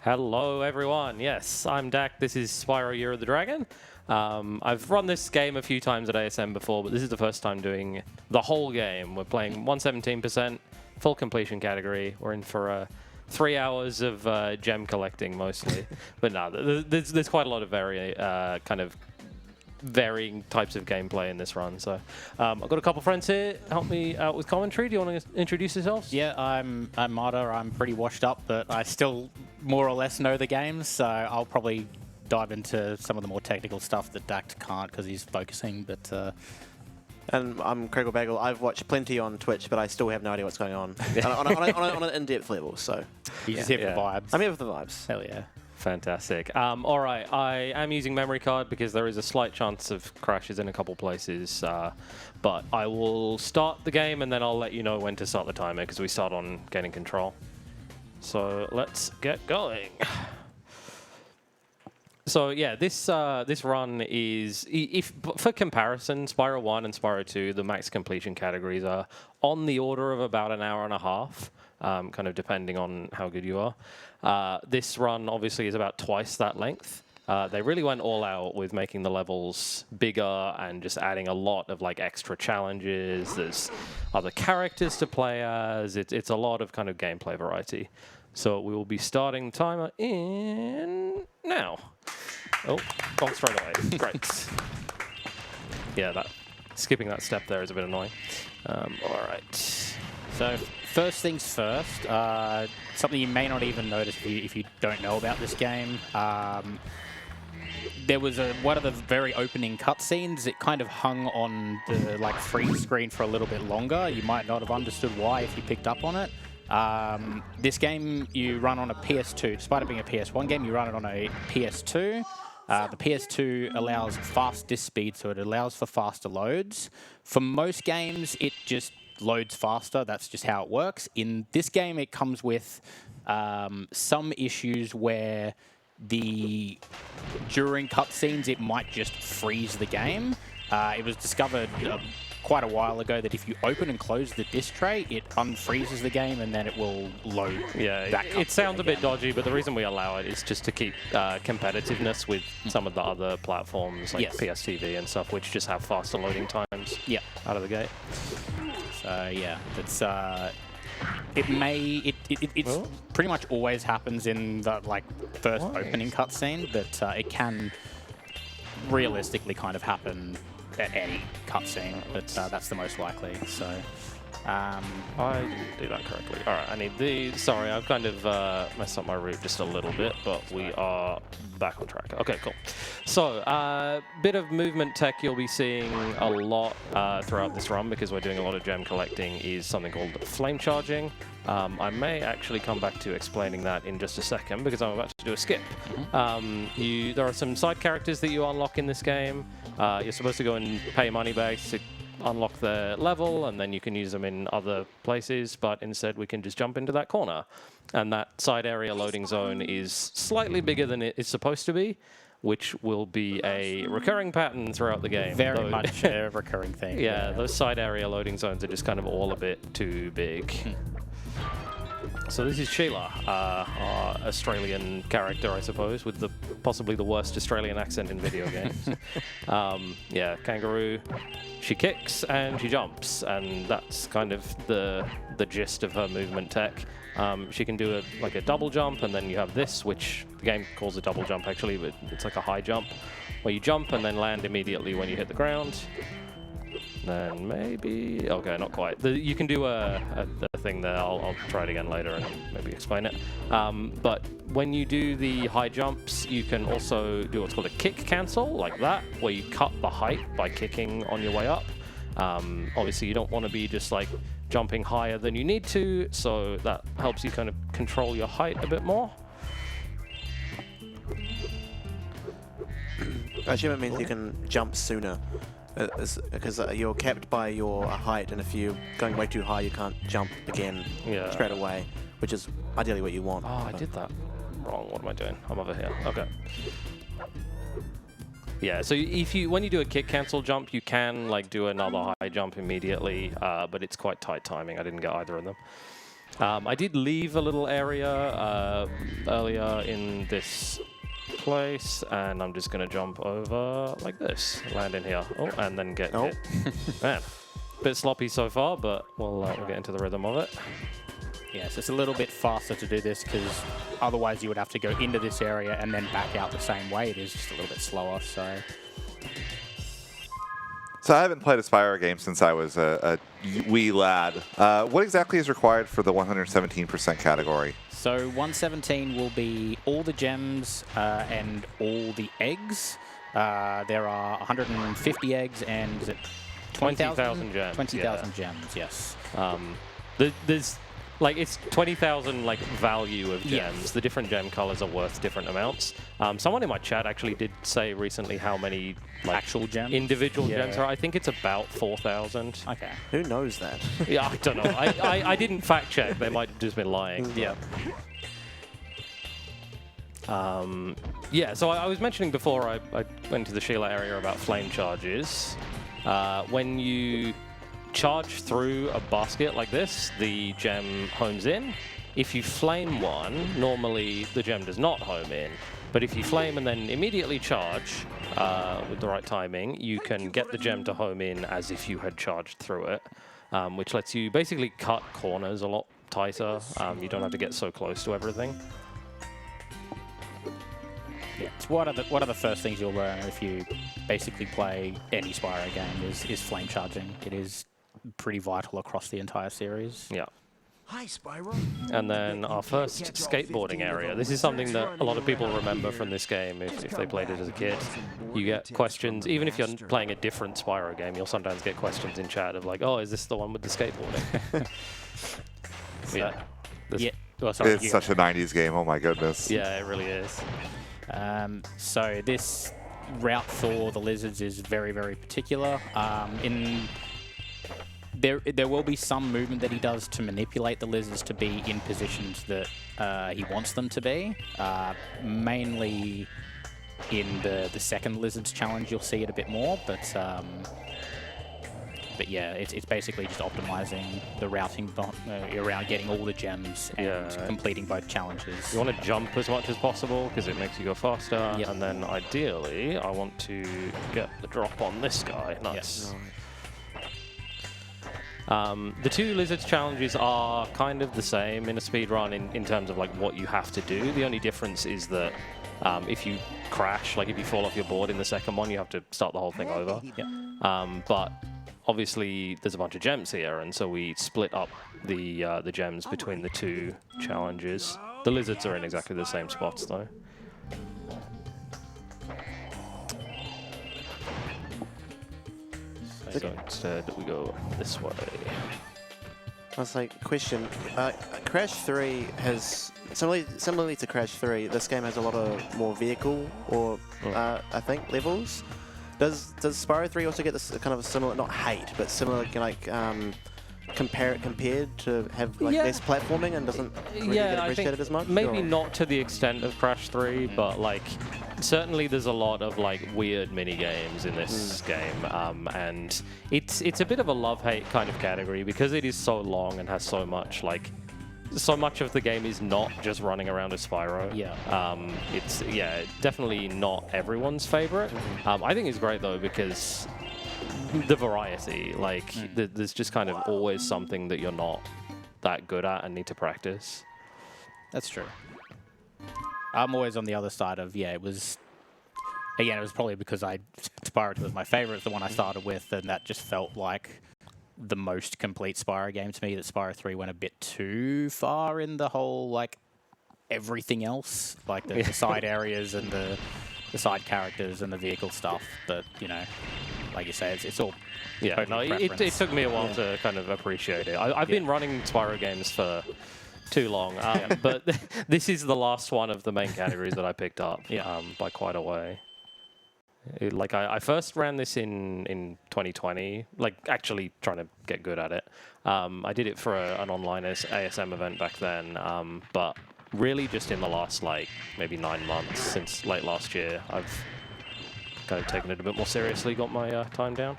Hello, everyone. Yes, I'm Dak. This is Spyro, Year of the Dragon. I've run this game a few times at ASM before, but this is the first time doing the whole game. We're playing 117%, full completion category. We're in for 3 hours of gem collecting mostly. But no, there's quite a lot of varying types of gameplay in this run. So I've got a couple friends here help me out with commentary. Do you want to introduce yourselves? Yeah, I'm Marta. I'm pretty washed up, but I still more or less know the game, so I'll probably dive into some of the more technical stuff that Dact can't because he's focusing. But And I'm Craigle Bagel. I've watched plenty on Twitch, but I still have no idea what's going on on an in-depth level. So he's just here for the vibes. I'm here for the vibes. Hell yeah. Fantastic. All right, I am using memory card because there is a slight chance of crashes in a couple places, but I will start the game and then I'll let you know when to start the timer because we start on gaining control. So let's get going. So yeah, this run is, for comparison, Spyro 1 and Spyro 2, the max completion categories are on the order of about an hour and a half, kind of depending on how good you are. This run obviously is about twice that length. They really went all out with making the levels bigger and just adding a lot of like extra challenges. There's other characters to play as. It's a lot of kind of gameplay variety. So we will be starting the timer in now. Oh, gone straight away. Great. Yeah, skipping that step there is a bit annoying. All right. So first things first, something you may not even notice if you don't know about this game. There was one of the very opening cutscenes. It kind of hung on the freeze screen for a little bit longer. You might not have understood why if you picked up on it. This game you run on a PS2. Despite it being a PS1 game, you run it on a PS2. The PS2 allows fast disk speed, so it allows for faster loads. For most games, it just loads faster. That's just how it works. In this game, it comes with some issues where during cutscenes, it might just freeze the game. It was discovered quite a while ago that if you open and close the disk tray, it unfreezes the game and then it will load. Yeah, it sounds a bit dodgy, but the reason we allow it is just to keep competitiveness with some of the other platforms like PSTV and stuff, which just have faster loading times out of the gate. So yeah, it's it's pretty much always happens in the first opening cutscene, but it can realistically kind of happen at any cutscene, but that's the most likely. So I didn't do that correctly. All right, I need these. Sorry, I've kind of messed up my route just a little bit, but we are back on track. Okay, cool. So bit of movement tech you'll be seeing a lot throughout this run because we're doing a lot of gem collecting is something called flame charging. I may actually come back to explaining that in just a second because I'm about to do a skip. There are some side characters that you unlock in this game. You're supposed to go and pay money bags to unlock their level, and then you can use them in other places, but instead we can just jump into that corner. And that side area loading zone is slightly bigger than it is supposed to be, which will be a recurring pattern throughout the game. Very much a recurring thing. Yeah, those side area loading zones are just kind of all a bit too big. So this is Sheila, our Australian character, I suppose, with possibly the worst Australian accent in video games. Yeah, kangaroo. She kicks and she jumps, and that's kind of the gist of her movement tech. She can do a double jump, and then you have this, which the game calls a double jump actually, but it's like a high jump, where you jump and then land immediately when you hit the ground. Then maybe... Okay, not quite. You can do a thing there. I'll try it again later and maybe explain it. But when you do the high jumps, you can also do what's called a kick cancel, like that, where you cut the height by kicking on your way up. Obviously, you don't want to be just jumping higher than you need to, so that helps you kind of control your height a bit more. Achievement means you can jump sooner. Because you're capped by your height, and if you're going way too high, you can't jump again straight away, which is ideally what you want. Oh, I did that wrong. What am I doing? I'm over here. Okay. Yeah, so when you do a kick cancel jump, you can do another high jump immediately, but it's quite tight timing. I didn't get either of them. I did leave a little area earlier in this place, and I'm just going to jump over like this, land in here, and then get hit. Man, bit sloppy so far, but we'll get into the rhythm of it. Yes, it's a little bit faster to do this because otherwise you would have to go into this area and then back out the same way. It is just a little bit slower, so... So I haven't played a Spyro game since I was a wee lad. What exactly is required for the 117% category? So 117 will be all the gems and all the eggs. There are 150 eggs and is it 20,000 gems. 20,000 gems, yes. There's like it's 20,000 like value of gems. Yes. The different gem colors are worth different amounts. Someone in my chat actually did say recently how many like actual gems, individual gems are. I think it's about 4,000. Okay. Who knows that? Yeah, I don't know. I didn't fact check. They might have just been lying. Yeah. Yeah. So I was mentioning before I went to the Sheila area about flame charges. When you charge through a basket like this, the gem homes in. If you flame one, normally the gem does not home in. But if you flame and then immediately charge with the right timing, you can get the gem to home in as if you had charged through it, which lets you basically cut corners a lot tighter. You don't have to get so close to everything. Yeah, it's one of the first things you'll learn if you basically play any Spyro game is flame charging. It is pretty vital across the entire series. Yeah. Hi, Spyro. And then our first skateboarding area. This is something that a lot of people remember from this game if they played it as a kid. You get questions, even if you're playing a different Spyro game, you'll sometimes get questions in chat of like, oh, is this the one with the skateboarding? Yeah. Yeah. Well, sorry, It's such a 90s game, oh my goodness. Yeah, it really is. So this route for the lizards is very, very particular. There will be some movement that he does to manipulate the lizards to be in positions that he wants them to be. Mainly in the second lizards challenge, you'll see it a bit more, but yeah, it's basically just optimizing the routing around getting all the gems and completing both challenges. You want to jump as much as possible because it makes you go faster, and then ideally, I want to get the drop on this guy. Nice. Yes. The two lizards challenges are kind of the same in a speedrun in terms of like what you have to do. The only difference is that if you crash, like if you fall off your board in the second one, you have to start the whole thing over. But obviously there's a bunch of gems here, and so we split up the gems between the two challenges. The lizards are in exactly the same spots though. So instead we go this way. I was like, question, Crash 3 has, similarly to Crash 3, this game has a lot of more vehicle or, I think, levels. Does Spyro 3 also get this kind of a similar, not hate, but similar, like, compared to have like less platforming and doesn't really get appreciated as much? Maybe not to the extent of Crash 3, but like certainly there's a lot of like weird mini games in this game, and it's a bit of a love-hate kind of category because it is so long and has so much like so much of the game is not just running around as Spyro. It's definitely not everyone's favorite. I think it's great though because the variety, like there's just kind of always something that you're not that good at and need to practice. That's true. I'm always on the other side of, it was probably because Spyro 2 was my favorite, it's the one I started with, and that just felt like the most complete Spyro game to me, that Spyro 3 went a bit too far in the whole, like, everything else, like the side areas and the side characters and the vehicle stuff, but, you know, like you say, it's all it took me a while to kind of appreciate it. I've been running Spyro games for too long, but this is the last one of the main categories that I picked up by quite a way. I first ran this in 2020, like actually trying to get good at it. I did it for an online ASM event back then, but really just in the last maybe 9 months since late last year, I've kind of taken it a bit more seriously, got my time down.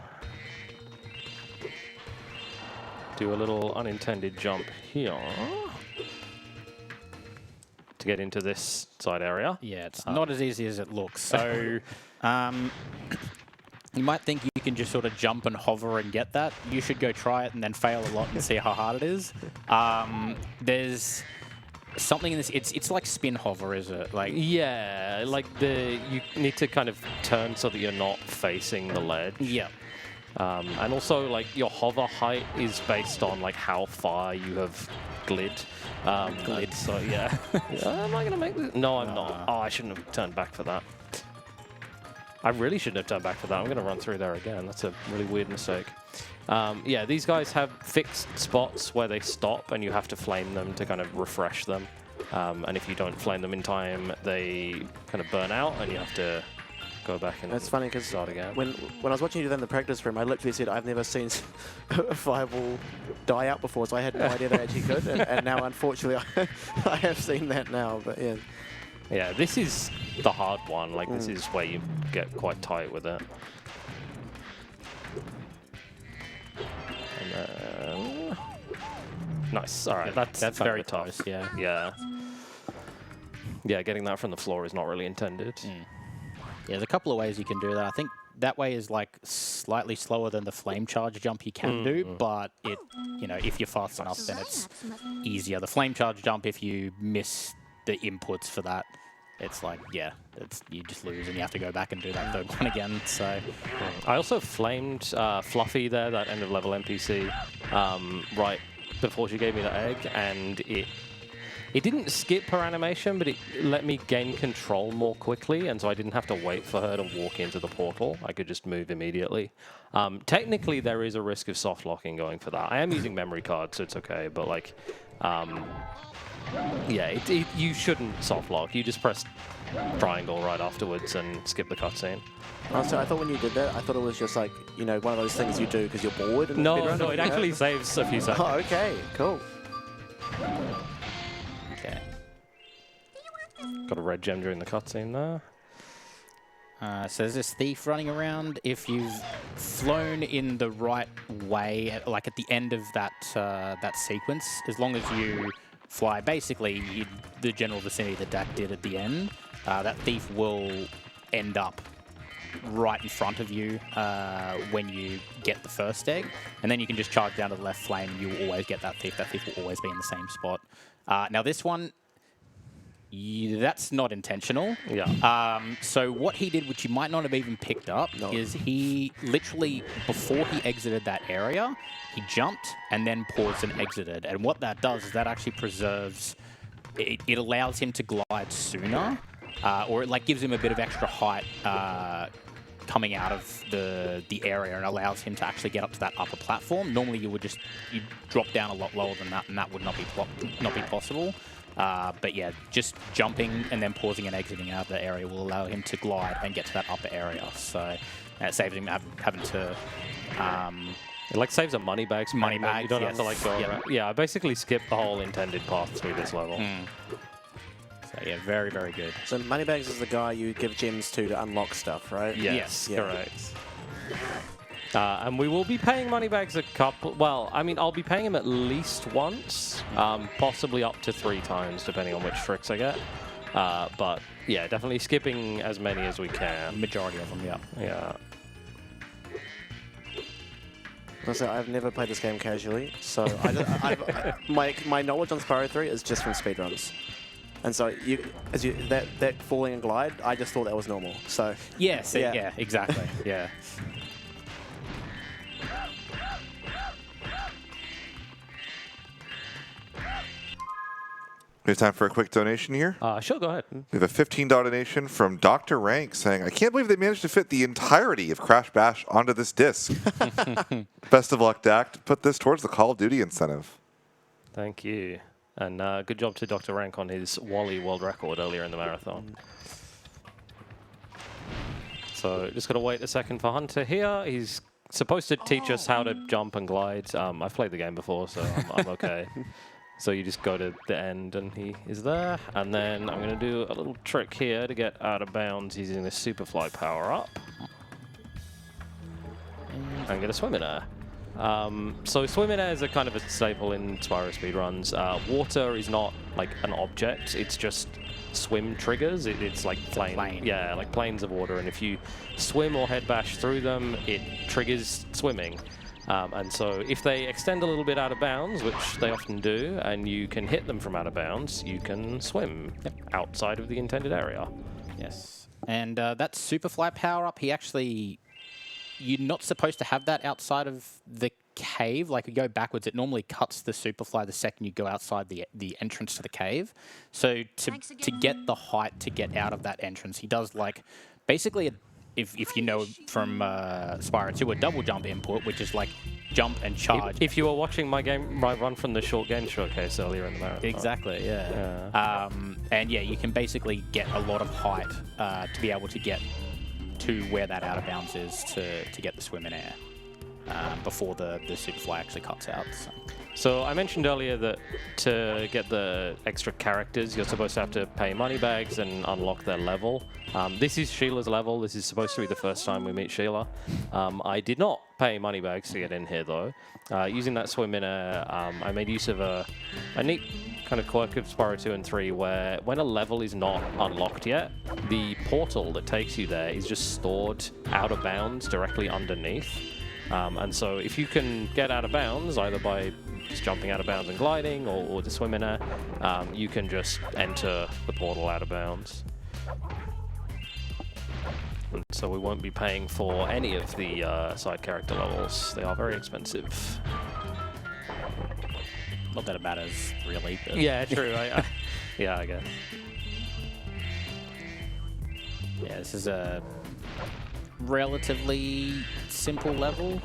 do a little unintended jump here to get into this side area. Yeah, it's not as easy as it looks. So you might think you can just sort of jump and hover and get that. You should go try it and then fail a lot and see how hard it is. There's something in this. It's like spin hover, is it? Like Yeah, like you need to kind of turn so that you're not facing the ledge. yeah. And also, like, your hover height is based on, like, how far you have glid. Glid. So, yeah. Am I going to make this? No, I'm not. Oh, I shouldn't have turned back for that. I really shouldn't have turned back for that. I'm going to run through there again. That's a really weird mistake. Yeah, these guys have fixed spots where they stop, and you have to flame them to kind of refresh them. And if you don't flame them in time, they kind of burn out, and you have to go back and That's funny because start again. when I was watching you then in the practice room, I literally said I've never seen a fireball die out before, so I had no idea they actually could. And now, unfortunately, I have seen that now. But yeah, Yeah, this is the hard one. Like, this is where you get quite tight with it. And then... Nice. All right, that's very tough. Close, yeah. Yeah. Yeah, getting that from the floor is not really intended. Yeah, there's a couple of ways you can do that. I think that way is like slightly slower than the flame charge jump you can do, but it, you know, if you're fast enough, then it's easier. The flame charge jump, if you miss the inputs for that, it's like, yeah, you just lose and you have to go back and do that third one again. So I also flamed Fluffy there, that end of level NPC, right before she gave me the egg, and it didn't skip her animation, but it let me gain control more quickly, and so I didn't have to wait for her to walk into the portal. I could just move immediately. Technically, there is a risk of soft locking going for that. I am using memory cards, so it's okay, but like, yeah, you shouldn't soft lock. You just press triangle right afterwards and skip the cutscene. also, I thought when you did that, I thought it was just like, you know, one of those things you do because you're bored. And No, speedrun. no, it actually saves a few seconds. Oh, okay, cool. okay. Got a red gem during the cutscene there. So there's this thief running around. If you've flown in the right way, like at the end of that that sequence, as long as you fly basically in the general vicinity that Dak did at the end, that thief will end up right in front of you when you get the first egg. And then you can just charge down to the left flame and you will always get that thief. That thief will always be in the same spot. Now this one, that's not intentional. Yeah. So what he did, which you might not have even picked up, is he literally, before he exited that area, he jumped and then paused and exited. And what that does is that actually preserves, it allows him to glide sooner, or it like gives him a bit of extra height coming out of the area, and allows him to actually get up to that upper platform. Normally you drop down a lot lower than that, and that would not be possible. But yeah, just jumping and then pausing and exiting out of the area will allow him to glide and get to that upper area. So it saves him having to... It like saves a money bag. Money bag, You don't have to yes. like go Yep. around. Yeah, I basically skipped the whole intended path through this level. So yeah, very, very good. So Moneybags is the guy you give gems to unlock stuff, right? Yes, Yeah. correct. And we will be paying Moneybags a couple... Well, I mean, I'll be paying him at least once, possibly up to 3 times, depending on which tricks I get. But yeah, definitely skipping as many as we can. Majority of them, yeah. Yeah. Also, I've never played this game casually, so my knowledge on Spyro 3 is just from speedruns. And so that falling and glide, I just thought that was normal. So Yes, yeah, exactly. Yeah. We have time for a quick donation here. Sure, go ahead. We have a $15 donation from Dr. Rank saying, I can't believe they managed to fit the entirety of Crash Bash onto this disc. Best of luck, Dak, to put this towards the Call of Duty incentive. Thank you. And good job to Dr. Rank on his Wally world record earlier in the marathon. So just got to wait a second for Hunter here. He's supposed to teach us how to jump and glide. I've played the game before, so I'm okay. So you just go to the end and he is there. And then I'm going to do a little trick here to get out of bounds using this Superfly power-up. And get a swim in air. So swim in air is a kind of a staple in Spyro speedruns. Water is not like an object; it's just swim triggers. It's like plane. Yeah, like planes of water. And if you swim or head bash through them, it triggers swimming. And so if they extend a little bit out of bounds, which they often do, and you can hit them from out of bounds, you can swim outside of the intended area. Yes. And that Superfly power-up, you're not supposed to have that outside of the cave. Like, you go backwards, it normally cuts the Superfly the second you go outside the entrance to the cave. So to get the height to get out of that entrance, he does, like, basically if you know from Spyro 2, a double jump input, which is like jump and charge. If you were watching my run from the short game showcase earlier in the marathon. Exactly, yeah. And yeah, you can basically get a lot of height to be able to get to where that out of bounds is to get the swim in air before the Superfly actually cuts out. So I mentioned earlier that to get the extra characters, you're supposed to have to pay money bags and unlock their level. This is Sheila's level. This is supposed to be the first time we meet Sheila. I did not pay money bags to get in here, though. Using that swim in air, I made use of a neat kind of quirk of Spyro 2 and 3, where when a level is not unlocked yet, the portal that takes you there is just stored out of bounds directly underneath. And so if you can get out of bounds, either by just jumping out of bounds and gliding, or to swim in air, you can just enter the portal out of bounds. And so we won't be paying for any of the side character levels. They are very expensive. Not that it matters, really. But Yeah, true. Yeah, I guess. yeah, this is a relatively simple level.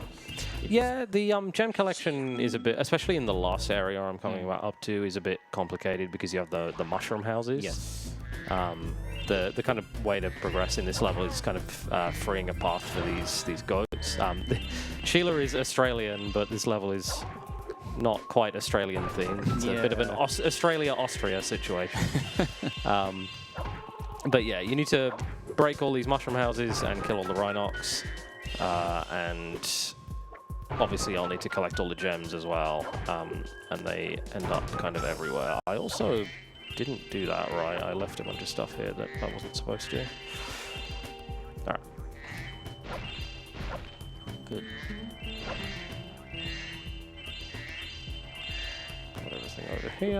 Yeah, the gem collection is a bit, especially in the last area I'm coming up to, is a bit complicated because you have the mushroom houses. Yes. The kind of way to progress in this level is kind of freeing a path for these goats. Sheila is Australian, but this level is not quite Australian themed. It's a bit of an Australia-Austria situation. But yeah, you need to break all these mushroom houses and kill all the Rhinox. And obviously I'll need to collect all the gems as well. And they end up kind of everywhere. I also didn't do that right. I left a bunch of stuff here that I wasn't supposed to. Alright. Good. Put everything over here.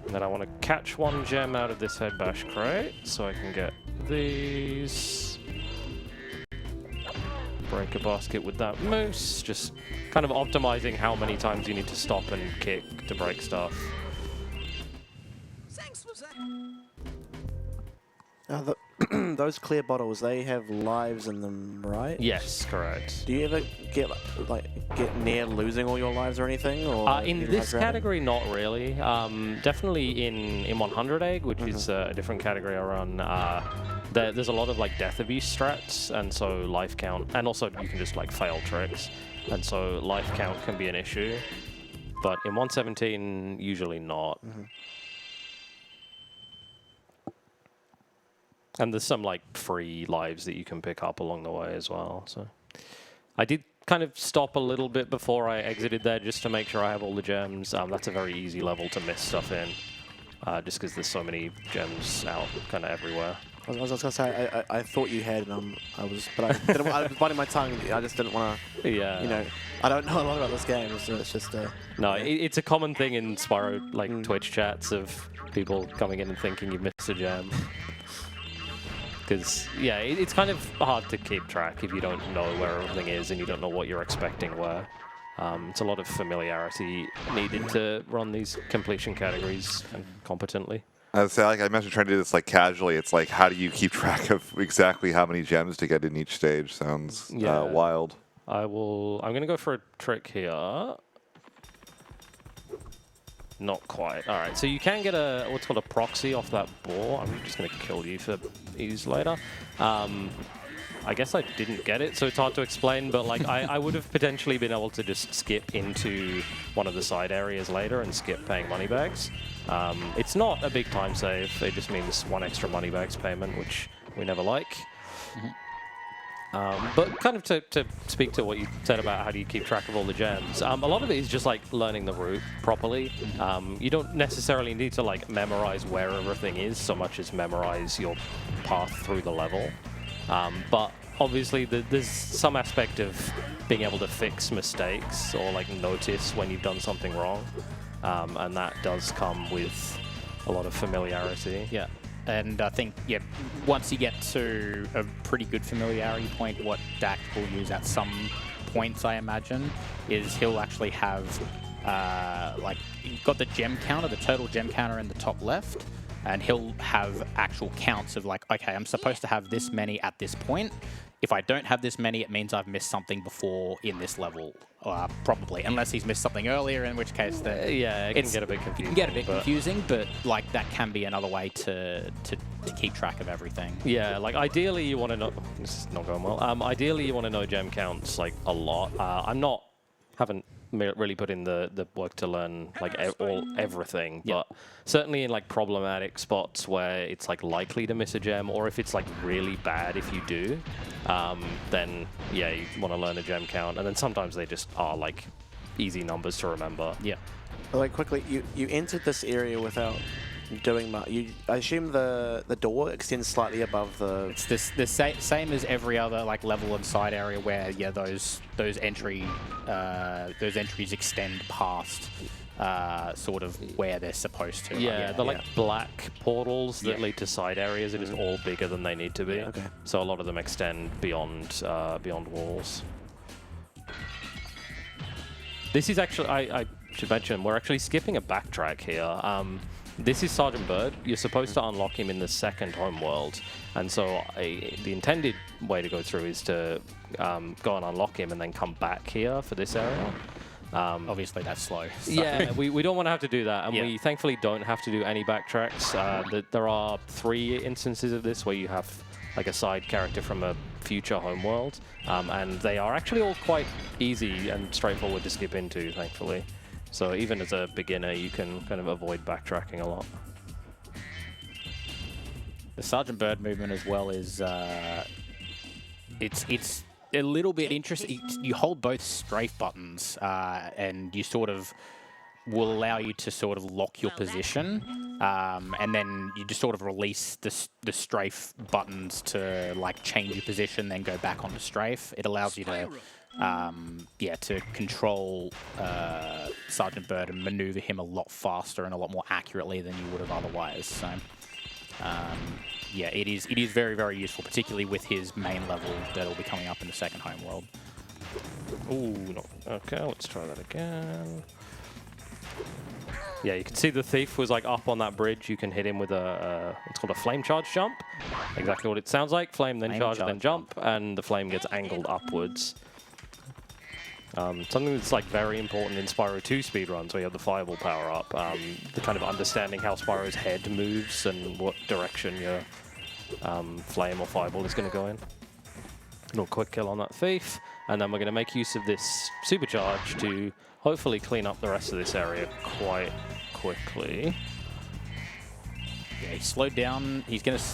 And then I want to catch one gem out of this head bash crate so I can get these. Break a basket with that moose. Just kind of optimizing how many times you need to stop and kick to break stuff. Those clear bottles, they have lives in them, right? Yes, correct. Do you ever get near losing all your lives or anything? Or in this category, not really. Definitely in 100 Egg, which is a different category I run. There's a lot of like death abuse strats, and so life count, and also you can just like fail tricks, and so life count can be an issue. But in 117, usually not. And there's some like free lives that you can pick up along the way as well. So I did kind of stop a little bit before I exited there just to make sure I have all the gems. That's a very easy level to miss stuff in, just because there's so many gems out kind of everywhere. I was gonna say I thought you had, and I was biting my tongue. I just didn't want to. Yeah. You know, I don't know a lot about this game, so it's just. No, it's a common thing in Spyro like Twitch chats of people coming in and thinking you've missed a gem. Because, yeah, it's kind of hard to keep track if you don't know where everything is and you don't know what you're expecting where. It's a lot of familiarity needed to run these completion categories competently. I'd say, like I mentioned, trying to do this like casually. It's like, how do you keep track of exactly how many gems to get in each stage? Sounds wild. I'm going to go for a trick here. Not quite. All right, so you can get what's called a proxy off that ball. I'm just going to kill you for ease later. I guess I didn't get it, so it's hard to explain, but like I would have potentially been able to just skip into one of the side areas later and skip paying money bags. It's not a big time save. It just means one extra money bags payment, which we never like. But kind of to speak to what you said about how do you keep track of all the gems, a lot of it is just like learning the route properly. You don't necessarily need to like memorize where everything is so much as memorize your path through the level. But obviously there's some aspect of being able to fix mistakes or like notice when you've done something wrong. And that does come with a lot of familiarity. Yeah. And I think, yeah, once you get to a pretty good familiarity point, what Dak will use at some points, I imagine, is he'll actually have, like, you've got the gem counter, the total gem counter in the top left, and he'll have actual counts of like, okay, I'm supposed to have this many at this point. If I don't have this many, it means I've missed something before in this level, probably. Unless he's missed something earlier, in which case yeah, it can get a bit confusing. It can get a bit confusing, but like that can be another way to keep track of everything. Yeah, like ideally you want to know. This is not going well. Ideally you want to know gem counts like a lot. Haven't really put in the work to learn like everything, but certainly in like problematic spots where it's like likely to miss a gem, or if it's like really bad if you do, then yeah, you want to learn a gem count, and then sometimes they just are like easy numbers to remember. Yeah. Like quickly, you entered this area without doing much. I assume the door extends slightly above the. It's the same as every other like level and side area where those entries extend past sort of where they're supposed to. Yeah, they're like black portals that lead to side areas. It is all bigger than they need to be. Okay. So a lot of them extend beyond walls. This is actually I should mention we're actually skipping a backtrack here. This is Sergeant Bird. You're supposed to unlock him in the second homeworld, and so the intended way to go through is to go and unlock him and then come back here for this area. Obviously, that's slow. So. Yeah, we don't want to have to do that, and we thankfully don't have to do any backtracks. There are 3 instances of this where you have like a side character from a future homeworld, and they are actually all quite easy and straightforward to skip into, thankfully. So even as a beginner, you can kind of avoid backtracking a lot. The Sergeant Bird movement as well is it's a little bit interesting. You hold both strafe buttons, and you sort of will allow you to sort of lock your position, and then you just sort of release the strafe buttons to like change your position, then go back onto strafe. It allows you to to control Sergeant Bird and maneuver him a lot faster and a lot more accurately than you would have otherwise. So, yeah, it is very, very useful, particularly with his main level that will be coming up in the second homeworld. Ooh, no. Okay, let's try that again. Yeah, you can see the thief was like up on that bridge. You can hit him with it's called a flame charge jump. Exactly what it sounds like. Flame, then charge, then jump, and the flame gets angled upwards. Something that's like very important in Spyro 2 speedruns, where you have the fireball power up, the kind of understanding how Spyro's head moves and what direction your flame or fireball is going to go in. A little quick kill on that thief, and then we're going to make use of this supercharge to hopefully clean up the rest of this area quite quickly. Yeah, he slowed down. He's going to...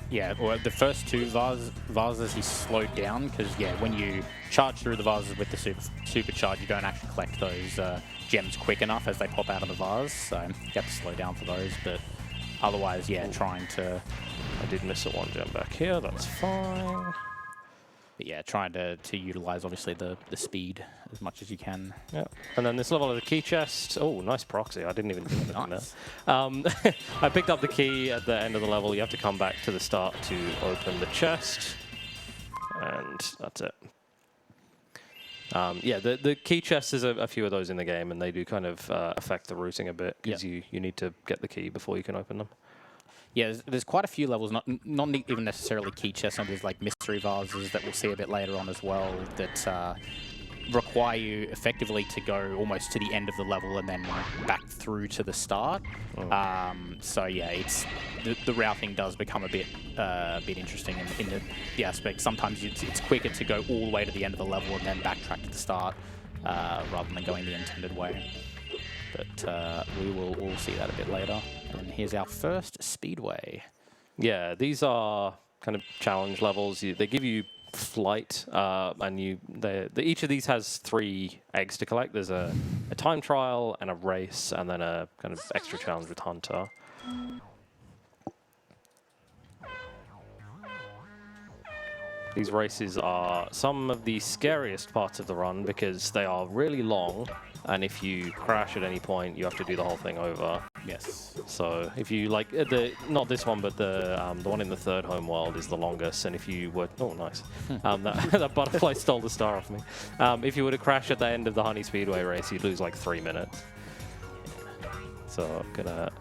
Yeah, or the first 2 vases he slowed down because, yeah, when you charge through the vases with the supercharge, you don't actually collect those gems quick enough as they pop out of the vase, so you have to slow down for those, but otherwise, yeah, trying to... I did miss a 1 gem back here, that's fine. But yeah, trying to utilize, obviously, the speed as much as you can. Yeah, and then this level of the key chest. Oh, nice proxy. I didn't even do anything there. I picked up the key at the end of the level. You have to come back to the start to open the chest. And that's it. Yeah, the key chest is a few of those in the game, and they do kind of affect the routing a bit, because you need to get the key before you can open them. Yeah, there's quite a few levels, not even necessarily key chests, and there's like mystery vases that we'll see a bit later on as well that require you effectively to go almost to the end of the level and then back through to the start. So yeah, it's the routing does become a bit interesting in the aspect. Sometimes it's quicker to go all the way to the end of the level and then backtrack to the start rather than going the intended way. But we will all see that a bit later. And here's our first speedway. Yeah, these are kind of challenge levels. They give you flight, and each of these has 3 eggs to collect. There's a time trial and a race, and then a kind of extra challenge with Hunter. These races are some of the scariest parts of the run because they are really long, and if you crash at any point, you have to do the whole thing over. Yes. So if you like not this one, but the one in the third home world is the longest, and if you were nice, that butterfly stole the star off me. If you were to crash at the end of the Honey Speedway race, you'd lose like 3 minutes. So I'm gonna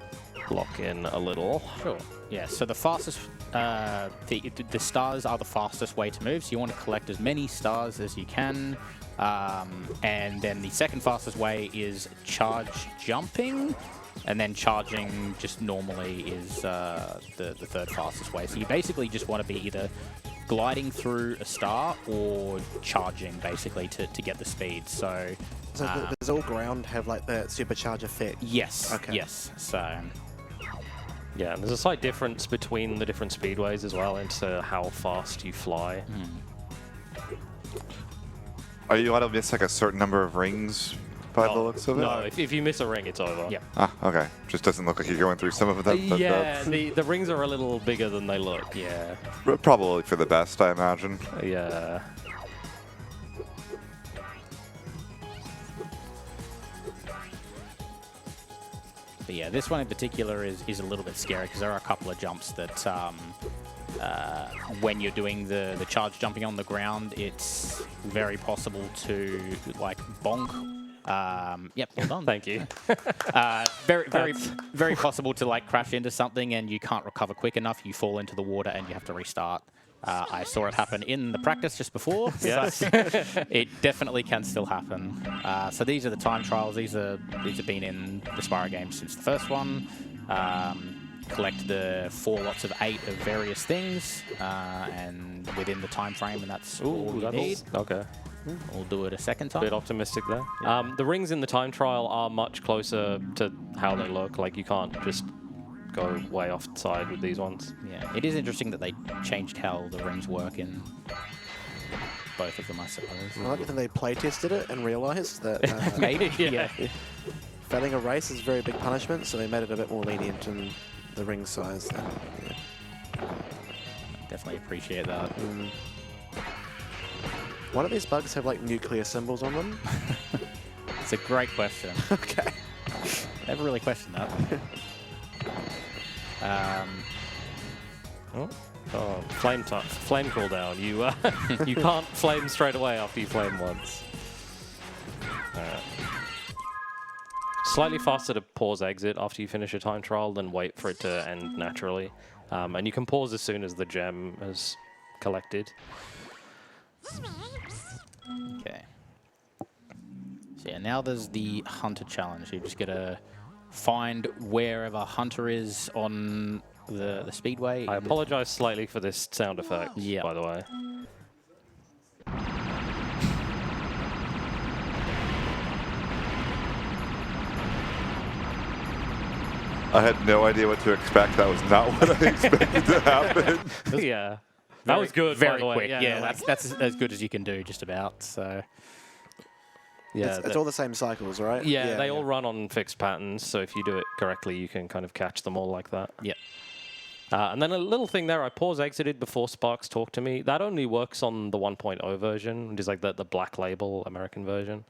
lock in a little. Sure. Yeah. So the fastest, the stars are the fastest way to move. So you want to collect as many stars as you can. And then the second fastest way is charge jumping, and then charging just normally is the third fastest way. So you basically just want to be either gliding through a star or charging basically to get the speed. So does all ground have like the supercharge effect? yes, Okay. yes. So Yeah, and there's a slight difference between the different speedways as well into how fast you fly. Are you allowed to miss like a certain number of rings by the looks of it? No, if you miss a ring, it's over. yeah. Ah, okay. Just doesn't look like you're going through some of them. but Yeah, the rings are a little bigger than they look. Yeah. that's probably for the best, I imagine. Yeah. But yeah, this one in particular is a little bit scary because there are a couple of jumps that when you're doing the charge jumping on the ground, it's very possible to like bonk. Yep, well done. Thank you. Very possible to like crash into something and you can't recover quick enough. You fall into the water and you have to restart. I saw it happen in the practice just before. Yeah. So it definitely can still happen. So these are the time trials. These have been in the Spyro games since the first one. Collect the 4 lots of 8 of various things, and within the time frame, and that's all you need. Okay. We'll do it a second time. Bit optimistic there. Yeah. The rings in the time trial are much closer to how they look. Like, you can't just go way offside with these ones. Yeah, it is interesting that they changed how the rings work in both of them, I suppose. I like that they play tested it and realised that Maybe, yeah. failing a race is a very big punishment, so they made it a bit more lenient in the ring size. Definitely appreciate that. One of these bugs have like nuclear symbols on them. It's a great question. Okay. Never really questioned that. Flame cooldown. You you can't flame straight away after you flame once. Slightly faster to pause exit after you finish a time trial than wait for it to end naturally. And you can pause as soon as the gem is collected. Okay. So yeah, now there's the Hunter challenge. You just gotta find wherever Hunter is on the speedway. I apologize slightly for this sound effect, Yeah. by the way. I had no idea what to expect. That was not what I expected to happen. Yeah. That was good, very by the way. quick. Yeah, that's as good as you can do, just about. So Yeah, It's all the same cycles, right? yeah, they all run on fixed patterns, so if you do it correctly, you can kind of catch them all like that. yeah, And then a little thing there, I pause exited before Sparks talked to me. That only works on the 1.0 version, which is like the black label American version.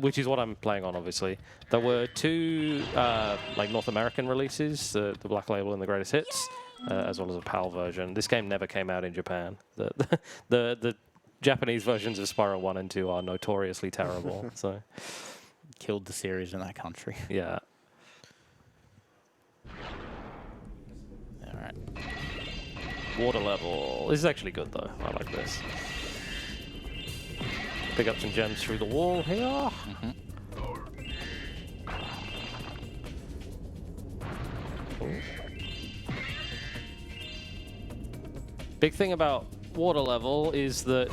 Which is what I'm playing on, obviously. There were 2 like North American releases, the Black Label and the Greatest Hits, as well as a PAL version. This game never came out in Japan. The Japanese versions of Spyro 1 and 2 are notoriously terrible. So killed the series in that country. yeah. All right. Water level. This is actually good though. I like this. Pick up some gems through the wall here. Big thing about water level is that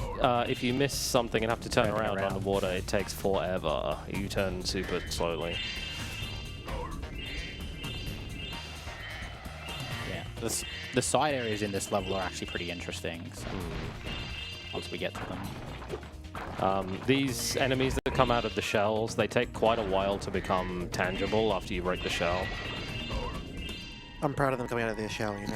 if you miss something and have to turn around underwater, it takes forever. You turn super slowly. Yeah. the side areas in this level are actually pretty interesting. So once we get to them. These enemies that come out of the shells, they take quite a while to become tangible after you break the shell. I'm proud of them coming out of their shell, you know.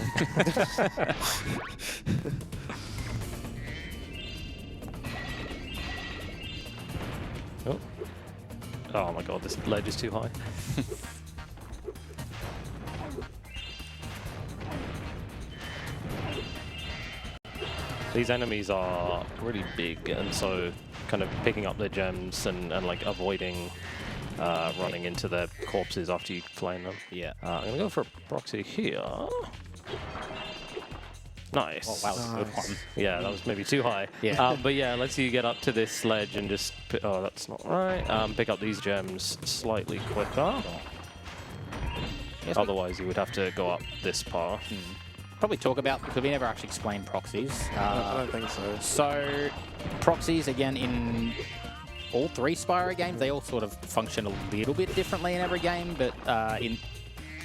Oh. Oh my god, this ledge is too high. These enemies are really big, and so kind of picking up their gems and like avoiding running into their corpses after you flame them. Yeah. I'm going to go for a proxy here. Nice. Oh, wow, that's a good one. Yeah, that was maybe too high. Yeah. But yeah, let's you get up to this ledge and just... Oh, that's not right. Pick up these gems slightly quicker. Otherwise, you would have to go up this path. Probably talk about, because we never actually explained proxies. I don't think so. So, proxies, again, in all 3 Spyro games, they all sort of function a little bit differently in every game, but in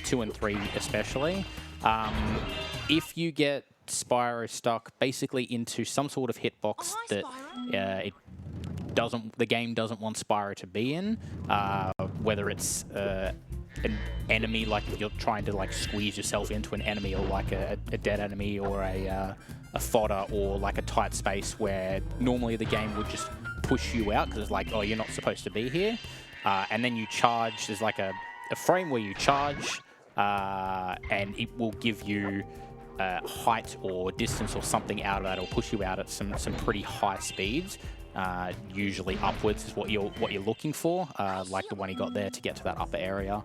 2 and 3 especially. If you get Spyro stuck basically into some sort of hitbox that the game doesn't want Spyro to be in, whether it's an enemy, like if you're trying to like squeeze yourself into an enemy, or like a dead enemy, or a fodder, or like a tight space where normally the game would just push you out because it's like, oh, you're not supposed to be here, and then you charge. There's like a frame where you charge, and it will give you height or distance or something out of that, or push you out at some pretty high speeds. Usually upwards is what you're looking for, like the one you got there to get to that upper area.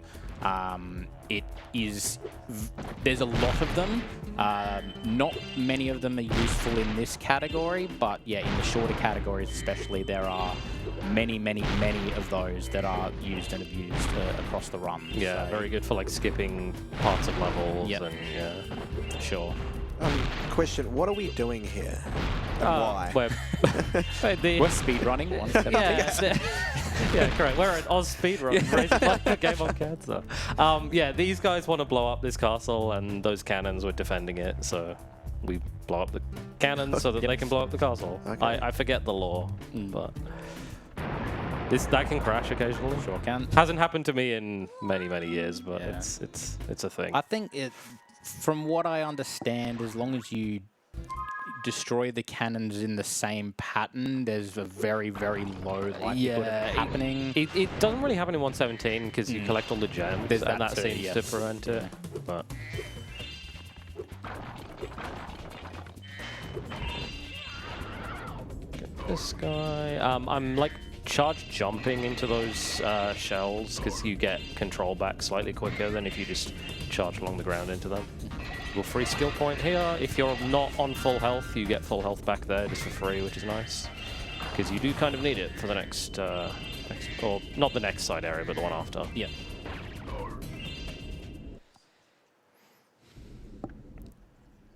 There's a lot of them. Not many of them are useful in this category, but yeah, in the shorter categories especially, there are many of those that are used and abused across the run. Yeah, so, very good for like skipping parts of levels. Yep. And yeah, for sure. Question, what are we doing here? And why? We're speedrunning one step up. Yeah, correct. We're at AusSpeedruns, raising the game on cancer. Yeah, these guys want to blow up this castle, and those cannons were defending it, so we blow up the cannons so that they can blow up the castle. Okay. I forget the law, but that can crash occasionally. Sure can. Hasn't happened to me in many years, but Yeah. it's a thing. I think from what I understand, as long as you destroy the cannons in the same pattern, there's a very low likelihood of it happening. It doesn't really happen in 117 because you collect all the gems, There's and that that too, seems yes. to prevent it. But get this guy. I'm like charge jumping into those shells because you get control back slightly quicker than if you just charge along the ground into them. Little free skill point here. If you're not on full health, you get full health back there just for free, which is nice. Because you do kind of need it for the next, or not the next side area, but the one after. Yeah.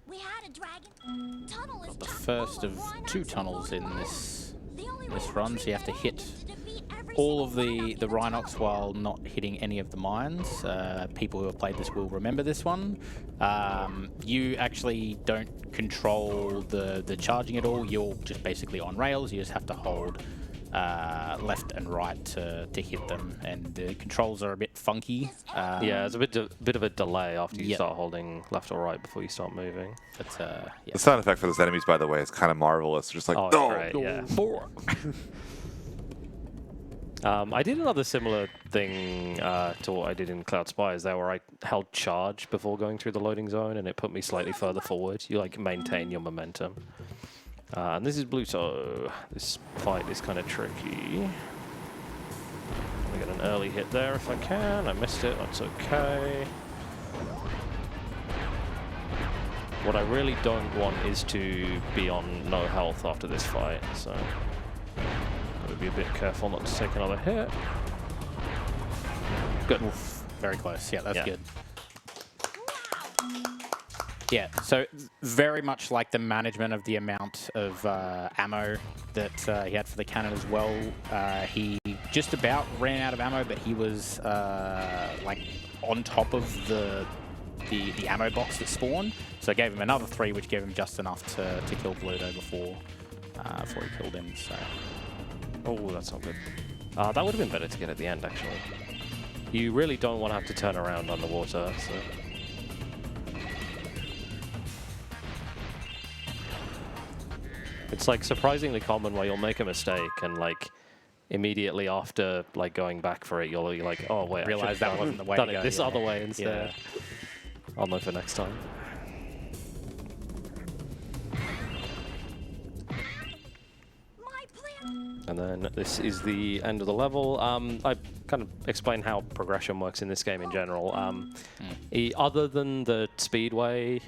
We had a dragon. Tunnel is The chock first full of Rhinox 2 and tunnels in Warlocks. this The only this way run, to so you have to defeat hit every all of single the Rhinox in Rhinox tunnel. while not hitting any of the mines. People who have played this will remember this one. You actually don't control the charging at all. You're just basically on rails. You just have to hold left and right to hit them, and the controls are a bit funky. Yeah, there's a bit of a delay after you Yep. start holding left or right before you start moving. But yeah. The sound effect for those enemies, by the way, is kind of marvelous. Just like, Oh, it's great, yeah. I did another similar thing to what I did in Cloud Spires there, where I held charge before going through the loading zone, and it put me slightly further forward. You like maintain your momentum. And this is Bluto. This fight is kind of tricky. I get an early hit there if I can. I missed it. That's okay. What I really don't want is to be on no health after this fight, so gotta be a bit careful not to take another hit. Good. Oof, very close. Yeah, that's Yeah. good. Yeah, so very much like the management of the amount of ammo that he had for the cannon as well. He just about ran out of ammo, but he was like on top of the the ammo box that spawned. So it gave him another 3, which gave him just enough to kill Bluto before he killed him. So Oh, that's not good. That would have been better to get at the end, actually. You really don't want to have to turn around underwater, so... It's like surprisingly common where you'll make a mistake and like immediately after like going back for it, you're like, oh wait, realize that wasn't the way done to it go. this Yeah. other way instead. Yeah. I'll know for next time. My plan. And then this is the end of the level. I kind of explain how progression works in this game in general. Other than the speedway,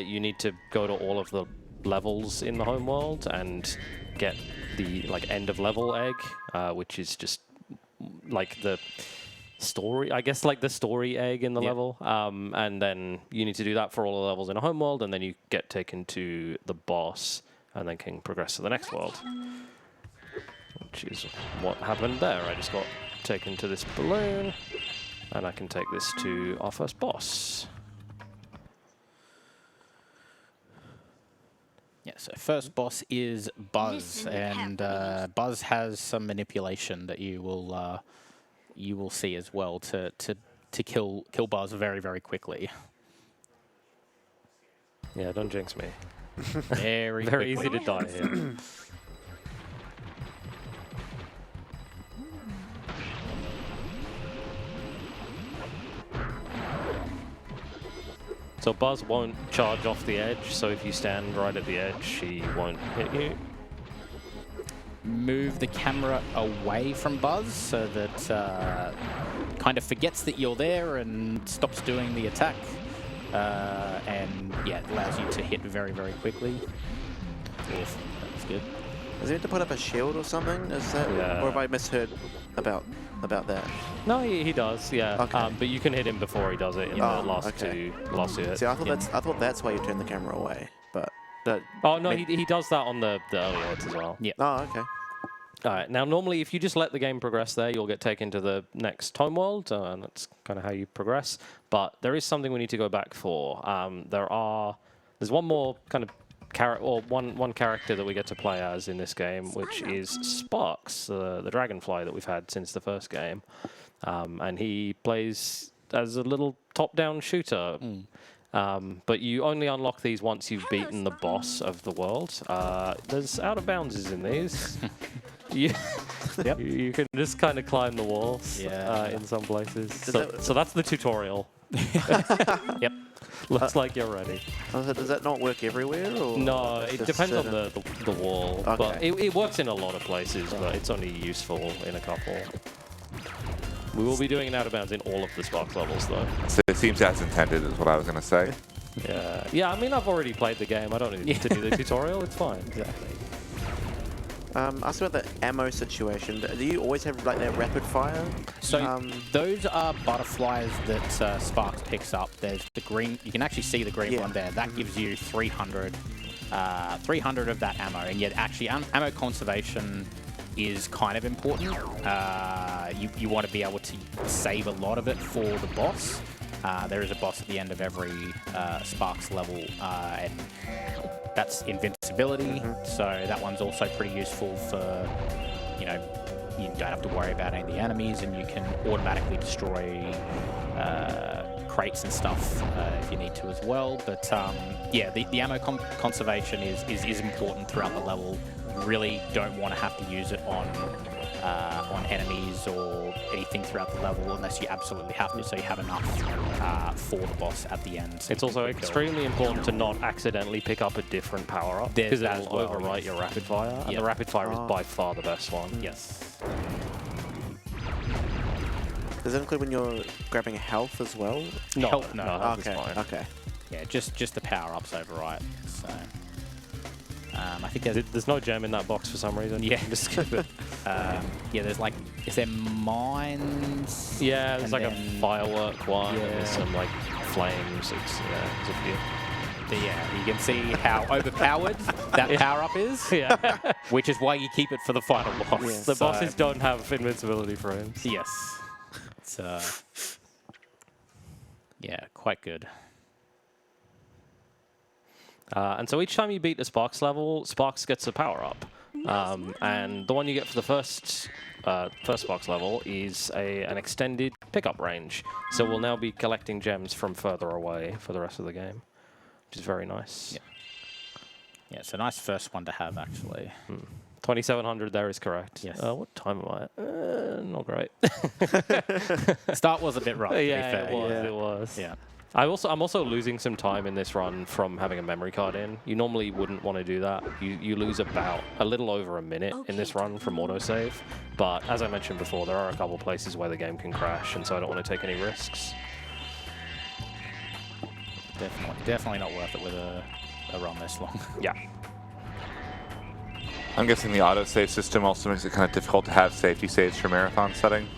you need to go to all of the levels in the home world and get the like end of level egg, which is just like the story, I guess, like the story egg in the level. And then you need to do that for all the levels in a home world, and then you get taken to the boss and then can progress to the next world. Which is what happened there. I just got taken to this balloon, and I can take this to our first boss. Yeah, so first boss is Buzz, Listen and carefully. Buzz has some manipulation that you will see as well to kill Buzz very, very quickly. Yeah, don't jinx me. Very Very quickly. easy to die here. So Buzz won't charge off the edge, so if you stand right at the edge, he won't hit you. Move the camera away from Buzz so that kind of forgets that you're there and stops doing the attack. And yeah, it allows you to hit very, very quickly. Yes, that's good. Does he have to put up a shield or something? Is that, Yeah. or have I misheard about that? No, he does, yeah. Okay. But you can hit him before he does it in the Oh, last okay. two hits. See, I thought that's why you turn the camera away, but that. Oh, no, he does that on the earlier hits as well. Yeah. Oh, okay. All right, now normally if you just let the game progress there, you'll get taken to the next home world, and that's kind of how you progress. But there is something we need to go back for. There's one more kind of one character that we get to play as in this game, which Spyro. is Sparks, the dragonfly that we've had since the first game. And he plays as a little top-down shooter. But you only unlock these once you've Hello, beaten the Spyro. boss of the world. There's out of bounds in these. you, you can just kind of climb the walls in some places. So that's the tutorial. Yep. Looks like you're ready. Does that not work everywhere? Or No, it's it just depends on certain- the wall. But Okay. it works in a lot of places, but it's only useful in a couple. We will be doing an out of bounds in all of the Sparks levels, though. So it seems as intended is what I was going to say. Yeah, I mean, I've already played the game. I don't need to do the tutorial. It's fine. Exactly. Ask about the ammo situation. Do you always have like that rapid fire? So those are butterflies that Sparks picks up. There's the green. You can actually see the green Yeah. one there. That gives you 300 of that ammo. And yet, actually, ammo conservation is kind of important. You want to be able to save a lot of it for the boss. There is a boss at the end of every Sparks level, and that's invincibility. So that one's also pretty useful for, you don't have to worry about any of the enemies, and you can automatically destroy crates and stuff if you need to as well. But yeah, the ammo conservation is important throughout the level. Really don't want to have to use it on enemies or anything throughout the level unless you absolutely have to, so you have enough for the boss at the end. So It's you also can kill. extremely important to not accidentally pick up a different power-up, There's because that it'll as well, overwrite yes. your rapid fire, and Yeah. the rapid fire is Oh. by far the best one. Yes. Does that include when you're grabbing health as well? No, Health, no, no. health is Okay. fine. Okay. Yeah, just the power-ups override. So I think there's There's no gem in that box for some reason. Yeah. Just skip it. yeah, there's like, is there mines? Yeah, there's And like a then- firework one, and there's Yeah. some like flames. There's a few. Yeah, you can see how overpowered that power-up is, Yeah. which is why you keep it for the final boss. Yeah. The So- bosses don't have invincibility frames. Yes. It's yeah, quite good. And so each time you beat the Sparks level, Sparks gets a power-up. And the one you get for the first Sparks level is an extended pickup range. So we'll now be collecting gems from further away for the rest of the game, which is very nice. Yeah, it's a nice first one to have, actually. 2700 there is correct. Yes. What time am I at? Not great. Start was a bit rough, to be fair. It was. Yeah. I'm also losing some time in this run from having a memory card in. You normally wouldn't want to do that. You lose about a little over a minute in this run from autosave. But as I mentioned before, there are a couple places where the game can crash, and so I don't want to take any risks. Definitely not worth it with a run this long. Yeah. I'm guessing the autosave system also makes it kind of difficult to have safety saves for marathon setting.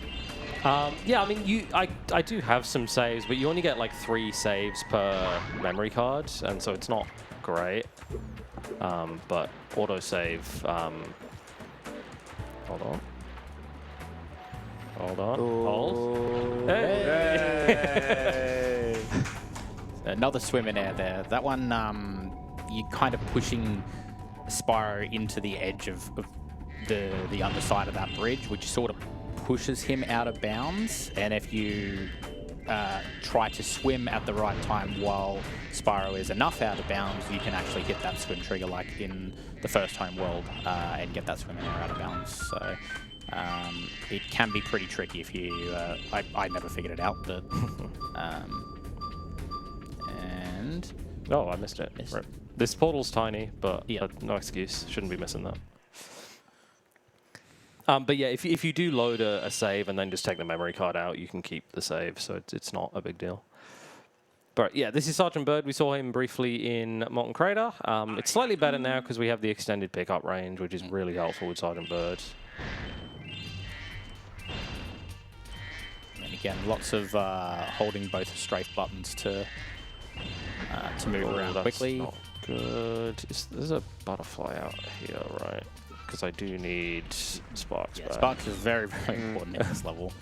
Yeah, I mean, I do have some saves, but you only get like 3 saves per memory card, and so it's not great. But autosave, hold on. Hold. Hey. Another swim in air there. That one, you're kind of pushing Spyro into the edge of the underside of that bridge, which sort of pushes him out of bounds. And if you try to swim at the right time while Spyro is enough out of bounds, you can actually hit that swim trigger like in the first home world and get that swim in air out of bounds. So it can be pretty tricky if you... I never figured it out, but... and... Oh, I missed it. Right. This portal's tiny, but no excuse. Shouldn't be missing that. But yeah, if you do load a save and then just take the memory card out, you can keep the save, so it's not a big deal. But yeah, this is Sergeant Bird. We saw him briefly in Molten Crater. It's slightly better now because we have the extended pickup range, which is really helpful with Sergeant Bird. And again, lots of holding both strafe buttons to move around quickly. Not good. There's a butterfly out here, right? Because I do need Sparks back. Sparks is very, very important in this level.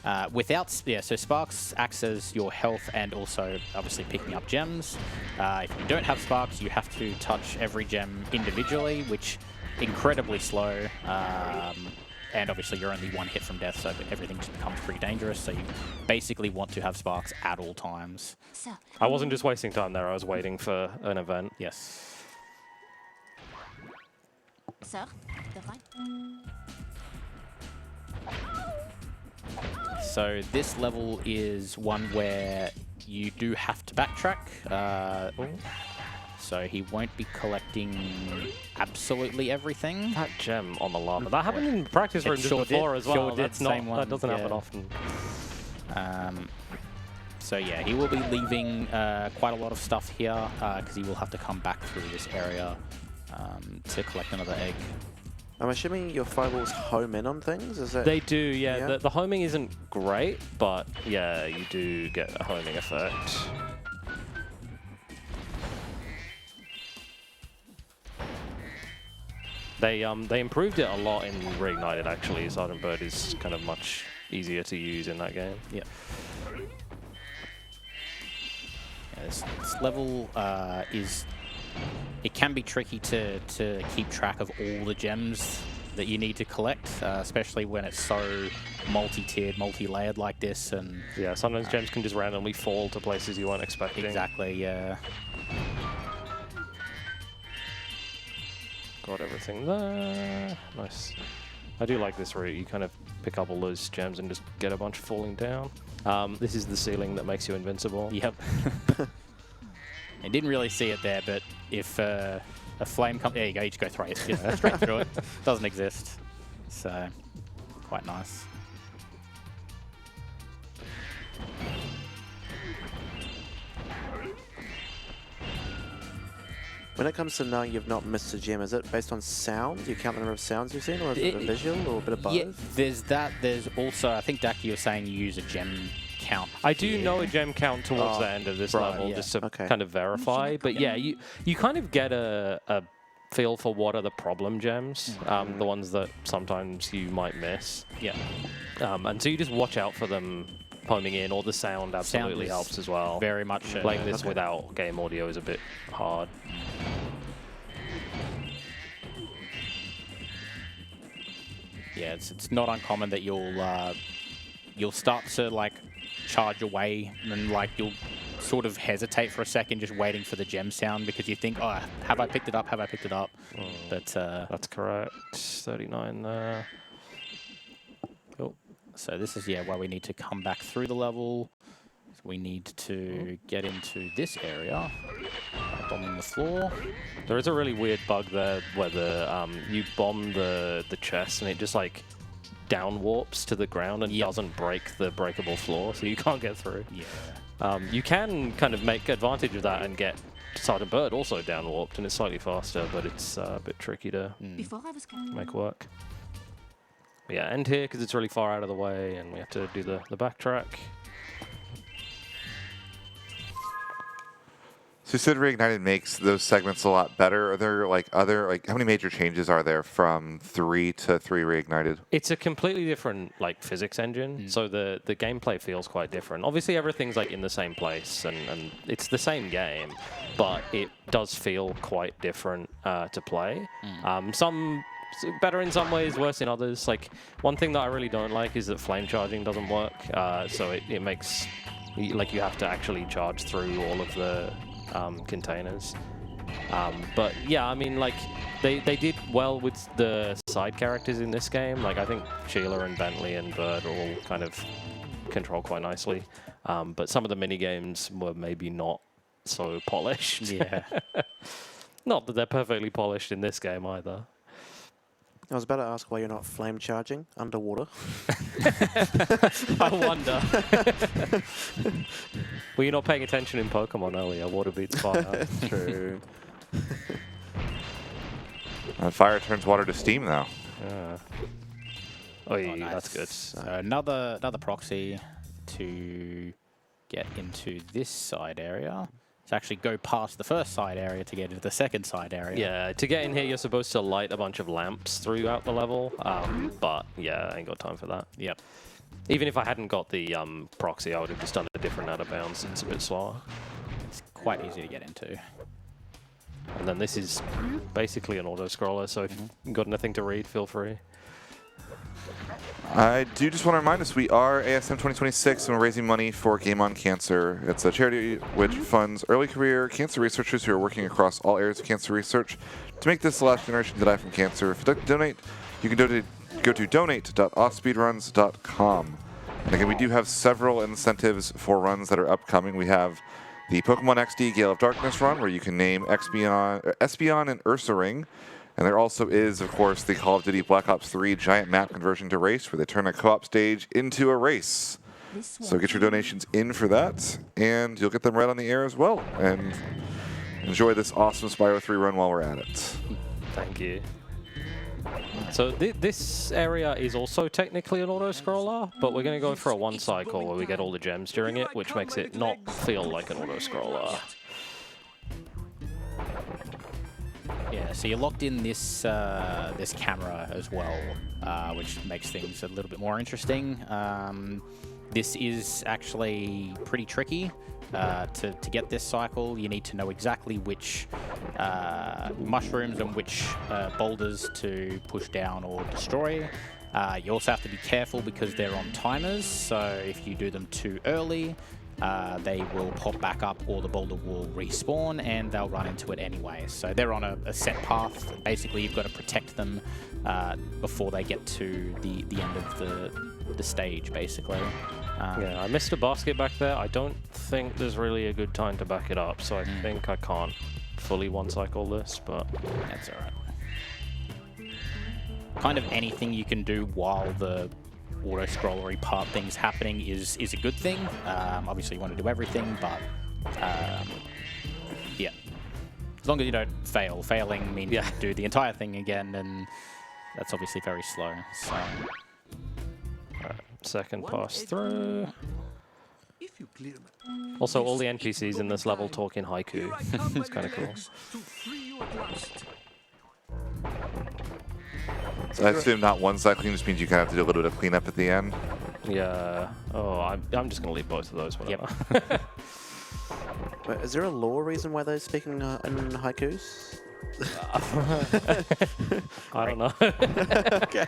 So Sparks acts as your health and also obviously picking up gems. If you don't have Sparks, you have to touch every gem individually, which incredibly slow. And obviously you're only 1 hit from death, so everything just becomes pretty dangerous. So you basically want to have Sparks at all times. I wasn't just wasting time there. I was waiting for an event. Yes. Sir, the fight. So this level is one where you do have to backtrack. So he won't be collecting absolutely everything. That gem on the lava. That happened in practice rooms before as well. That's not, that doesn't happen often. So yeah, he will be leaving quite a lot of stuff here because he will have to come back through this area to collect another egg. I'm assuming your fireballs home in on things? Is that... They do, yeah. The homing isn't great, but yeah, you do get a homing effect. They improved it a lot in Reignited, actually. Sergeant Bird is kind of much easier to use in that game. Yeah. This level is... It can be tricky to keep track of all the gems that you need to collect, especially when it's so multi-tiered, multi-layered like this. And yeah, sometimes gems can just randomly fall to places you weren't expecting. Exactly, yeah. Got everything there. Nice. I do like this route. You kind of pick up all those gems and just get a bunch falling down. This is the ceiling that makes you invincible. Yep. I didn't really see it there, but if a flame comes... There you go, you just go straight through it. Doesn't exist. So, quite nice. When it comes to knowing you've not missed a gem, is it based on sound? Do you count the number of sounds you've seen, or is it a visual, or a bit of both? Yeah, there's that. There's also, I think, Dactyly, you're saying you use a gem count. I do know a gem count towards the end of this level, just to kind of verify. But yeah, you kind of get a feel for what are the problem gems, the ones that sometimes you might miss. Yeah. And so you just watch out for them homing in, or the sound absolutely is helps as well. Very much. Playing this without game audio is a bit hard. Yeah, it's not uncommon that you'll start to like charge away and like you'll sort of hesitate for a second just waiting for the gem sound because you think, oh, have I picked it up? Have I picked it up? But that's correct. 39 there. Cool. So this is, where we need to come back through the level. We need to get into this area, bombing the floor. There is a really weird bug there where you bomb the chest and it just like down warps to the ground and doesn't break the breakable floor, so you can't get through. Yeah. You can kind of make advantage of that and get Sergeant Bird also down warped, and it's slightly faster, but it's a bit tricky to Before I was make work. But yeah, end here because it's really far out of the way, and we have to do the backtrack. So you said Reignited makes those segments a lot better. Are there like how many major changes are there from 3 to 3 Reignited? It's a completely different like physics engine, so the gameplay feels quite different. Obviously everything's like in the same place and it's the same game, but it does feel quite different to play. Some better in some ways, worse in others. Like one thing that I really don't like is that flame charging doesn't work, so it makes like you have to actually charge through all of the containers. But yeah, I mean, like they did well with the side characters in this game. Like I think Sheila and Bentley and Bird are all kind of control quite nicely. But some of the mini games were maybe not so polished. Yeah. Not that they're perfectly polished in this game either. I was about to ask why you're not flame charging underwater. I wonder. Were you not paying attention in Pokemon earlier? Water beats fire. True. And fire turns water to steam now. Yeah. Oh, yeah, nice. that's good. So another proxy to get into this side area. To actually go past the first side area to get into the second side area. Yeah, to get in here, you're supposed to light a bunch of lamps throughout the level, but yeah, I ain't got time for that. Yep. Even if I hadn't got the proxy, I would have just done a different out of bounds. It's a bit slower. It's quite easy to get into. And then this is basically an auto-scroller, so if you've got anything to read, feel free. I do just want to remind us, we are ASM 2026 and we're raising money for Game on Cancer. It's a charity which funds early career cancer researchers who are working across all areas of cancer research to make this the last generation to die from cancer. If you'd like to donate, you can go to donate.AusSpeedruns.com. And again, we do have several incentives for runs that are upcoming. We have the Pokemon XD Gale of Darkness run, where you can name Espeon and Ursaring. And there also is, of course, the Call of Duty Black Ops 3 giant map conversion to race, where they turn a co-op stage into a race. So get your donations in for that, and you'll get them right on the air as well. And enjoy this awesome Spyro 3 run while we're at it. Thank you. So this area is also technically an auto-scroller, but we're going to go for a one cycle where we get all the gems during it, which makes it not feel like an auto-scroller. Yeah, so you're locked in this this camera as well, which makes things a little bit more interesting. This is actually pretty tricky. To get this cycle, you need to know exactly which mushrooms and which boulders to push down or destroy. You also have to be careful because they're on timers, so if you do them too early, they will pop back up or the boulder will respawn and they'll run into it anyway. So they're on a set path. Basically, you've got to protect them before they get to the end of the stage, basically. Yeah, I missed a basket back there. I don't think there's really a good time to back it up, so I think I can't fully one-cycle this, but that's all right. Kind of anything you can do while the auto-scrollery part thing's happening is a good thing. Obviously, you want to do everything, but yeah. As long as you don't fail. Failing means you do the entire thing again, and that's obviously very slow. So. Second pass through. Also, all the NPCs in this level talk in haiku. It's kind of cool. So I assume not one cycling just means you kind of have to do a little bit of cleanup at the end. Yeah. Oh, I'm just gonna leave both of those. Whatever. Yep. Wait, is there a law reason why they're speaking in haikus? I don't know. Okay.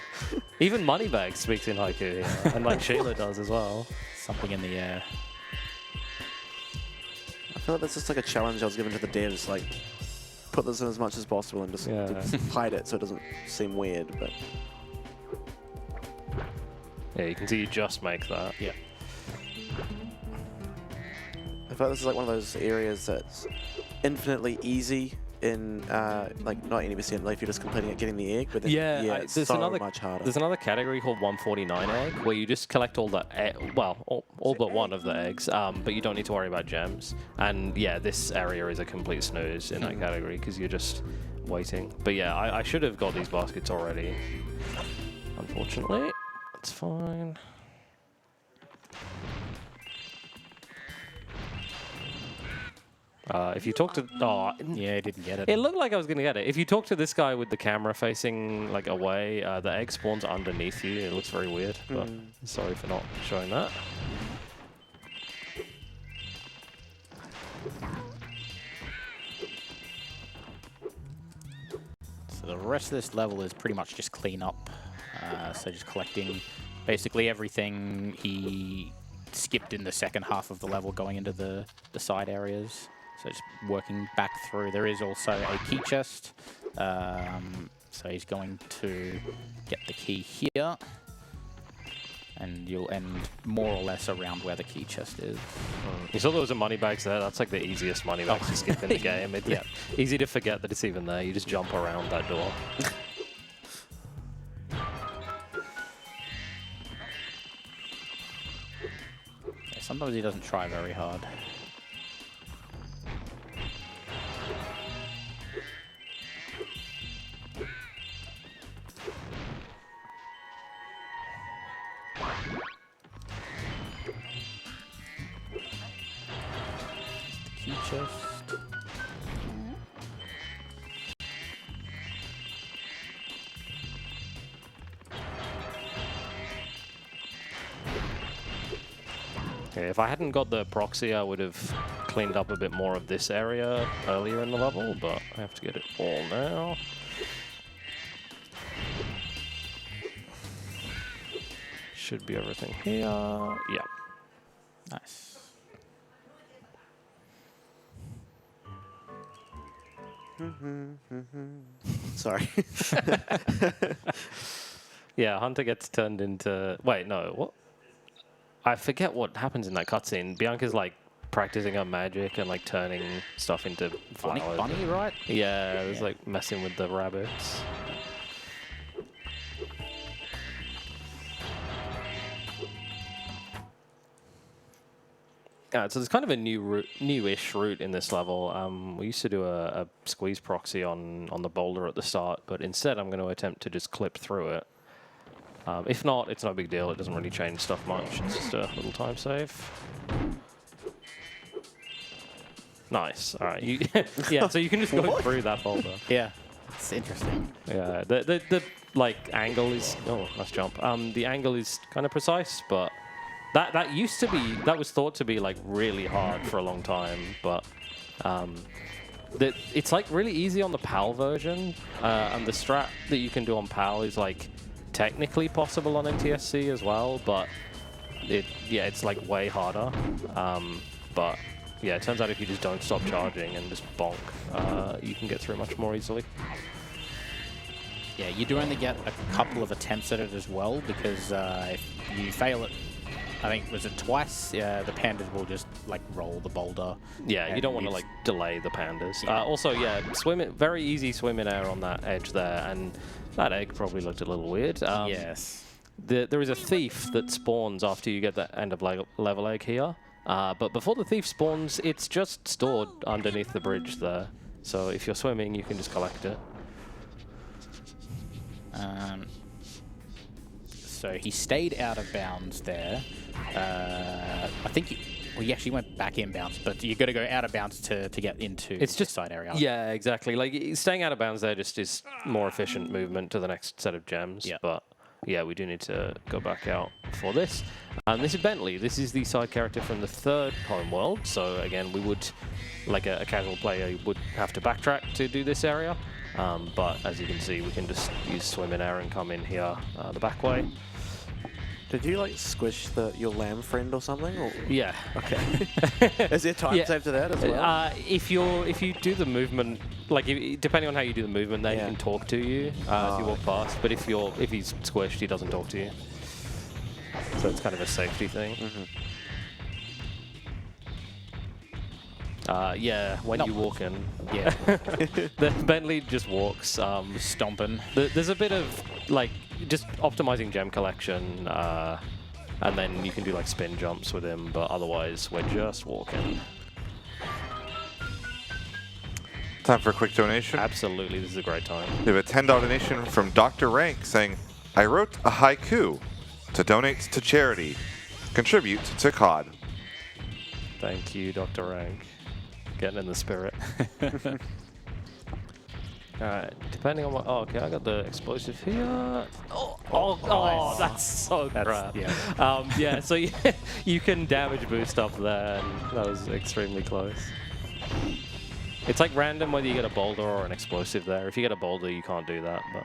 Even Moneybag speaks in haiku, yeah. And like Sheila does as well. Something in the air. I feel like that's just like a challenge I was given to the devs, like put this in as much as possible and just Yeah. hide it so it doesn't seem weird. But Yeah, you can see you just make that. Yeah. I feel like this is like one of those areas that's infinitely easy in like not 80%, like if you're just completing it, getting the egg, but then, it's there's so another much harder. There's another category called 149 egg where you just collect all the all but one of the eggs, but you don't need to worry about gems. And yeah, this area is a complete snooze in that category because you're just waiting. But yeah, I should have got these baskets already. Unfortunately, it's fine. If you talk to... Oh, Yeah, I didn't get it. it looked like I was going to get it. If you talk to this guy with the camera facing like away, the egg spawns underneath you. It looks very weird, but sorry for not showing that. So the rest of this level is pretty much just clean up. So just collecting basically everything he skipped in the second half of the level going into the side areas. So just working back through. There is also a key chest. So he's going to get the key here. And you'll end more or less around where the key chest is. You saw there was a money bags there. That's like the easiest money bags to skip in the game. It's easy to forget that it's even there. You just jump around that door. Yeah, sometimes he doesn't try very hard. Key chest. Yeah, if I hadn't got the proxy, I would have cleaned up a bit more of this area earlier in the level, but I have to get it all now. Should be everything here. Yeah. Nice. Sorry. Yeah, Hunter gets turned into... Wait, no, what? I forget what happens in that cutscene. Bianca's like practicing her magic and like turning stuff into flowers. Bunny, right? Yeah, it was like messing with the rabbits. So there's kind of a newish route in this level. We used to do a squeeze proxy on the boulder at the start, but instead I'm going to attempt to just clip through it. If not, it's no big deal. It doesn't really change stuff much. It's just a little time save. Nice. All right. Yeah. So you can just go through that boulder. Yeah. It's interesting. Yeah. The like angle is nice jump. The angle is kind of precise, but that used to be was thought to be like really hard for a long time, but it's like really easy on the PAL version, and the strat that you can do on PAL is like technically possible on NTSC as well, but it's like way harder. But yeah, it turns out if you just don't stop charging and just bonk, you can get through much more easily. Yeah, you do only get a couple of attempts at it as well, because if you fail it, I think, was it twice, the pandas will just like roll the boulder. Yeah, you don't want to like delay the pandas. Yeah. Also, yeah, very easy swim in air on that edge there, and that egg probably looked a little weird. Yes. There is a thief that spawns after you get that end of level egg here. But before the thief spawns, it's just stored underneath the bridge there. So if you're swimming, you can just collect it. So he stayed out of bounds there. I think he actually went back in bounds, but you've got to go out of bounds to get into the side area. Yeah, exactly. Like staying out of bounds there just is more efficient movement to the next set of gems. Yeah. But yeah, we do need to go back out for this. And this is Bentley. This is the side character from the third homeworld. So again, we would, like a casual player, would have to backtrack to do this area. But as you can see, we can just use swim in air and come in here the back way. Did you like squish your lamb friend or something? Or? Yeah. Okay. Is there time save to that as well? If you do the movement, like depending on how you do the movement, they can talk to you if you walk past. But if he's squished, he doesn't talk to you. So it's kind of a safety thing. Yeah, when you walk in, the Bentley just walks, Stomping. There's a bit of like just optimizing gem collection, and then you can do like spin jumps with him, but otherwise we're just walking. Time for a quick donation. Absolutely, this is a great time. We have a $10 donation from Dr. Rank saying, I wrote a haiku to donate to charity. Contribute to COD. Thank you, Dr. Rank. Getting in the spirit. Alright, depending on what... Oh, okay, I got the explosive here. Oh, that's so crap. Yeah. Yeah, so you can damage boost up there, and that was extremely close. It's like random whether you get a boulder or an explosive there. If you get a boulder, you can't do that, but...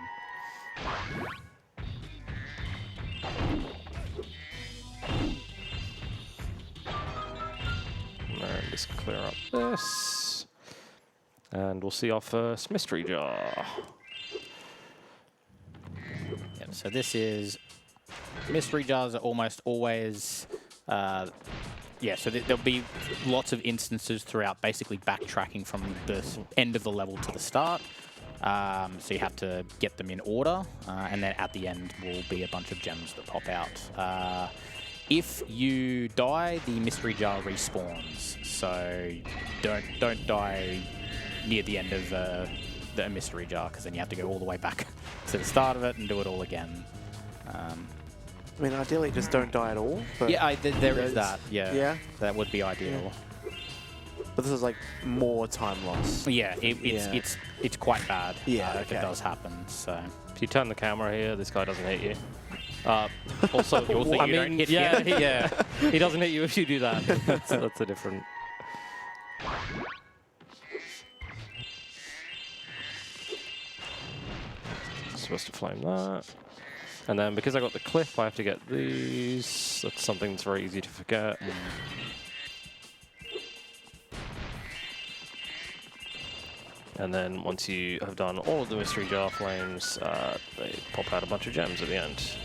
Alright, just clear up this. And we'll see our first mystery jar. Yep, so this is... Mystery jars are almost always... yeah, so there'll be lots of instances throughout basically backtracking from the end of the level to the start. So you have to get them in order, and then at the end will be a bunch of gems that pop out. If you die, the mystery jar respawns, so don't die near the end of the mystery jar, because then you have to go all the way back to the start of it and do it all again. I mean, ideally, just don't die at all. But Yeah, there is that. Yeah, Yeah? that would be ideal. But this is like more time loss. Yeah, it's quite bad. Yeah, if it does happen. So If you turn the camera here, this guy doesn't hit you. Also, Also, I you don't mean, hit yeah, him. yeah, he doesn't hit you if you do that. That's a different. Supposed to flame that, and then because I got the clip, I have to get these. That's something that's very easy to forget. And then once you have done all of the mystery jar flames, they pop out a bunch of gems at the end.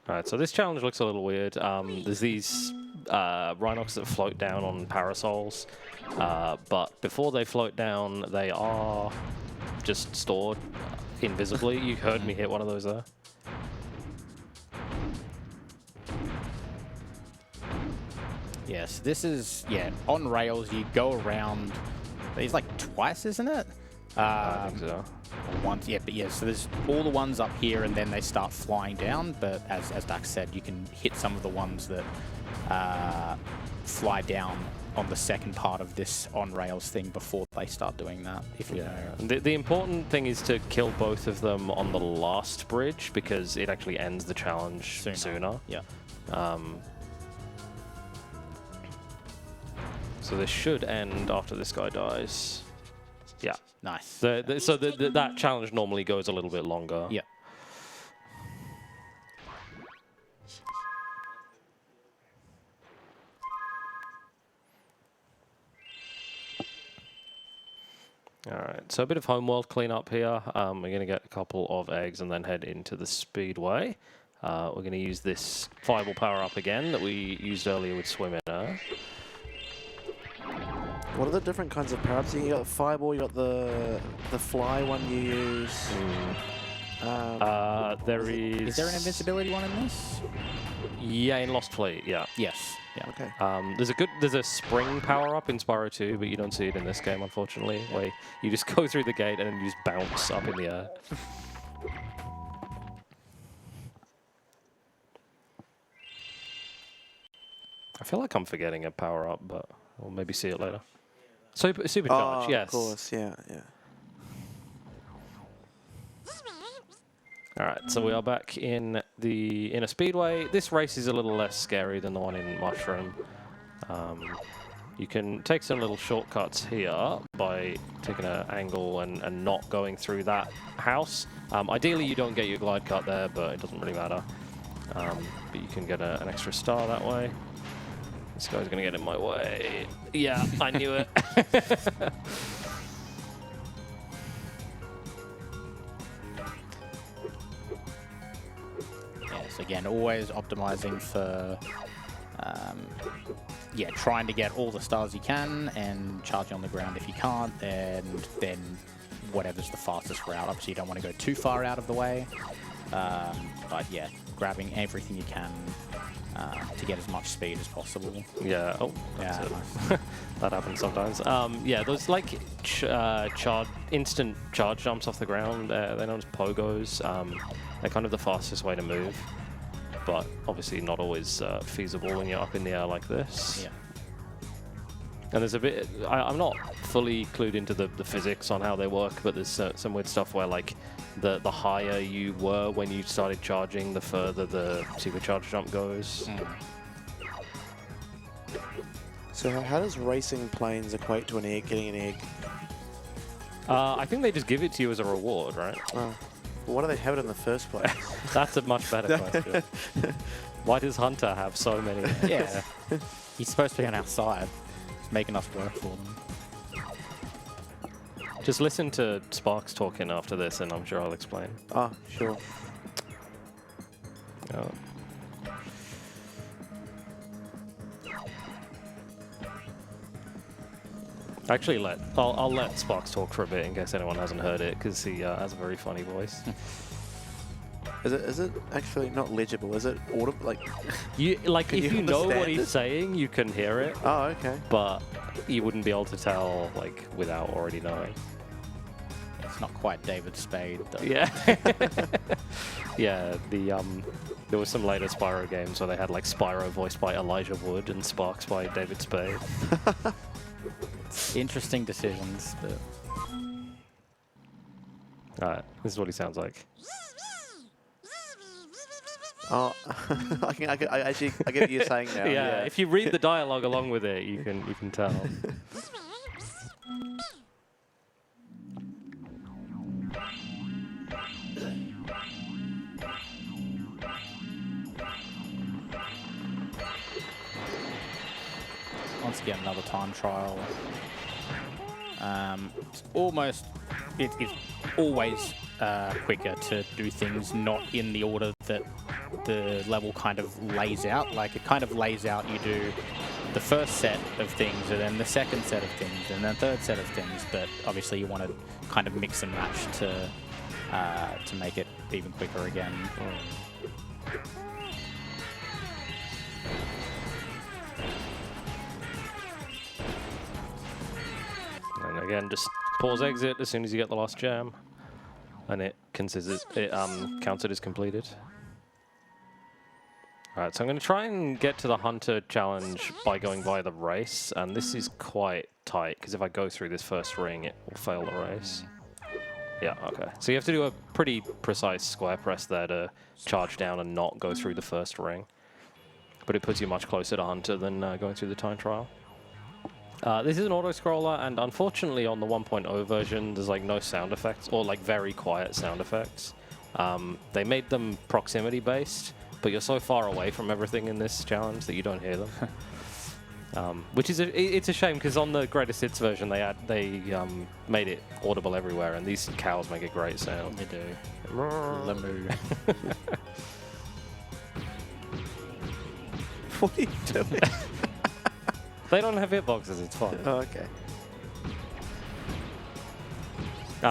Alright, so this challenge looks a little weird. There's these Rhinox that float down on parasols, but before they float down, they are just stored invisibly. You heard me hit one of those there. yes, this is on rails. You go around. There's like twice, isn't it? I think so. Once, yeah, but yeah. So there's all the ones up here, and then they start flying down. But as Dax said, you can hit some of the ones that fly down on the second part of this on rails thing before they start doing that. If you know. The important thing is to kill both of them on the last bridge because it actually ends the challenge sooner. Yeah. So this should end after this guy dies. Yeah. Nice. So that challenge normally goes a little bit longer. Yeah. Alright, so a bit of homeworld cleanup here. We're going to get a couple of eggs and then head into the speedway. We're going to use this fireball power-up again that we used earlier with Swim in Air. What are the different kinds of power-ups? You got the fireball, you got the fly one you use. There is... Is there an invincibility one in this? Yeah, in Lost Fleet, yeah. Yes. Yeah. Okay. There's a spring power-up in Spyro 2, but you don't see it in this game, unfortunately, where you just go through the gate and then you just bounce up in the air. I feel like I'm forgetting a power up, but we'll maybe see it later. Supercharge, yes. Of course, yeah. All right, so we are back in the inner speedway. This race is a little less scary than the one in Mushroom. You can take some little shortcuts here by taking an angle and not going through that house. Ideally, you don't get your glide cut there, but it doesn't really matter. But you can get an extra star that way. This guy's going to get in my way. Yeah, I knew it. Yes, again, always optimizing for, trying to get all the stars you can and charging on the ground if you can't, and then whatever's the fastest route. Obviously, you don't want to go too far out of the way, but yeah, grabbing everything you can to get as much speed as possible. Yeah. Oh, that's Yeah, it. nice. That happens sometimes. Yeah, those like instant charge jumps off the ground. They're known as pogos. They're kind of the fastest way to move, but obviously not always feasible when you're up in the air like this. Yeah. And there's a bit. I'm not fully clued into the physics on how they work, but there's some weird stuff where like the higher you were when you started charging, the further the supercharge jump goes. So how does racing planes equate to getting an egg? I think they just give it to you as a reward, right? Oh. Why do they have it in the first place? That's a much better question. Why does Hunter have so many? Yeah. He's supposed to be on our side. He's making us work for them. Just listen to Sparks talking after this, and I'm sure I'll explain. Oh, sure. Oh. Actually, I'll let Sparks talk for a bit in case anyone hasn't heard it, because he has a very funny voice. Is it actually not legible? Is it audible? Like, if you you know what understand he's it? saying, you can hear it, oh, okay. but you wouldn't be able to tell like without already knowing. It's not quite David Spade, though. Yeah. Yeah, there was some later Spyro games where they had like Spyro voiced by Elijah Wood and Sparks by David Spade. Interesting decisions, but Alright, this is what he sounds like. Oh, I get what you're saying now. Yeah, if you read the dialogue along with it, you can tell. once again, another time trial. It's always quicker to do things not in the order that the level kind of lays out. Like, it kind of lays out, you do the first set of things, and then the second set of things, and then third set of things, but obviously you want to kind of mix and match to make it even quicker again. And again, just pause exit as soon as you get the last jam, and it counts it as completed. Alright, so I'm going to try and get to the Hunter challenge by going by the race, and this is quite tight, because if I go through this first ring, it will fail the race. Yeah, okay. So you have to do a pretty precise square press there to charge down and not go through the first ring. But it puts you much closer to Hunter than going through the time trial. This is an auto-scroller, and unfortunately on the 1.0 version, there's like no sound effects, or like very quiet sound effects. They made them proximity-based, but you're so far away from everything in this challenge that you don't hear them. Which is it's a shame, because on the Greatest Hits version they made it audible everywhere, and these cows make a great sound. They do. Lamoo. What are you doing? They don't have hitboxes, it's fine. Oh, okay.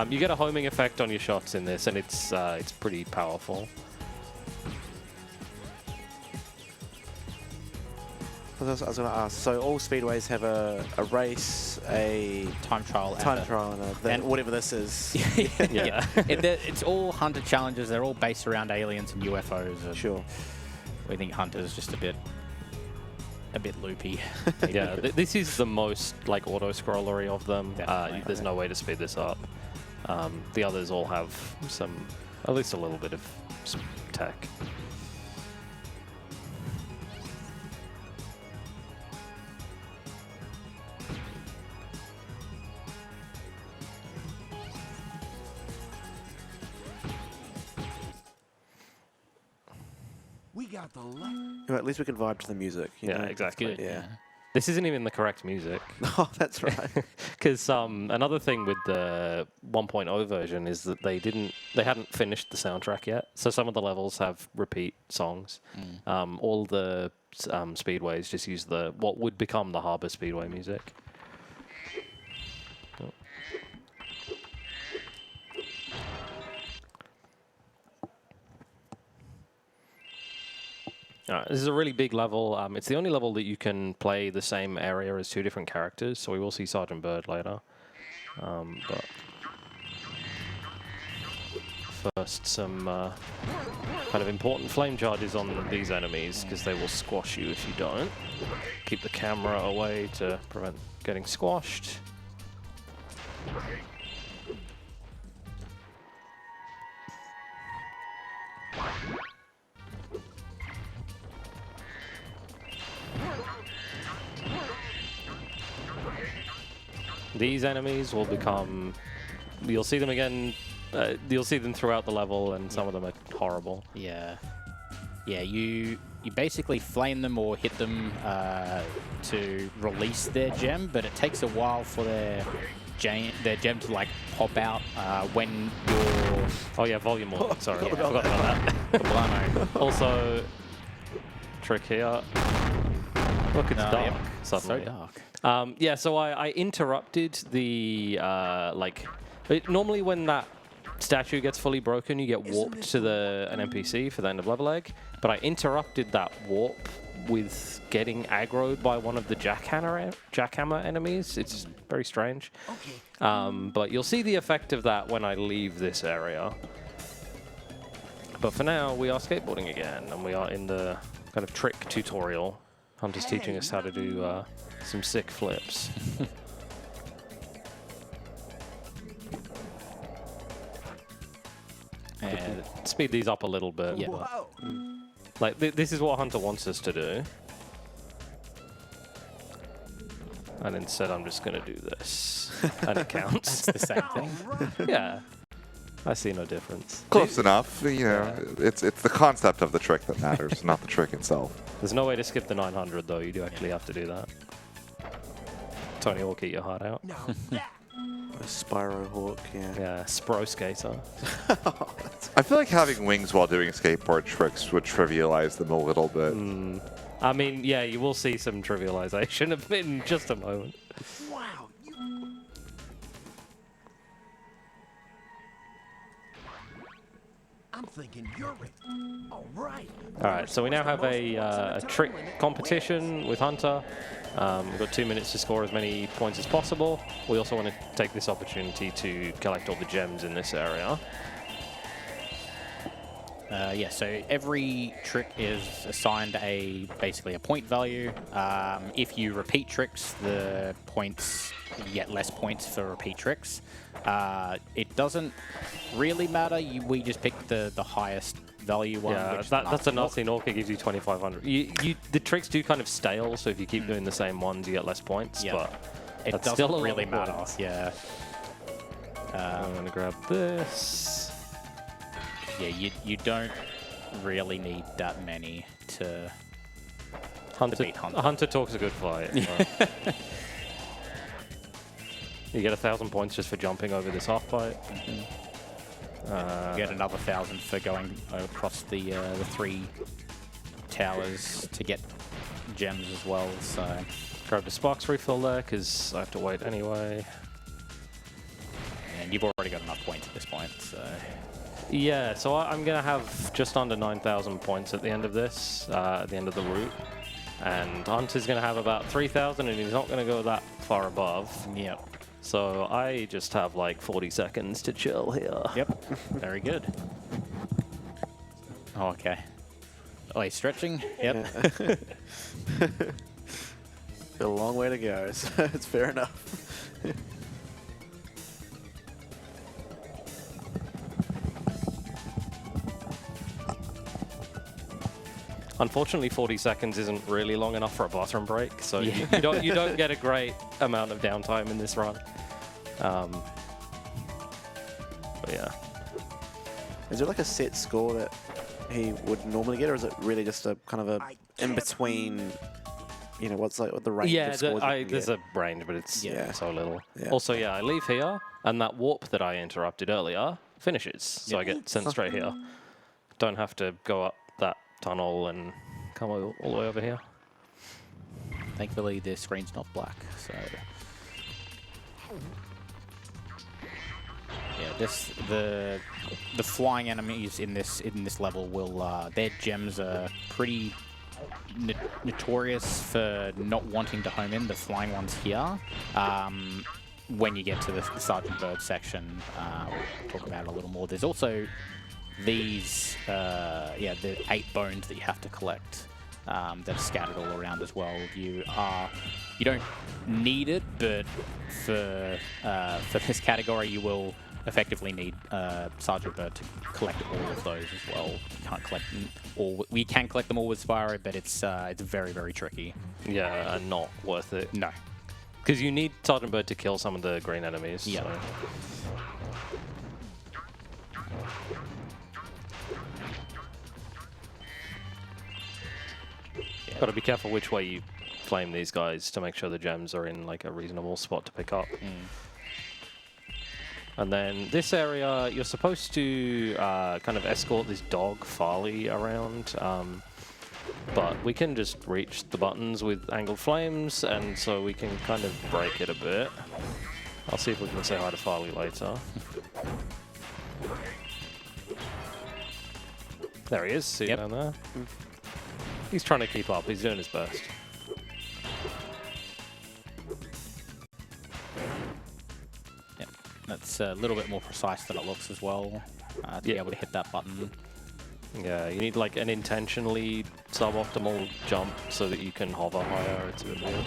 You get a homing effect on your shots in this, and it's pretty powerful. I was going to ask, so all speedways have a race, a Time trial. and whatever this is. Yeah. It's all Hunter challenges. They're all based around aliens and UFOs. And Sure. we think Hunter's just a bit a bit loopy. Yeah, this is the most like auto-scrollery of them. Definitely. There's no way to speed this up. The others all have at least a little bit of tech. We got the Well, at least we can vibe to the music. You Yeah, know? exactly. Good. Yeah. This isn't even the correct music. Oh, that's right. Because another thing with the 1.0 version is that they hadn't finished the soundtrack yet. So some of the levels have repeat songs. All the speedways just use what would become the Harbour Speedway music. This is a really big level. It's the only level that you can play the same area as 2 different characters, so we will see Sergeant Bird later. But first, some kind of important flame charges on these enemies, because they will squash you if you don't. Keep the camera away to prevent getting squashed. These enemies will become... You'll see them again. You'll see them throughout the level, and some of them are horrible. Yeah. Yeah, you basically flame them or hit them to release their gem, but it takes a while for their gem to like pop out when you're... Oh yeah, volume 1. Sorry, Yeah. I forgot about that. Kablamo. Also, trick here. Look, it's dark Yep. So suddenly. dark. Yeah, so I interrupted the, normally when that statue gets fully broken, you get warped to an NPC for the end of level egg, but I interrupted that warp with getting aggroed by one of the jackhammer enemies. It's very strange. But you'll see the effect of that when I leave this area. But for now, we are skateboarding again, and we are in the kind of trick tutorial. Hunter's teaching us how to do some sick flips. And Speed these up a little bit. Yeah. Whoa. Like, this is what Hunter wants us to do. And instead, I'm just going to do this. And it counts. it's the same thing. Yeah. I see no difference. Close enough. You know, it's the concept of the trick that matters, not the trick itself. There's no way to skip the 900, though. You do actually have to do that. Tony will keep your heart out. Now that A Spyro Hawk, yeah. Yeah, Spro Skater. I feel like having wings while doing skateboard tricks would trivialize them a little bit. I mean, yeah, you will see some trivialization of it in just a moment. wow, you I'm thinking you're it. All right. All right, so we now have a trick competition with Hunter. We've got 2 minutes to score as many points as possible. We also want to take this opportunity to collect all the gems in this area. Yeah, so every trick is assigned basically a point value. If you repeat tricks, you get less points for repeat tricks. It doesn't really matter. We just pick the highest value one. Yeah, which that's another thing. Orca gives you 2,500. The tricks do kind of stale, so if you keep doing the same ones, you get less points. Yeah. But it that's doesn't still a lot really of matter. points. Yeah. I'm gonna grab this. Yeah, you don't really need that many to beat Hunter. Hunter talks a good fight. Right. You get 1,000 points just for jumping over this half pipe. You get another 1,000 for going across the 3 towers to get gems as well. So Grab the Sparks refill there, because I have to wait anyway. and you've already got enough points at this point. So Yeah, so I'm going to have just under 9,000 points at the end of this, at the end of the route. And Hunter's going to have about 3,000, and he's not going to go that far above. yep, So I just have like 40 seconds to chill here. yep, very good. Oh, okay. Oh, he's stretching. Yep. Still a long way to go, so it's fair enough. Unfortunately, 40 seconds isn't really long enough for a bathroom break, so you don't get a great amount of downtime in this run. But yeah. Is there like a set score that he would normally get, or is it really just a kind of a in between? You know, what's like what the range of scores you can there's get? a range, but it's so little. Yeah. Also, I leave here, and that warp that I interrupted earlier finishes, so I get sent straight here. Don't have to go up that tunnel and come all the way over here. Thankfully, the screen's not black, so yeah. The flying enemies in this level will their gems are pretty notorious for not wanting to home in. The flying ones here. When you get to the Sergeant Bird section, we'll talk about it a little more. There's also these, the 8 bones that you have to collect that are scattered all around as well. You don't need it, but for this category, you will effectively need Sergeant Bird to collect all of those as well. You can't collect them all. We can collect them all with Spyro, but it's very, very tricky. Yeah, and not worth it. No. Because you need Sergeant Bird to kill some of the green enemies. Yeah. So. Got to be careful which way you flame these guys to make sure the gems are in like a reasonable spot to pick up. And then this area, you're supposed to kind of escort this dog Farley around, but we can just reach the buttons with angled flames, and so we can kind of break it a bit. I'll see if we can say hi to Farley later. There he is, see you down there. He's trying to keep up, he's doing his best. Yep. That's a little bit more precise than it looks as well, to be able to hit that button. Yeah, you need like an intentionally suboptimal jump so that you can hover higher. It's a bit weird.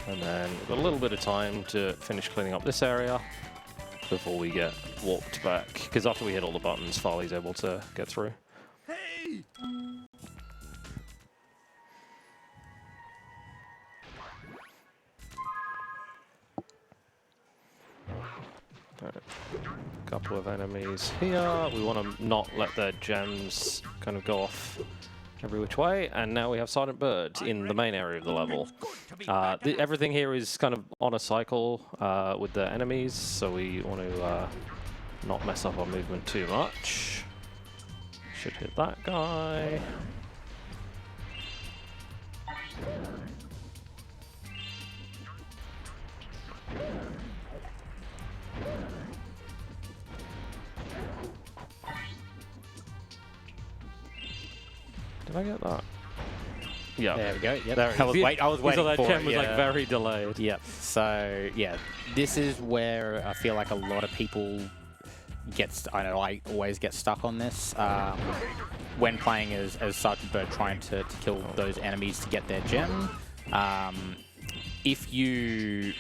And then we've got a little bit of time to finish cleaning up this area before we get warped back. Because after we hit all the buttons, Farley's able to get through. Hey! Couple of enemies here. We want to not let their gems kind of go off every which way. And now we have Sergeant Bird in the main area of the level. Everything here is kind of on a cycle with the enemies, so we want to not mess up our movement too much. Should hit that guy. Did I get that? Yeah. There we go. Yep. There I was waiting that for gem it. was like very delayed. Yep. So yeah, this is where I feel like a lot of people I always get stuck on this when playing as Sergeant Bird, trying to kill those enemies to get their gem. If you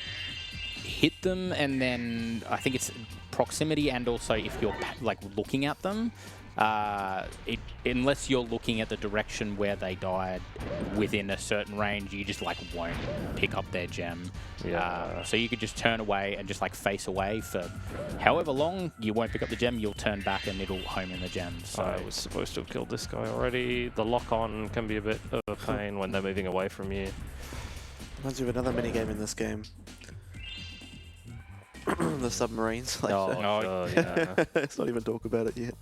hit them, and then I think it's proximity, and also if you're like looking at them. Unless you're looking at the direction where they died within a certain range, you just like won't pick up their gem. Yeah. So you could just turn away and just like face away for however long. You won't pick up the gem. You'll turn back and it'll home in the gem. So I was supposed to have killed this guy already. The lock-on can be a bit of a pain when they're moving away from you. Reminds me of another minigame in this game. The submarines. Like Oh, yeah. Let's not even talk about it yet.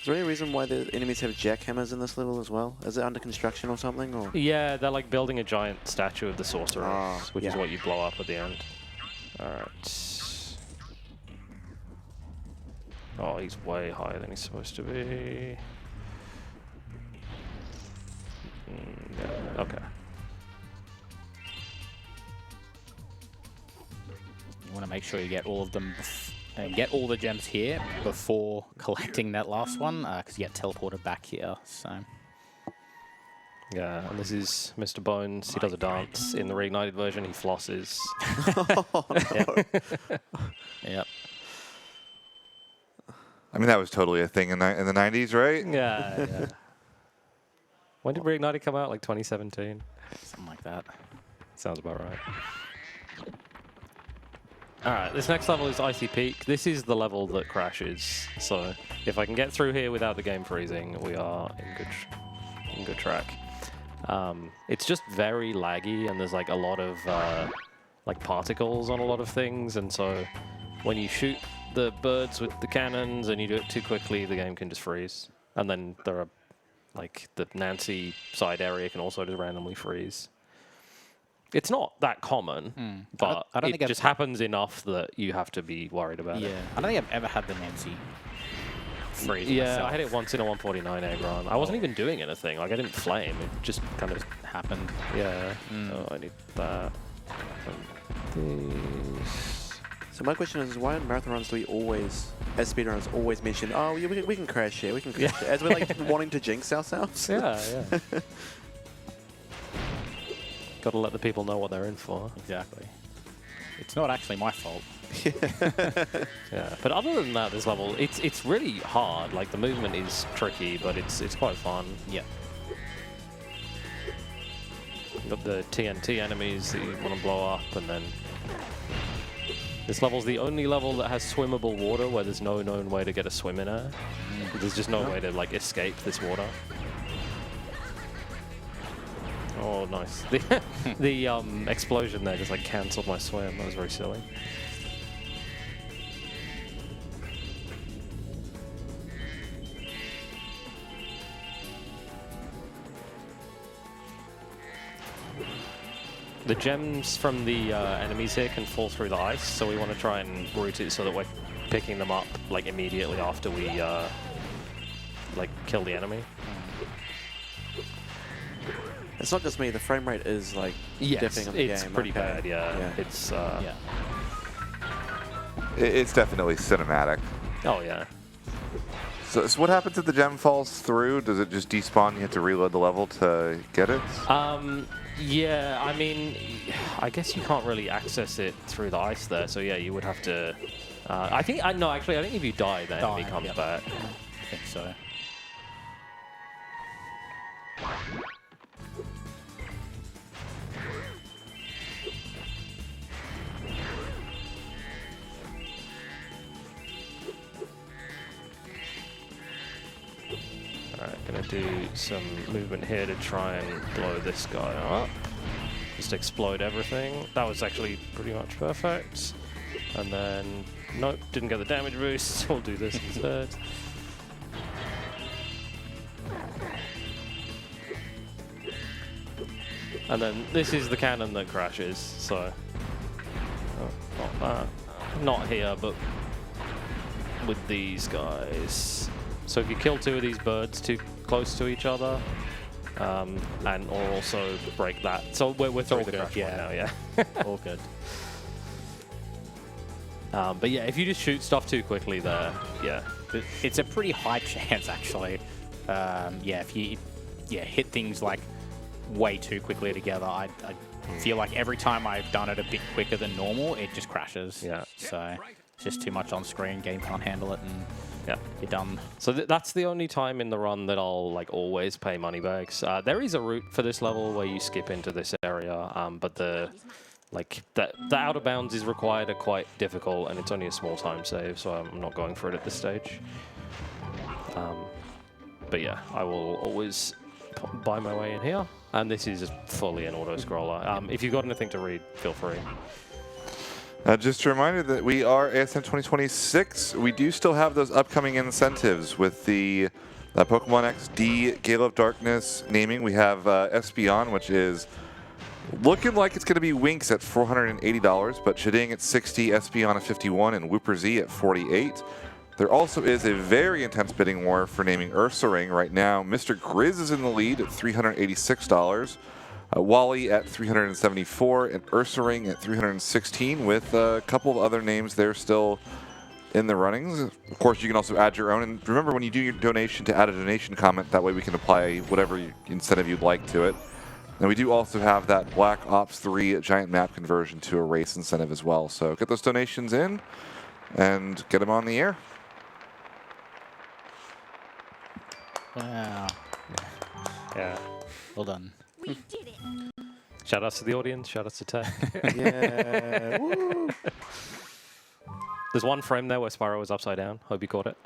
Is there any reason why the enemies have jackhammers in this level as well? Is it under construction or something? Or? Yeah, they're like building a giant statue of the sorcerer, which is yeah. what you blow up at the end. Alright. Oh, he's way higher than he's supposed to be. Yeah, okay. you want to make sure you get all of them and get all the gems here before collecting that last one, because you get teleported back here. So Yeah, and this is Mr. Bones. He does a dance. In the reignited version, he flosses. yep. I mean, that was totally a thing in the 90s, right? Yeah. When did Reignited come out? Like 2017? Something like that. Sounds about right. Alright, this next level is Icy Peak. This is the level that crashes. So if I can get through here without the game freezing, we are in good track. It's just very laggy, and there's like a lot of like particles on a lot of things, and so when you shoot the birds with the cannons and you do it too quickly, the game can just freeze. And then there are like the Nancy side area can also just randomly freeze. It's not that common, but I don't it think just happens enough that you have to be worried about it. Yeah, I don't think I've ever had the Nancy freeze. Yeah, myself. I had it once in a 149 egg run. I wasn't even doing anything. Like, I didn't flame. It just kind of happened. Yeah. Oh, I need that. And this. So my question is, why in marathon runs do we always, as speedrunners, always mention, oh, yeah, we can crash here, we can crash here, as we're like wanting to jinx ourselves? Yeah. Got to let the people know what they're in for. Exactly. It's not actually my fault. Yeah, but other than that, this level, it's really hard. Like, the movement is tricky, but it's quite fun. Yeah. Got the TNT enemies that you want to blow up, and then this level's the only level that has swimmable water where there's no known way to get a swim in it. There's just no way to like escape this water. Oh, nice. The explosion there just like cancelled my swim. That was very silly. The gems from the enemies here can fall through the ice, so we want to try and route it so that we're picking them up like immediately after we like kill the enemy. It's not just me, the frame rate is like dipping on the game. It's pretty bad, yeah. It's Yeah. It's definitely cinematic. oh yeah. So what happens if the gem falls through? Does it just despawn? You have to reload the level to get it? Yeah, I mean, I guess you can't really access it through the ice there, so yeah, you would have to... I think if you die, the enemy comes yep. back. I think so. Alright, gonna do some movement here to try and blow this guy up. Just explode everything. That was actually pretty much perfect. And then, nope, didn't get the damage boost. We'll do this instead. And then this is the cannon that crashes, so... Oh, not that. Not here, but with these guys. So if you kill two of these birds too close to each other, or also break that. So we're through the crash one now, yeah. All good. But yeah, if you just shoot stuff too quickly there, yeah. It's a pretty high chance, actually. Yeah, if you hit things like way too quickly together, I feel like every time I've done it a bit quicker than normal, it just crashes. Yeah. So it's just too much on screen. Game can't handle it, and Yeah. you're done. So that's the only time in the run that I'll like always pay money bags. There is a route for this level where you skip into this area, but the outer bounds is required are quite difficult, and it's only a small time save, so I'm not going for it at this stage. But yeah, I will always buy my way in here, and this is fully an auto-scroller. If you've got anything to read, feel free. Just a reminder that we are ASM 2026. We do still have those upcoming incentives with the Pokemon XD Gale of Darkness naming. We have Espeon, which is looking like it's going to be Winx at $480, but Shading at 60, Espeon at 51, and Wooper Z at 48. There also is a very intense bidding war for naming Ursaring right now. Mr. Grizz is in the lead at $386. Wally at 374 and Ursaring at 316, with a couple of other names there still in the runnings. Of course, you can also add your own. And remember, when you do your donation, to add a donation comment. That way we can apply whatever incentive you'd like to it. And we do also have that Black Ops 3 giant map conversion to a race incentive as well. So get those donations in and get them on the air. Wow. Yeah. Well done. We did it. Shout outs to the audience. Shout outs to Tech. Yeah. Woo. There's one frame there where Spyro was upside down. Hope you caught it.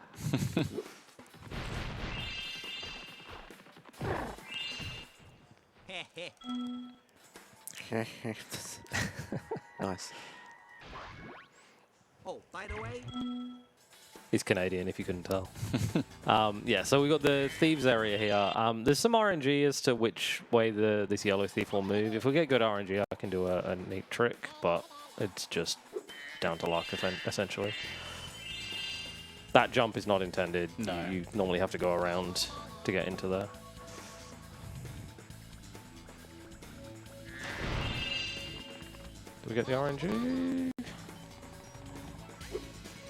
Nice. Oh, by the way, He's Canadian, if you couldn't tell. Yeah, so we've got the thieves area here. There's some RNG as to which way this yellow thief will move. If we get good RNG, I can do a neat trick, but it's just down to luck, essentially. That jump is not intended. No. You normally have to go around to get into there. Did we get the RNG?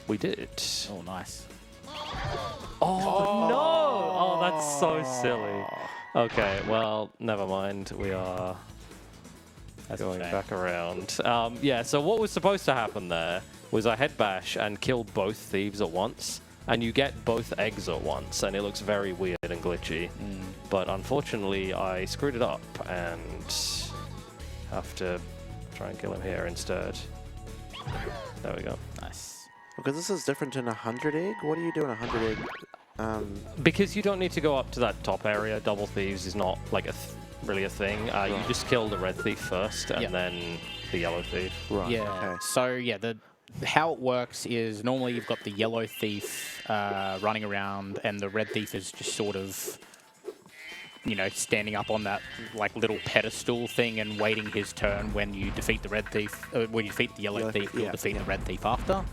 We did. Oh, nice. Oh, no! Oh, that's so silly. Okay, well, never mind. We are going back around. Yeah, so what was supposed to happen there was I head bash and kill both thieves at once, and you get both eggs at once, and it looks very weird and glitchy. But unfortunately, I screwed it up and have to try and kill him here instead. There we go. Nice. Because this is different in 100 egg. What do you do in 100 egg? Because you don't need to go up to that top area. Double thieves is not like really a thing. You just kill the red thief first, and then the yellow thief. Right. Yeah. Okay. So yeah, how it works is normally you've got the yellow thief running around, and the red thief is just sort of, you know, standing up on that like little pedestal thing and waiting his turn. When you defeat the red thief, when you defeat the yellow thief, you'll defeat the red thief after.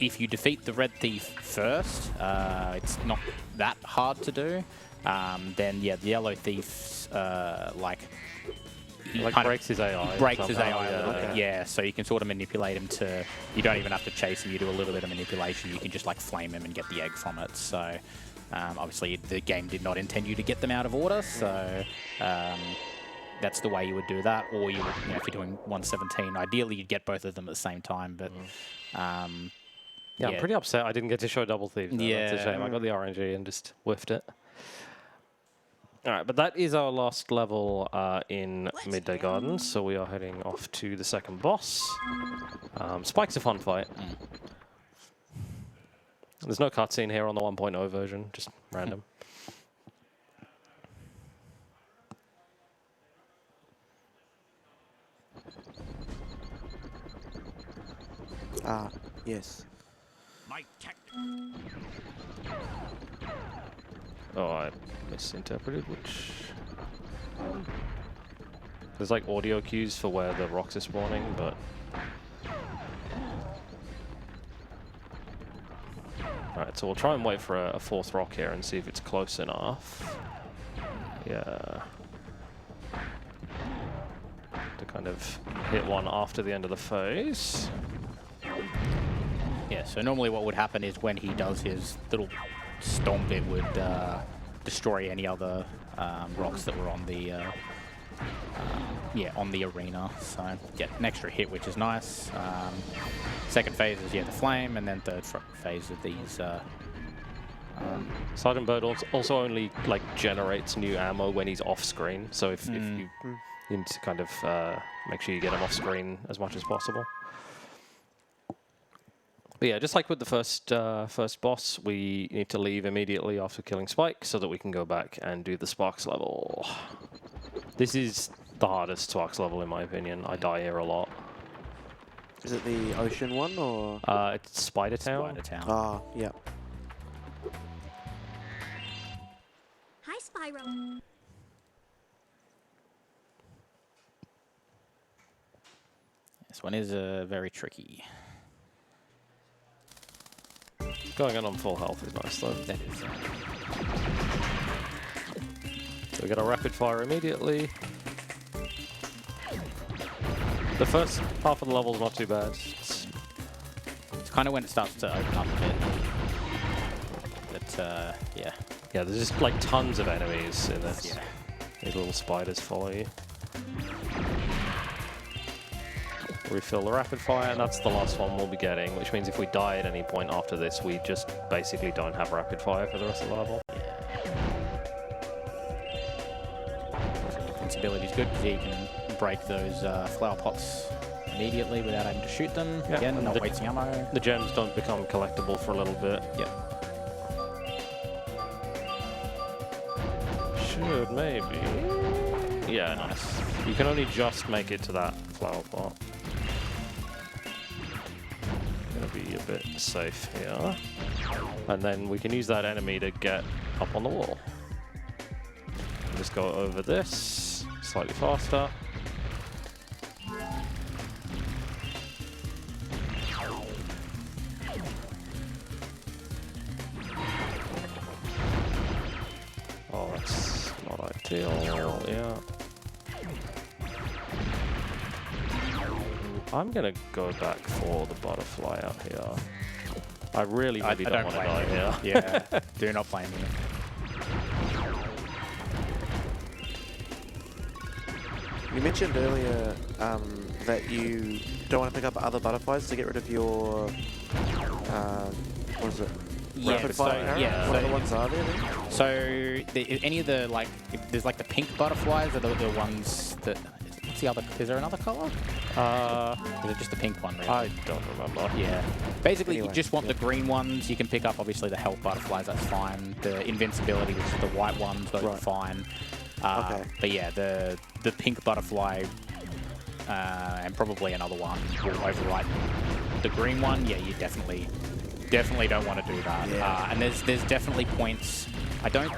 If you defeat the red thief first, it's not that hard to do. Then yeah, the yellow thief's he kind breaks his AI. breaks his AI a somehow, little bit. Yeah, so you can sort of manipulate him to. You don't even have to chase him. You do a little bit of manipulation. You can just like flame him and get the egg from it. So. Obviously, the game did not intend you to get them out of order, so that's the way you would do that. Or you would, you know, if you're doing 117, ideally you'd get both of them at the same time. But yeah, I'm pretty upset I didn't get to show double thief. Yeah, that's a shame. I got the RNG and just whiffed it. All right, but that is our last level in Midday Gardens, so we are heading off to the second boss. Spike's a fun fight. There's no cutscene here on the 1.0 version, just random. Yes. my tactic. Oh, I misinterpreted, which... There's like audio cues for where the rocks are spawning, but... Alright, so we'll try and wait for a fourth rock here and see if it's close enough. Yeah. To kind of hit one after the end of the phase. Yeah, so normally what would happen is when he does his little stomp, it would destroy any other rocks that were on the on the arena. So get an extra hit, which is nice. Second phase is the flame, and then third phase of these. Sergeant Bird also only like generates new ammo when he's off screen. So if you need to kind of make sure you get him off screen as much as possible. But yeah, just like with the first boss, we need to leave immediately after killing Spike so that we can go back and do the Sparks level. This is the hardest Sparks level in my opinion. I die here a lot. Is it the ocean one or? It's Spider Town. Spider Town. Ah, yeah. Hi, Spyro. This one is very tricky. Going in on full health is nice though. That is. So we get a rapid fire immediately. The first half of the level is not too bad. It's it's kind of when it starts to open up a bit. But yeah. Yeah, there's just like tons of enemies in this. Yeah. These little spiders follow you. Refill the rapid fire, and that's the last one we'll be getting, which means if we die at any point after this, we just basically don't have rapid fire for the rest of the level. Invincibility is good because you can break those flower pots immediately without having to shoot them. Yeah, Again, and not the- wasting ammo. The gems don't become collectible for a little bit. Yep. Should maybe. Yeah, nice. You can only just make it to that flower pot. Gonna be a bit safe here. And then we can use that enemy to get up on the wall. Just go over this, slightly faster. Oh, that's not ideal, yeah. I'm gonna go back for the butterfly out here. I really don't want to die here. Yeah, do not blame me. You mentioned earlier that you don't want to pick up other butterflies to get rid of your, what is it? Yeah, Rapid so, fire arrow? yeah, What so- other ones are there then? So any of the there's like the pink butterflies are the ones that. What's the other? Is there another color? Is it just the pink one? Really? I don't remember. Yeah. Basically, Anyway, you just want yeah. the green ones. You can pick up, obviously, the health butterflies. That's fine. The invincibility, which is the white ones, those are Right. fine. Okay. But yeah, the pink butterfly and probably another one will override the green one. Yeah, you definitely don't want to do that. Yeah. And there's definitely points. I don't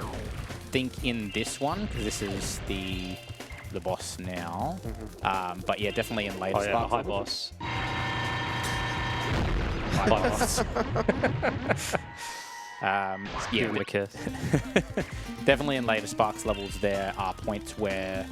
think in this one because this is the boss now. But yeah, definitely in later Oh yeah, Spark hi levels. boss. Hi, boss. Give Yeah, him a kiss. definitely in later Sparks levels there are points where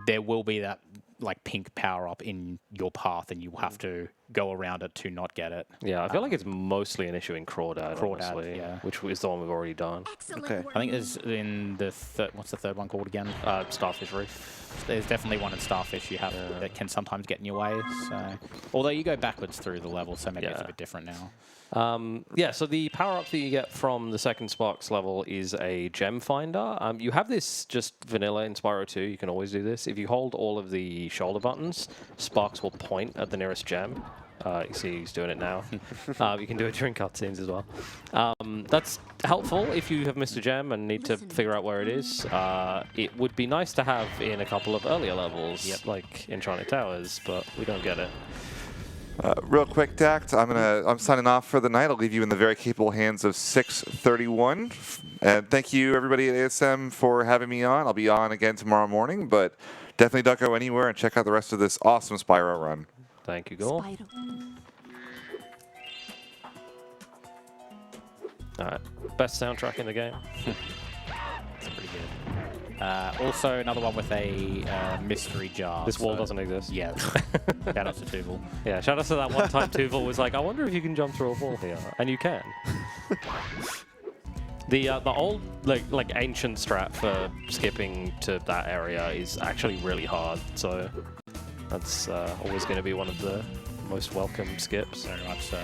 there will be that like pink power up in your path and you will have to go around it to not get it. Yeah, I feel like it's mostly an issue in Crawdad, Crawdad, honestly, yeah. which is the one we've already done. Excellent Okay. work. I think there's in the what's the third one called again? Starfish Reef. There's definitely one in Starfish you have that can sometimes get in your way. So, although you go backwards through the level, so maybe it's a Yeah. bit different now. Yeah, so the power-up that you get from the second Sparks level is a gem finder. You have this just vanilla in Spyro 2. You can always do this. If you hold all of the shoulder buttons, Sparks will point at the nearest gem. You see he's doing it now. You can do it during cutscenes as well. That's helpful if you have missed a gem and need to figure out where it is. It would be nice to have in a couple of earlier levels, like Enchanted Towers, but we don't get it. Real quick, Dact, I'm signing off for the night. I'll leave you in the very capable hands of 631. And thank you, everybody at ASM, for having me on. I'll be on again tomorrow morning, but definitely don't go anywhere and check out the rest of this awesome Spyro run. Thank you, Ghoul. Spyro. Alright, best soundtrack in the game. It's pretty good. Also, another one with a mystery jar. This wall so- doesn't exist. Yeah. Shout out to Tuval. Yeah, shout out to that one time Tuval was like, I wonder if you can jump through a wall here. And you can. The old like ancient strat for skipping to that area is actually really hard, so that's always going to be one of the most welcome skips. Very much so.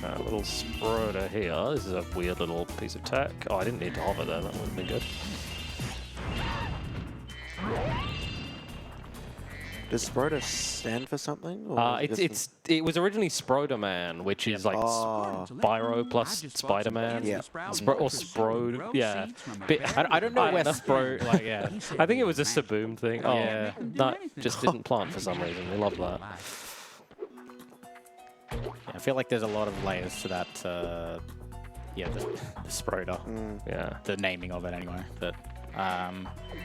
A little Sproda here. This is a weird little piece of tech. Oh, I didn't need to hover there. That would have been good. Does Spyro stand for something? Or is it just It was originally Sproda-Man, which is like Oh. Spyro plus Spider-Man. Yeah. Or Sprode. Yeah. I don't know I where don't know. Spro. Like, yeah. I think it was a Saboom thing. Oh, Yeah. that just didn't plant for some reason. We love that. I feel like there's a lot of layers to that. Yeah, the Sproda. Yeah. The naming of it, anyway. But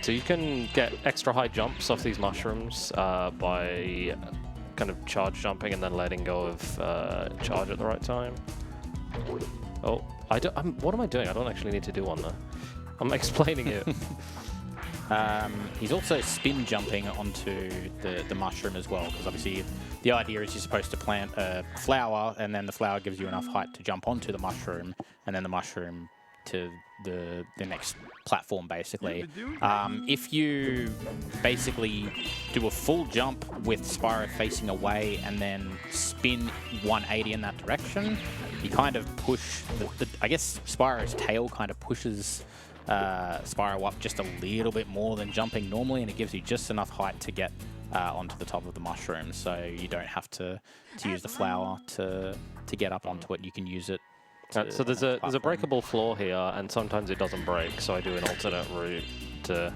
So you can get extra high jumps off these mushrooms by kind of charge jumping and then letting go of charge at the right time. Oh, what am I doing? I don't actually need to do one there. I'm explaining it. He's also spin jumping onto the mushroom as well, because obviously the idea is you're supposed to plant a flower, and then the flower gives you enough height to jump onto the mushroom, and then the mushroom to the next platform, basically. If you basically do a full jump with Spyro facing away and then spin 180 in that direction, you kind of push, I guess Spyro's tail kind of pushes Spyro up just a little bit more than jumping normally, and it gives you just enough height to get onto the top of the mushroom, so you don't have to use the flower to get up onto it. You can use it. So there's a breakable floor here, and sometimes it doesn't break, so I do an alternate route to...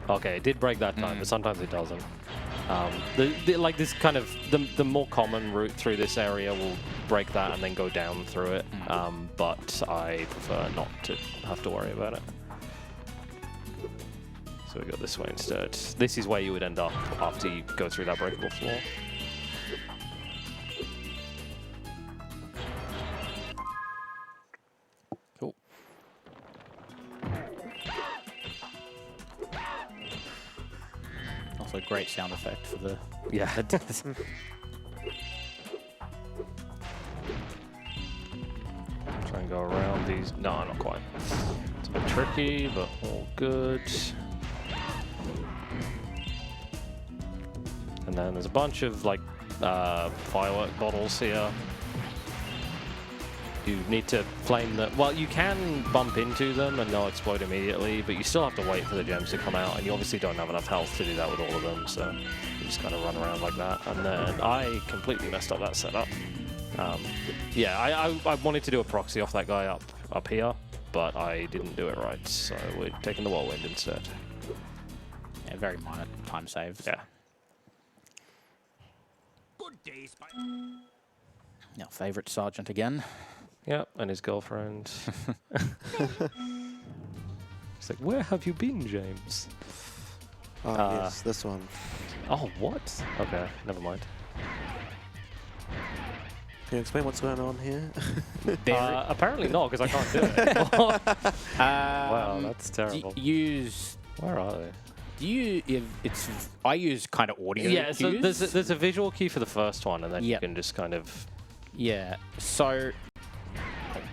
Okay, it did break that time, but sometimes it doesn't. Like this kind of... The more common route through this area will break that and then go down through it, but I prefer not to have to worry about it. So we go this way instead. This is where you would end up after you go through that breakable floor. Cool. Also a great sound effect for the... Yeah. Try and go around these. No, not quite. It's a bit tricky, but all good. And then there's a bunch of like firework bottles here. You need to flame them. Well, you can bump into them and they'll explode immediately, but you still have to wait for the gems to come out, and you obviously don't have enough health to do that with all of them, so you just kind of run around like that. And then I completely messed up that setup. Yeah, I wanted to do a proxy off that guy up here, but I didn't do it right, so we're taking the whirlwind instead. Yeah, very minor time saves. Yeah. Good day, Spyro. Our favourite sergeant again. Yep, and his girlfriend. He's like, where have you been, James? Oh, yes, this one. Oh, what? Okay, never mind. Can you explain what's going on here? Apparently not, because I can't do it. Wow, that's terrible. Use... Where are they? Do you... I use kind of audio Yeah, so cues. there's a visual key for the first one, and then you Yep. can just kind of... Yeah, so...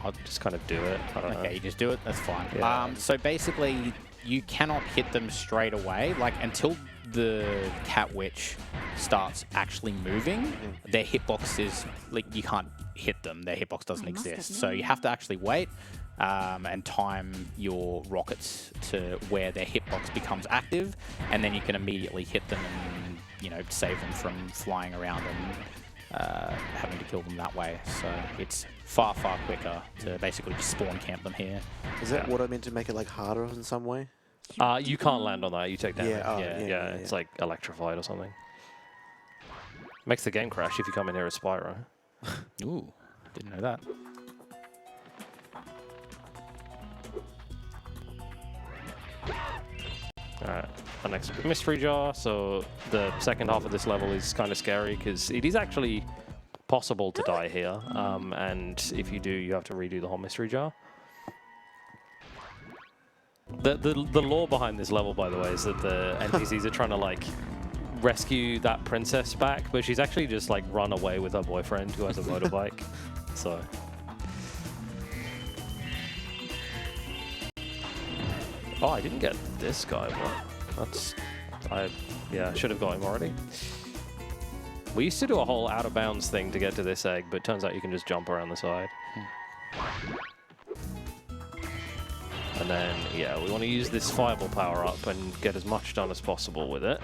I'll just kind of do it. I don't know. Okay, you just do it, that's fine. Yeah. So basically, you cannot hit them straight away. Like, until the Cat Witch starts actually moving, their hitbox is... Like, you can't hit them. Their hitbox doesn't exist. So you have to actually wait and time your rockets to where their hitbox becomes active, and then you can immediately hit them and, you know, save them from flying around and having to kill them that way. So it's far, far quicker to basically just spawn camp them here. Is that what I meant to make it like harder in some way? You can't land on that. You take damage. Yeah, Yeah, it's like electrified or something. Makes the game crash if you come in here as Spyro. Ooh, didn't know that. Alright, our next mystery jar. So the second half of this level is kind of scary because it is actually possible to die here. And if you do, you have to redo the whole mystery jar. The lore behind this level, by the way, is that the NPCs are trying to like rescue that princess back, but she's actually just like run away with her boyfriend who has a motorbike. So. Oh, I didn't get this guy. What? That's... Yeah, I should have got him already. We used to do a whole out-of-bounds thing to get to this egg, but it turns out you can just jump around the side. And then, yeah, we want to use this fireball power-up and get as much done as possible with it.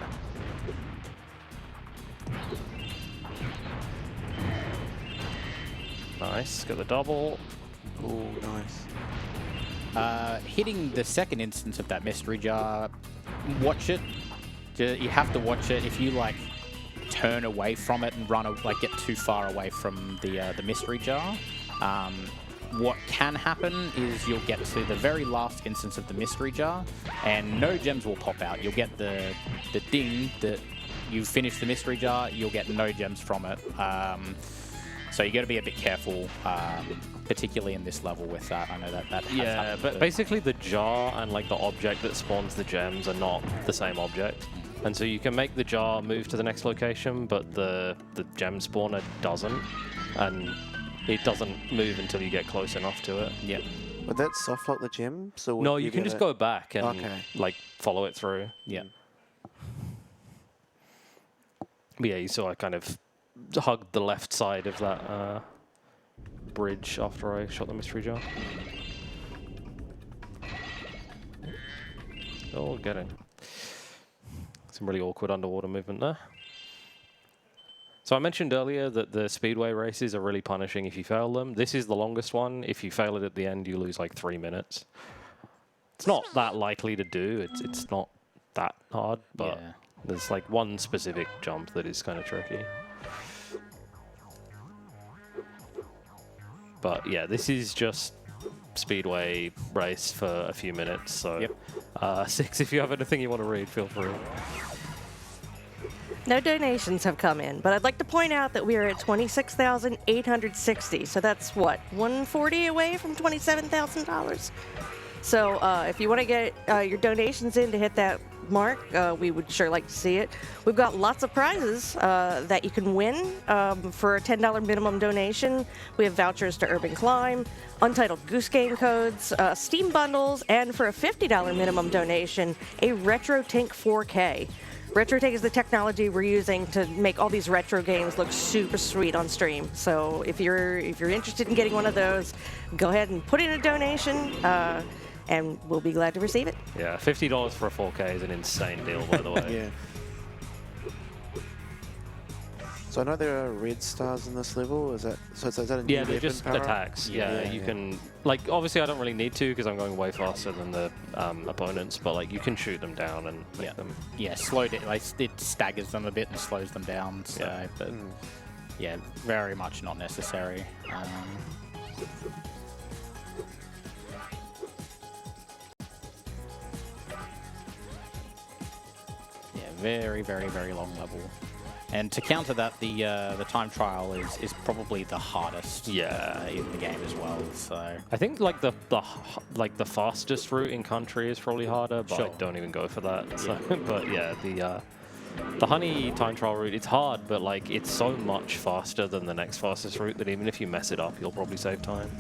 Nice, got the double. Oh, nice. Hitting the second instance of that mystery jar, watch it. You have to watch it. If you like turn away from it and like get too far away from the mystery jar, what can happen is you'll get to the very last instance of the mystery jar, and no gems will pop out. You'll get the ding that you finished the mystery jar. You'll get no gems from it. So you got to be a bit careful, particularly in this level with that. I know that has Yeah, happened, but basically the jar and like the object that spawns the gems are not the same object. And so you can make the jar move to the next location, but the gem spawner doesn't. And it doesn't move until you get close enough to it. Yeah. Would that soft lock the gem? So No, you can just go back and Okay. like follow it through. Yeah. But yeah, you saw I kind of hugged the left side of that bridge after I shot the mystery jar. Oh, get in. Some really awkward underwater movement there. So I mentioned earlier that the speedway races are really punishing if you fail them. This is the longest one. If you fail it at the end, you lose like 3 minutes. It's not that likely to do. It's not that hard, but Yeah. there's like one specific jump that is kind of tricky. But yeah, this is just speedway race for a few minutes. So Yep. 6, if you have anything you want to read, feel free. No donations have come in, but I'd like to point out that we are at 26,860. So that's what, 140 away from $27,000. So if you want to get your donations in to hit that mark, we would sure like to see it. We've got lots of prizes that you can win for a $10 minimum donation. We have vouchers to Urban Climb, Untitled Goose Game codes, Steam bundles, and for a $50 minimum donation, a RetroTink 4K. RetroTink is the technology we're using to make all these retro games look super sweet on stream. So if you're interested in getting one of those, go ahead and put in a donation, and we'll be glad to receive it. Yeah, $50 for a 4K is an insane deal, by the way. Yeah. So I know there are red stars in this level. Is that is that a new Yeah, they're weapon just power-up? attacks. Yeah, you can, like, obviously I don't really need to because I'm going way faster than the opponents, but like you can shoot them down and make them. Yeah, slowed it. Like, it staggers them a bit and slows them down. So, Yeah. but yeah, very much not necessary. Yeah, very, very, very long level. And to counter that, the time trial is probably the hardest in the game as well. So I think like the fastest route in country is probably harder, but Sure. I don't even go for that. So, but yeah, the honey time trial route, it's hard, but like it's so much faster than the next fastest route that even if you mess it up, you'll probably save time.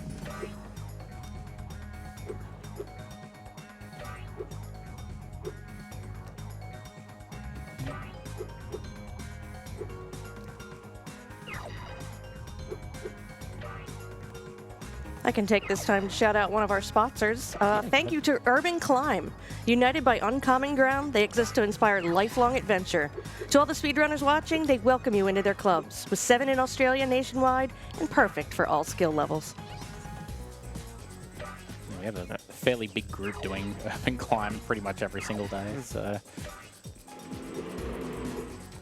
I can take this time to shout out one of our sponsors. Thank you to Urban Climb. United by uncommon ground, they exist to inspire lifelong adventure. To all the speedrunners watching, they welcome you into their clubs, with 7 in Australia nationwide and perfect for all skill levels. we have a fairly big group doing Urban Climb pretty much every single day. So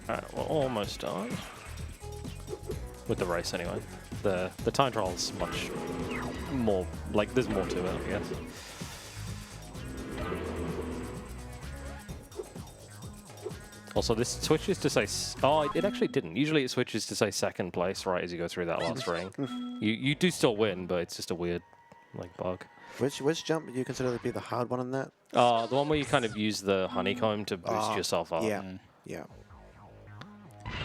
Alright, we're almost done. With the race anyway. The time trial's much more, like there's more to it, I guess. Also, this switches to say, oh, it actually didn't. Usually it switches to say second place right as you go through that last ring. You do still win, but it's just a weird, like, bug. Which jump do you consider to be the hard one in that? The one where you kind of use the honeycomb to boost yourself up. Yeah, yeah.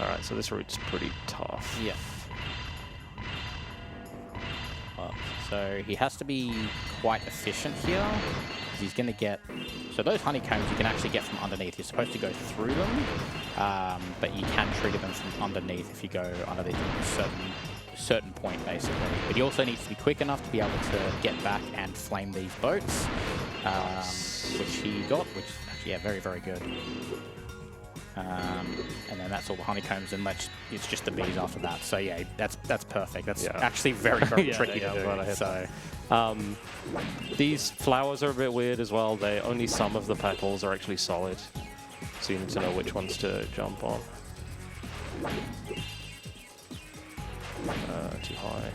Alright, so this route's pretty tough. yeah. So he has to be quite efficient here. He's going to get... So those honeycombs you can actually get from underneath. You're supposed to go through them, but you can trigger them from underneath if you go underneath a certain point, basically. But he also needs to be quick enough to be able to get back and flame these boats, which he got, which is actually, yeah, very, very good. And then that's all the honeycombs, and it's just the bees after that. So yeah, that's perfect. That's actually very, very tricky to do. So these flowers are a bit weird as well. Only some of the petals are actually solid, so you need to know which ones to jump on. Too high.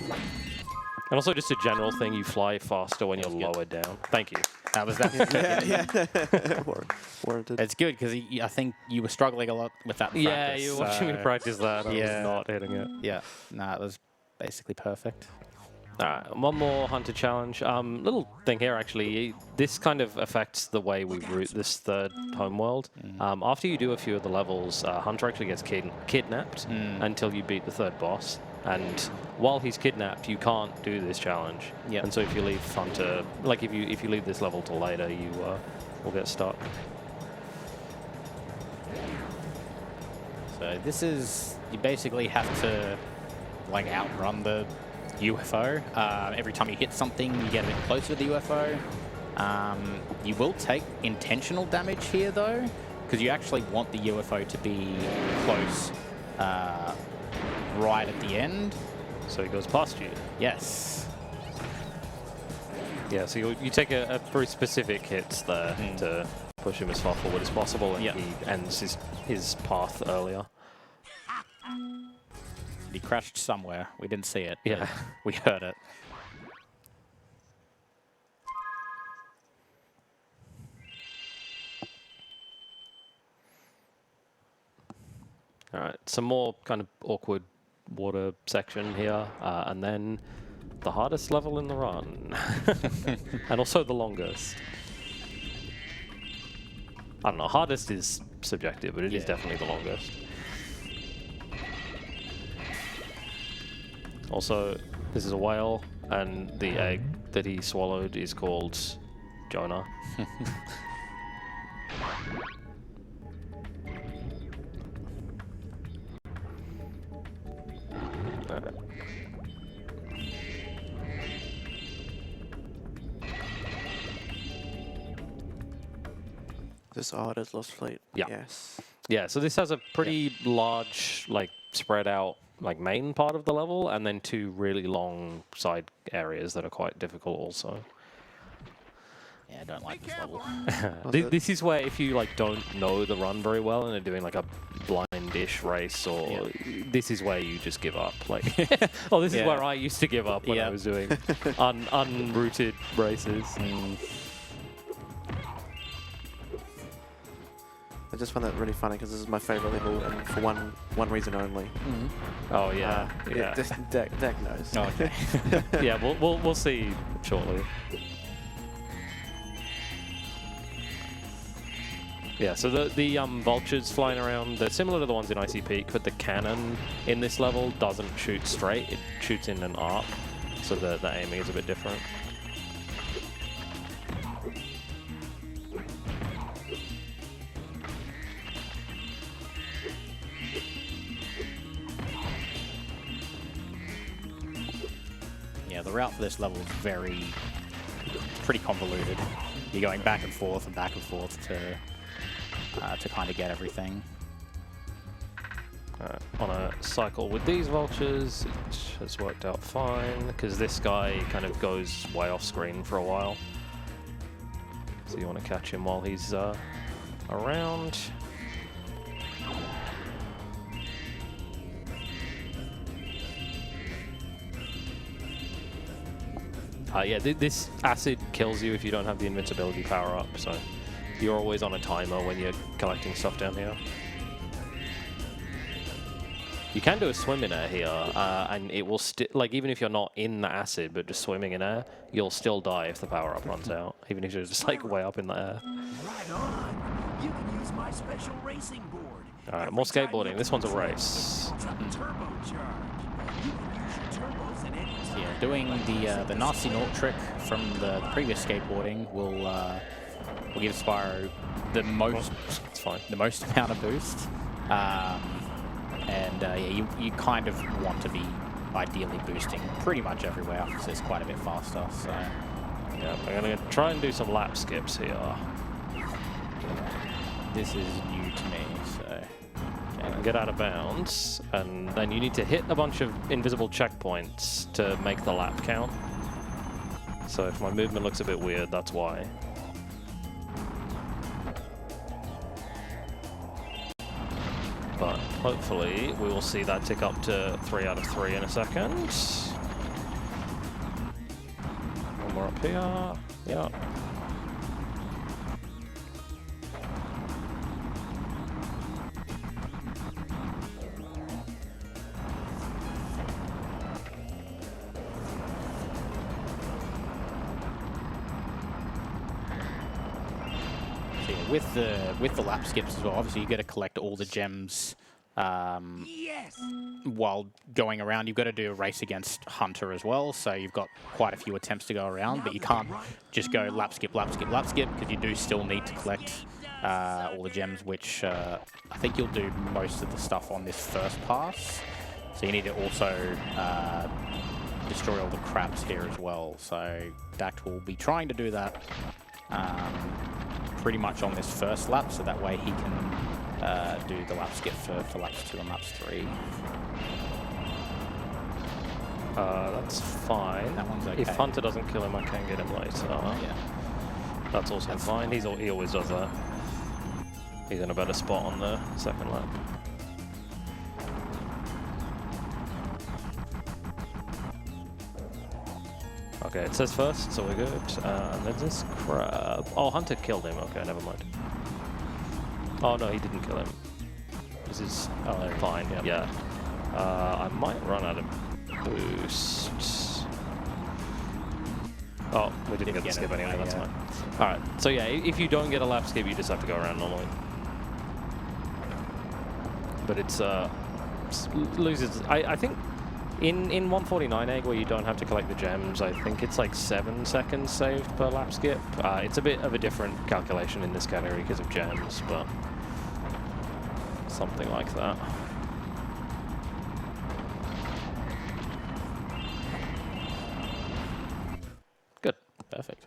And also just a general thing, you fly faster when you're lower down. Thank you. That was that. Warranted. It's good because I think you were struggling a lot with that. In Yeah, practice, you were watching me so- practice that. I Yeah. was not hitting it. Yeah, no, it was basically perfect. Alright, one more hunter challenge. Little thing here actually. This kind of affects the way we route this third homeworld. After you do a few of the levels, Hunter actually gets kidnapped until you beat the third boss. And while he's kidnapped, you can't do this challenge. Yep. And so if you leave Hunter, like if you leave this level till later, you will get stuck. So this is, you basically have to like outrun the UFO. Every time you hit something, you get a bit closer to the UFO. You will take intentional damage here though, because you actually want the UFO to be close right at the end. So he goes past you. Yes. Yeah, so you take a very specific hits there to push him as far forward as possible, and Yep. he ends his path earlier. He crashed somewhere. We didn't see it. Yeah. We heard it. All right, some more kind of awkward water section here, and then the hardest level in the run, and also the longest. I don't know, hardest is subjective, but it is definitely the longest. Also, this is a whale, and the egg that he swallowed is called Jonah. Alright. This odd as Lost Fleet. Yeah. Yes. Yeah, so this has a pretty large, like, spread out, like, main part of the level, and then two really long side areas that are quite difficult also. Yeah, I don't like this level. This is where if you, like, don't know the run very well and are doing, like, a blindish race, or this is where you just give up. Like, oh, this is where I used to give up when I was doing unrouted races. I just find that really funny because this is my favorite level, and for one reason only. Oh, yeah. Yeah. Just Dak knows. Oh, okay. Yeah, we'll see shortly. Yeah, so the vultures flying around, they're similar to the ones in Icy Peak, but the cannon in this level doesn't shoot straight, it shoots in an arc, so the aiming is a bit different. Yeah, the route for this level is pretty convoluted. You're going back and forth to kind of get everything. On a cycle with these vultures, it has worked out fine, because this guy kind of goes way off screen for a while. So you want to catch him while he's around. Yeah, this acid kills you if you don't have the invincibility power up, so you're always on a timer when you're collecting stuff down here. You can do a swim in air here, and it will still, like, even if you're not in the acid, but just swimming in air, you'll still die if the power up runs out, even if you're just, like, way up in the air. Right on. You can use my special racing board. Alright, more skateboarding. This one's a race. Yeah, doing the nasty naught trick from the previous skateboarding will give Spyro the most amount of boost. Yeah, you kind of want to be ideally boosting pretty much everywhere because it's quite a bit faster. So yeah, I'm going to try and do some lap skips here. This is new to me, so And get out of bounds, and then you need to hit a bunch of invisible checkpoints to make the lap count. So if my movement looks a bit weird, that's why. But hopefully we will see that tick up to 3 out of 3 in a second. One more up here. Yeah. with the lap skips as well, obviously you got to collect all the gems Yes. while going around. You've got to do a race against Hunter as well, so you've got quite a few attempts to go around, but you can't just go lap skip, lap skip, lap skip, because you do still need to collect all the gems, which I think you'll do most of the stuff on this first pass. So you need to also destroy all the crabs here as well. So Dact will be trying to do that pretty much on this first lap, so that way he can do the lap skip for laps 2 and laps 3. That's fine. That one's okay. If Hunter doesn't kill him, I can get him later. Yeah. That's also fine. He always does that. He's in a better spot on the second lap. Okay, it says first, so we're good. And there's this crab. Oh, Hunter killed him. Okay, never mind. Oh, no, he didn't kill him. This is fine. Yeah. I might run out of boost. Oh, we didn't get the skip anyway. That's fine. All right. So, yeah, if you don't get a lap skip, you just have to go around normally. But it's loses. I think in 149 egg, where you don't have to collect the gems, I think it's like 7 seconds saved per lap skip. It's a bit of a different calculation in this category because of gems, but something like that. Good. Perfect.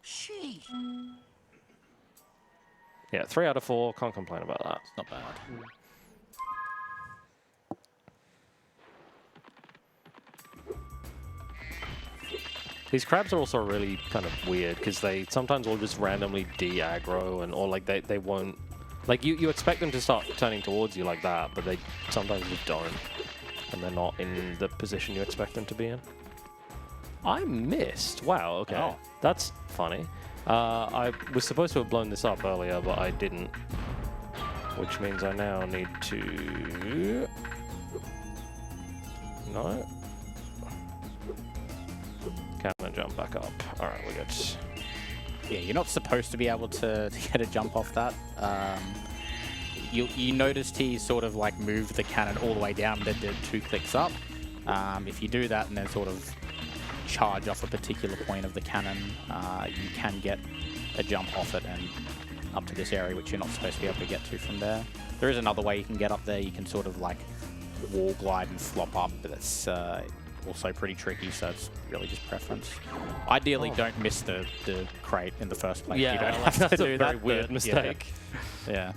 Sheesh. Yeah, 3 out of 4. Can't complain about that. It's not bad. These crabs are also really kind of weird because they sometimes will just randomly de-aggro, and or like they won't, like you expect them to start turning towards you like that, but they sometimes just don't, and they're not in the position you expect them to be in. I missed. Wow. Okay. Oh. That's funny. I was supposed to have blown this up earlier, but I didn't, which means I now need to. No. Can't jump back up. All right, we're good. Yeah, you're not supposed to be able to get a jump off that. You noticed he sort of like moved the cannon all the way down, then did 2 clicks up. If you do that and then sort of charge off a particular point of the cannon, you can get a jump off it and up to this area, which you're not supposed to be able to get to from there. There is another way you can get up there. You can sort of like wall glide and flop up, but that's also pretty tricky, so it's really just preference. Ideally, don't miss the crate in the first place. Yeah, you don't like, have to that's do a very that, weird but, mistake. Yeah.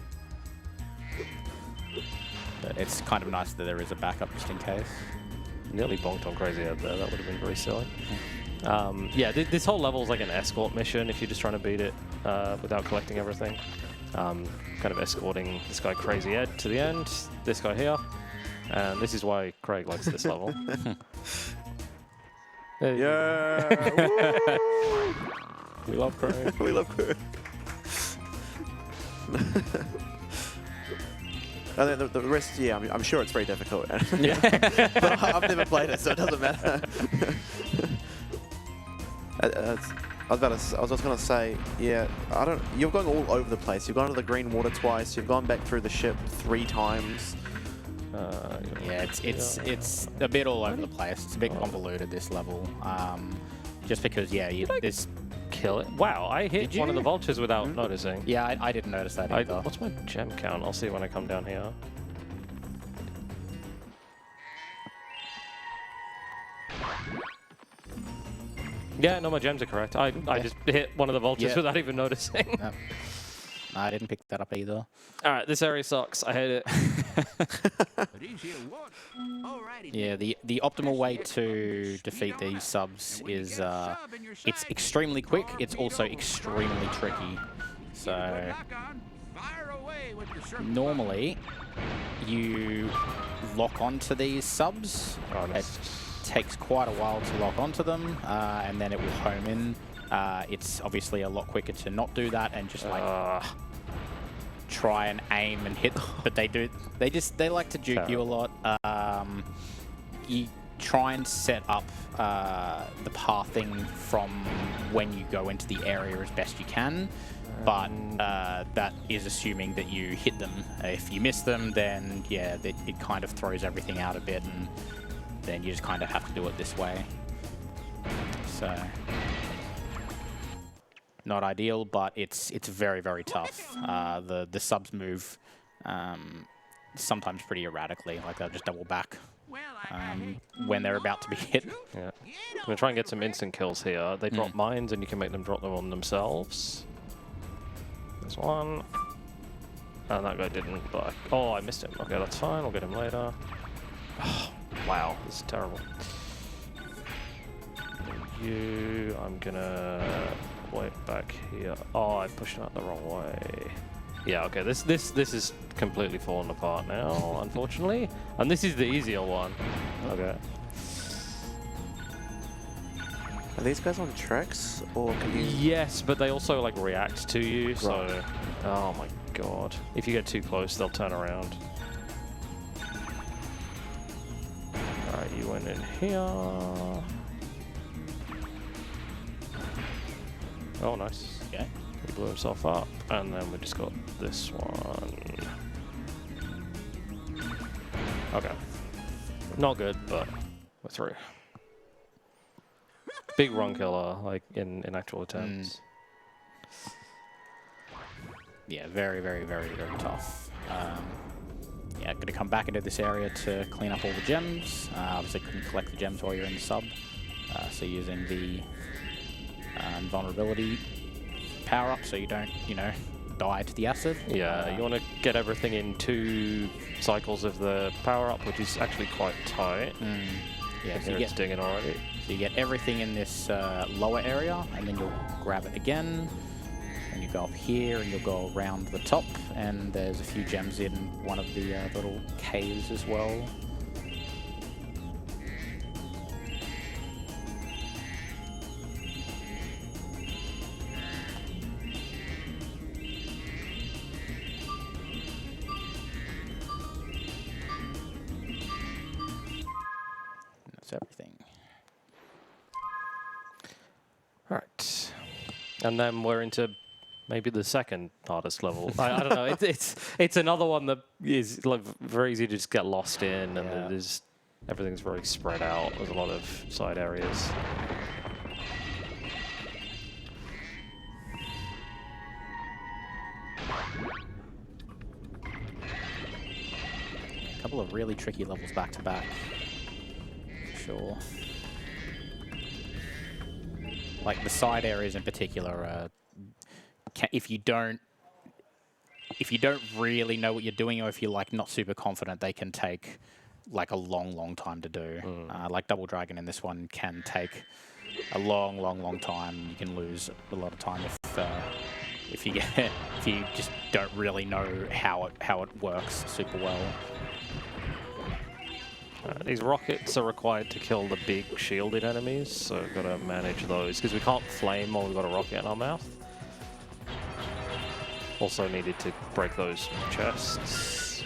But it's kind of nice that there is a backup just in case. Nearly bonked on Crazy Head there. That would have been very silly. Yeah, this whole level is like an escort mission if you're just trying to beat it without collecting everything. Kind of escorting this guy Crazy Ed to the end, this guy here. And this is why Craig likes this level. Yeah! We love Craig. We love Craig. And then the rest, yeah, I'm sure it's very difficult. Yeah. But I've never played it, so it doesn't matter. I was just gonna say, yeah, you're going all over the place. You've gone to the green water twice. You've gone back through the ship 3 times. Yeah, it's a bit all over the place. It's a bit convoluted, this level. Just because, yeah, this Kill it. Wow, I hit one of the vultures without noticing. Yeah, I didn't notice that either. What's my gem count? I'll see when I come down here. Yeah, no, my gems are correct. I just hit one of the vultures without even noticing. No, I didn't pick that up either. All right, this area sucks. I hate it. Yeah, the optimal way to defeat these subs is it's extremely quick. It's also extremely tricky. So normally you lock onto these subs. It takes quite a while to lock onto them, and then it will home in. It's obviously a lot quicker to not do that and just like try and aim and hit, but they like to juke you a lot. You try and set up the pathing from when you go into the area as best you can. but that is assuming that you hit them. If you miss them, then yeah, it kind of throws everything out a bit, and then you just kind of have to do it this way. So not ideal, but it's very, very tough. The subs move sometimes pretty erratically, like they'll just double back when they're about to be hit. Yeah. I'm going to try and get some instant kills here. They drop mines and you can make them drop them on themselves. There's one. And that guy didn't, but... Oh, I missed him. Okay, that's fine. I'll get him later. Oh, wow, this is terrible. You... I'm going to wait back here. Oh, I pushed him out the wrong way. Yeah, okay, this is completely fallen apart now, unfortunately. And this is the easier one. Okay. Are these guys on tracks, or can you... Yes, but they also like react to you, so... Right. Oh my god. If you get too close, they'll turn around. Alright, you went in here. Oh, nice. Okay. He blew himself up, and then we just got this one. Okay. Not good, but we're through. Big run killer, like in actual attempts. Yeah, very, very, very, very tough. Yeah, going to come back into this area to clean up all the gems. Obviously, couldn't collect the gems while you're in the sub, so using the vulnerability power up so you don't, you know, die to the acid. Yeah, you want to get everything in 2 cycles of the power up, which is actually quite tight. Yeah, so you get stinging already. So you get everything in this lower area, and then you'll grab it again, and you go up here, and you'll go around the top, and there's a few gems in one of the little caves as well. That's everything. All right, and then we're into maybe the second hardest level. I don't know. It's another one that is like very easy to just get lost in, and there's everything's very spread out. There's a lot of side areas. A couple of really tricky levels back to back. Sure. Like the side areas in particular, if you don't really know what you're doing, or if you're like not super confident, they can take like a long time to do. Like Double Dragon in this one can take a long time. You can lose a lot of time if you just don't really know how it works super well. These rockets are required to kill the big shielded enemies, so we've got to manage those, because we can't flame while we've got a rocket in our mouth. Also needed to break those chests.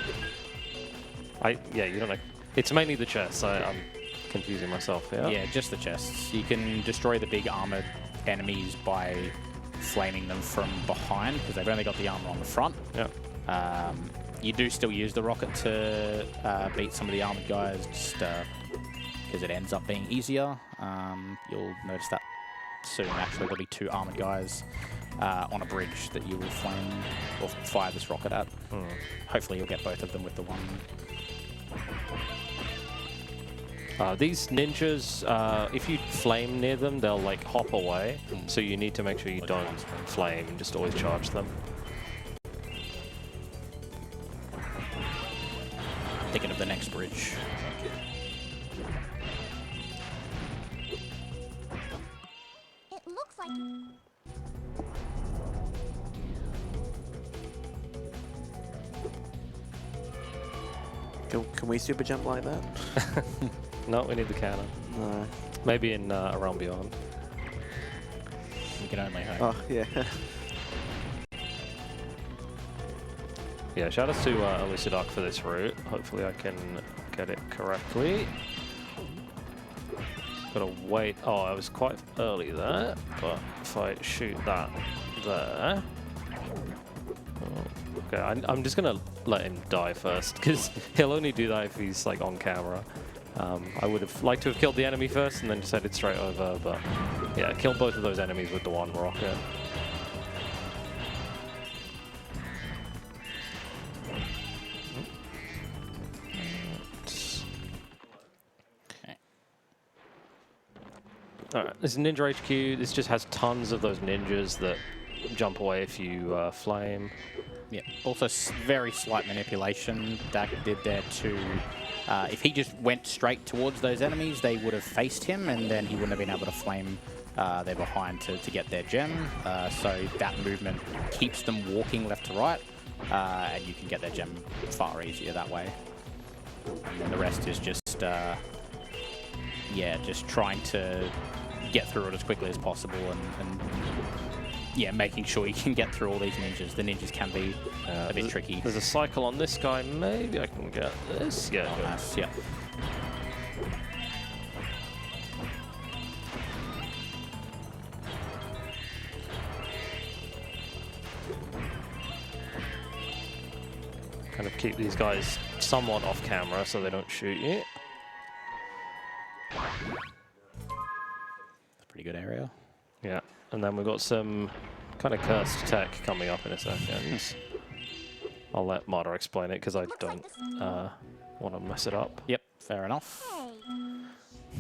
Yeah, you don't know. It's mainly the chests. I'm confusing myself here. Yeah, just the chests. You can destroy the big armored enemies by flaming them from behind, because they've only got the armor on the front. Yeah. You do still use the rocket to beat some of the armored guys, just because it ends up being easier. You'll notice that soon. Actually, there'll be 2 armored guys on a bridge that you will flame or fire this rocket at. Hopefully, you'll get both of them with the one. These ninjas, if you flame near them, they'll like hop away. So you need to make sure you don't flame and just always charge them. Thinking of the next bridge. It looks like... Can we super jump like that? No, we need the cannon. No. Maybe in A Realm Beyond. We can only hope. Oh, yeah. Yeah, shout out to Elucidoc for this route. Hopefully I can get it correctly. Gotta wait. Oh, I was quite early there, but if I shoot that there, Okay, I'm just gonna let him die first, because he'll only do that if he's like on camera. I would have liked to have killed the enemy first and then just headed straight over, but yeah, kill both of those enemies with the one rocket. Alright, this is Ninja HQ. This just has tons of those ninjas that jump away if you flame. Yeah. Also, very slight manipulation Dak did there too. If he just went straight towards those enemies, they would have faced him, and then he wouldn't have been able to flame their behind to get their gem. So that movement keeps them walking left to right, and you can get their gem far easier that way. And then the rest is just, yeah, just trying to get through it as quickly as possible and yeah, making sure you can get through all these ninjas. The ninjas can be a bit tricky. There's a cycle on this guy. Maybe I can get this. Yeah, Oh, nice. Yeah. kind of keep these guys somewhat off camera so they don't shoot you. Pretty good area. Yeah, and then we've got some kind of cursed tech coming up in a second. I'll let Marta explain it because I don't want to mess it up. Yep, fair enough.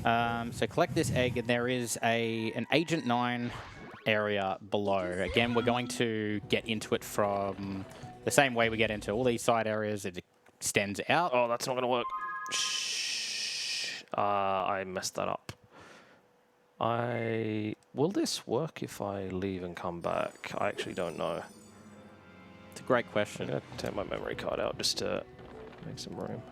So collect this egg, and there is an Agent 9 area below. Again, we're going to get into it from the same way we get into all these side areas. It extends out. Oh, that's not going to work. Shh. I messed that up. Will this work if I leave and come back? I actually don't know. It's a great I'm question. going to take my memory card out just to make some room.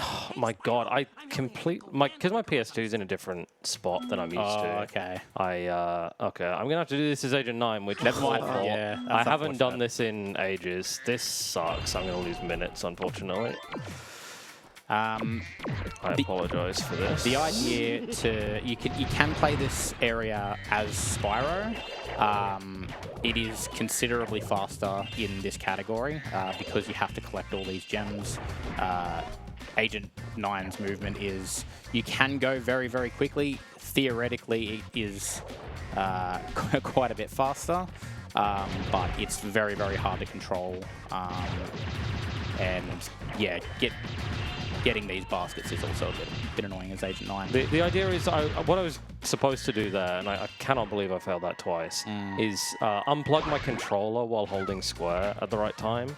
Oh, my God, because my PS2 is in a different spot than I'm used to. Okay. Okay, I'm gonna have to do this as Agent 9, which Never mind. fault. Yeah, I that's haven't done unfortunate. this in ages. This sucks. I'm gonna lose minutes, unfortunately. I apologize for this. The idea you can play this area as Spyro. It is considerably faster in this category because you have to collect all these gems. Agent 9's movement is you can go very, very quickly. Theoretically, it is quite a bit faster, but it's very, very hard to control. And yeah, getting these baskets is also a bit annoying as Agent 9. The idea is, what I was supposed to do there, and I cannot believe I failed that twice, is unplug my controller while holding square at the right time,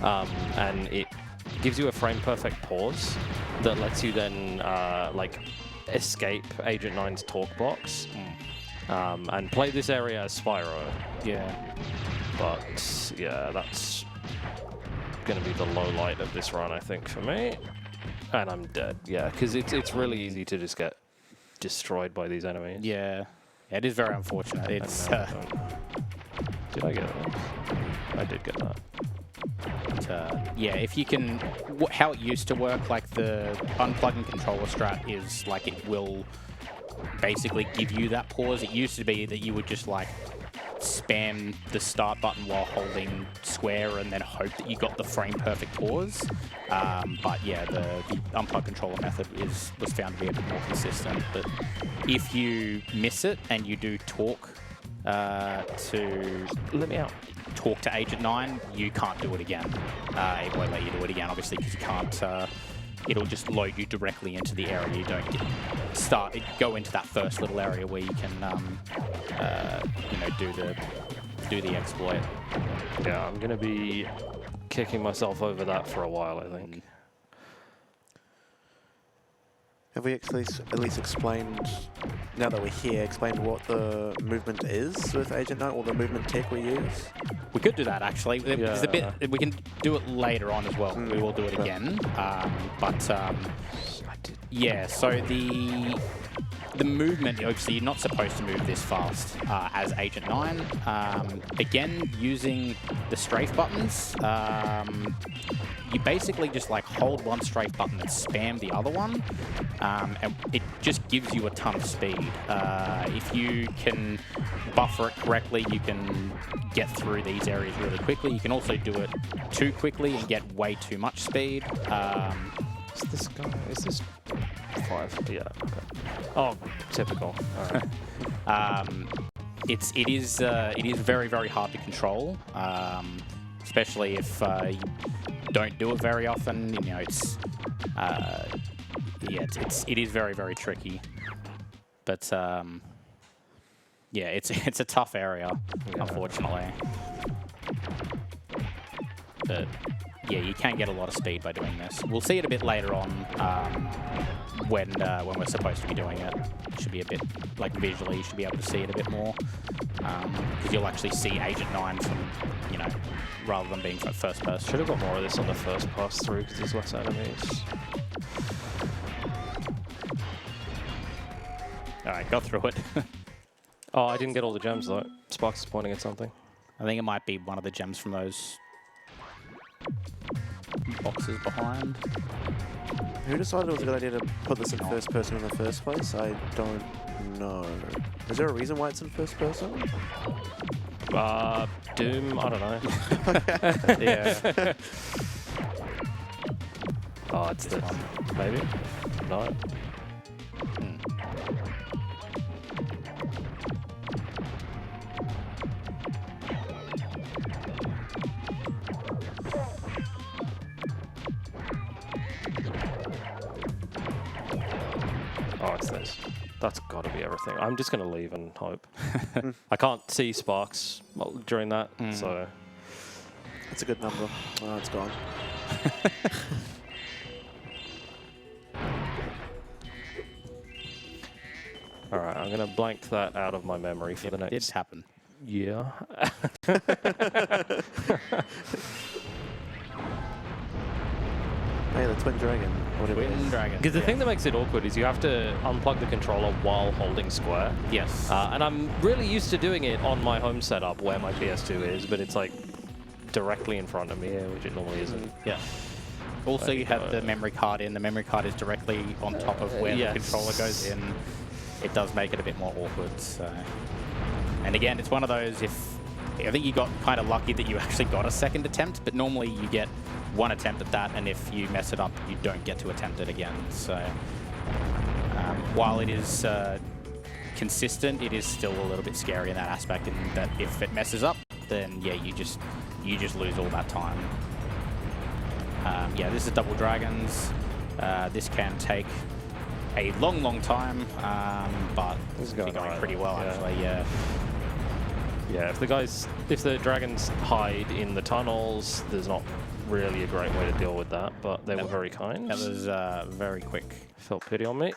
and it gives you a frame-perfect pause that lets you then like escape Agent 9's talk box and play this area as Spyro. Yeah. But yeah, that's going to be the low light of this run, I think, for me. And I'm dead. Yeah, because it's really easy to just get destroyed by these enemies. Yeah. It is very unfortunate. It's did I get it? I did get that. yeah, if you can, how it used to work, like the unplugging controller strat is like it will basically give you that pause. It used to be that you would just like spam the start button while holding square and then hope that you got the frame perfect pause. But yeah, the unplug controller method was found to be a bit more consistent. But if you miss it and you do talk talk to Agent 9, you can't do it again. It won't let you do it again, obviously, because you can't. It'll just load you directly into the area. You don't go into that first little area where you can, you know, do the exploit. Yeah, I'm gonna be kicking myself over that for a while, I think. Have we at least explained, now that we're here, explained what the movement is with Agent 9, or the movement tech we use? We could do that, actually. There's a bit, we can do it later on as well. We will do it again. I did Yeah, so the movement, obviously you're not supposed to move this fast as Agent 9. Again, using the strafe buttons, you basically just like hold one strafe button and spam the other one, and it just gives you a ton of speed. If you can buffer it correctly, you can get through these areas really quickly. You can also do it too quickly and get way too much speed. Is this guy? Is this 5? Yeah. Okay. Oh, typical. All right. It is very, very hard to control, especially if you don't do it very often. You know, it is very, very tricky. But yeah, it's a tough area, unfortunately. But yeah, you can get a lot of speed by doing this. We'll see it a bit later on when we're supposed to be doing it. It should be a bit, like visually, you should be able to see it a bit more. Because you'll actually see Agent 9 from, you know, rather than being first person. Should have got more of this on the first pass through because there's less enemies. Alright, got through it. Oh, I didn't get all the gems though. Sparks is pointing at something. I think it might be one of the gems from those boxes behind. Who decided it was a good idea to put this in first person in the first place? I don't know. Is there a reason why it's in first person? Doom, I don't know. Yeah. Oh, it's this one. Maybe? No. Oh, it's this. That's got to be everything. I'm just going to leave and hope. I can't see sparks during that, so... That's a good number. Oh, it's gone. All right, I'm going to blank that out of my memory for the next... It did happen. Yeah. Hey, the Twin Dragon. Whatever it Twin is. Dragon. Because the thing that makes it awkward is you have to unplug the controller while holding square. Yes. And I'm really used to doing it on my home setup where my PS2 is, but it's like directly in front of me, which it normally isn't. Yeah. Also, you have the memory card in. The memory card is directly on top of where the controller goes in. It does make it a bit more awkward. So, and again, it's one of those. I think you got kind of lucky that you actually got a second attempt, but normally you get one attempt at that, and if you mess it up, you don't get to attempt it again. So, while it is consistent, it is still a little bit scary in that aspect. In that if it messes up, then yeah, you just lose all that time. Yeah, this is Double Dragons. This can take a long, long time, but This is going pretty well, actually. Yeah. Yeah, if the dragons hide in the tunnels, there's not really a great way to deal with that, but they were very kind. That was very quick. Felt pity on me.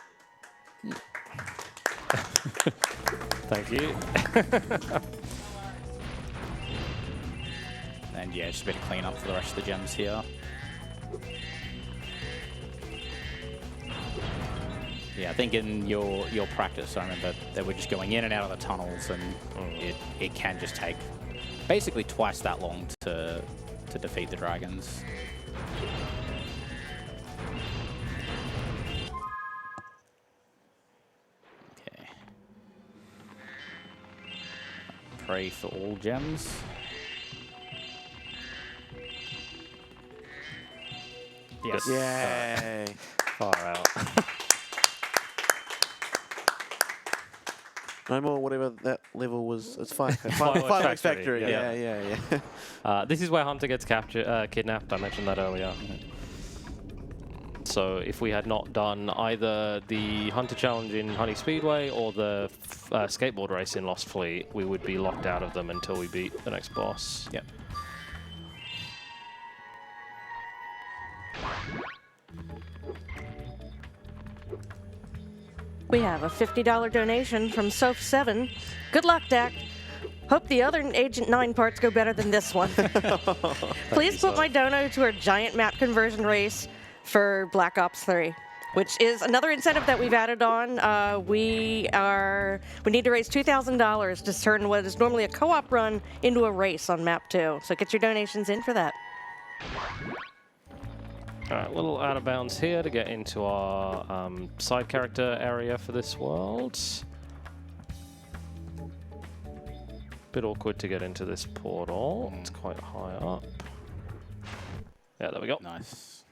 Thank you. And yeah, just a bit of cleanup for the rest of the gems here. Yeah, I think in your practice, I remember that we're just going in and out of the tunnels, and it can just take basically twice that long to defeat the dragons. Okay. Pray for all gems. Yes. Yay. Far out. No more whatever that level was. It's fine. Fireworks Fireworks Factory, Factory. yeah. Yeah. This is where Hunter gets kidnapped. I mentioned that earlier. So if we had not done either the Hunter Challenge in Honey Speedway or the skateboard race in Lost Fleet, we would be locked out of them until we beat the next boss. Yep. We have a $50 donation from Soph7. Good luck, Dak. Hope the other Agent 9 parts go better than this one. Please put my dono to our giant map conversion race for Black Ops 3. which is another incentive that we've added on. We need to raise $2,000 to turn what is normally a co-op run into a race on map 2. So get your donations in for that. All right, a little out of bounds here to get into our side character area for this world. Bit awkward to get into this portal. It's quite high up. Yeah, there we go. Nice.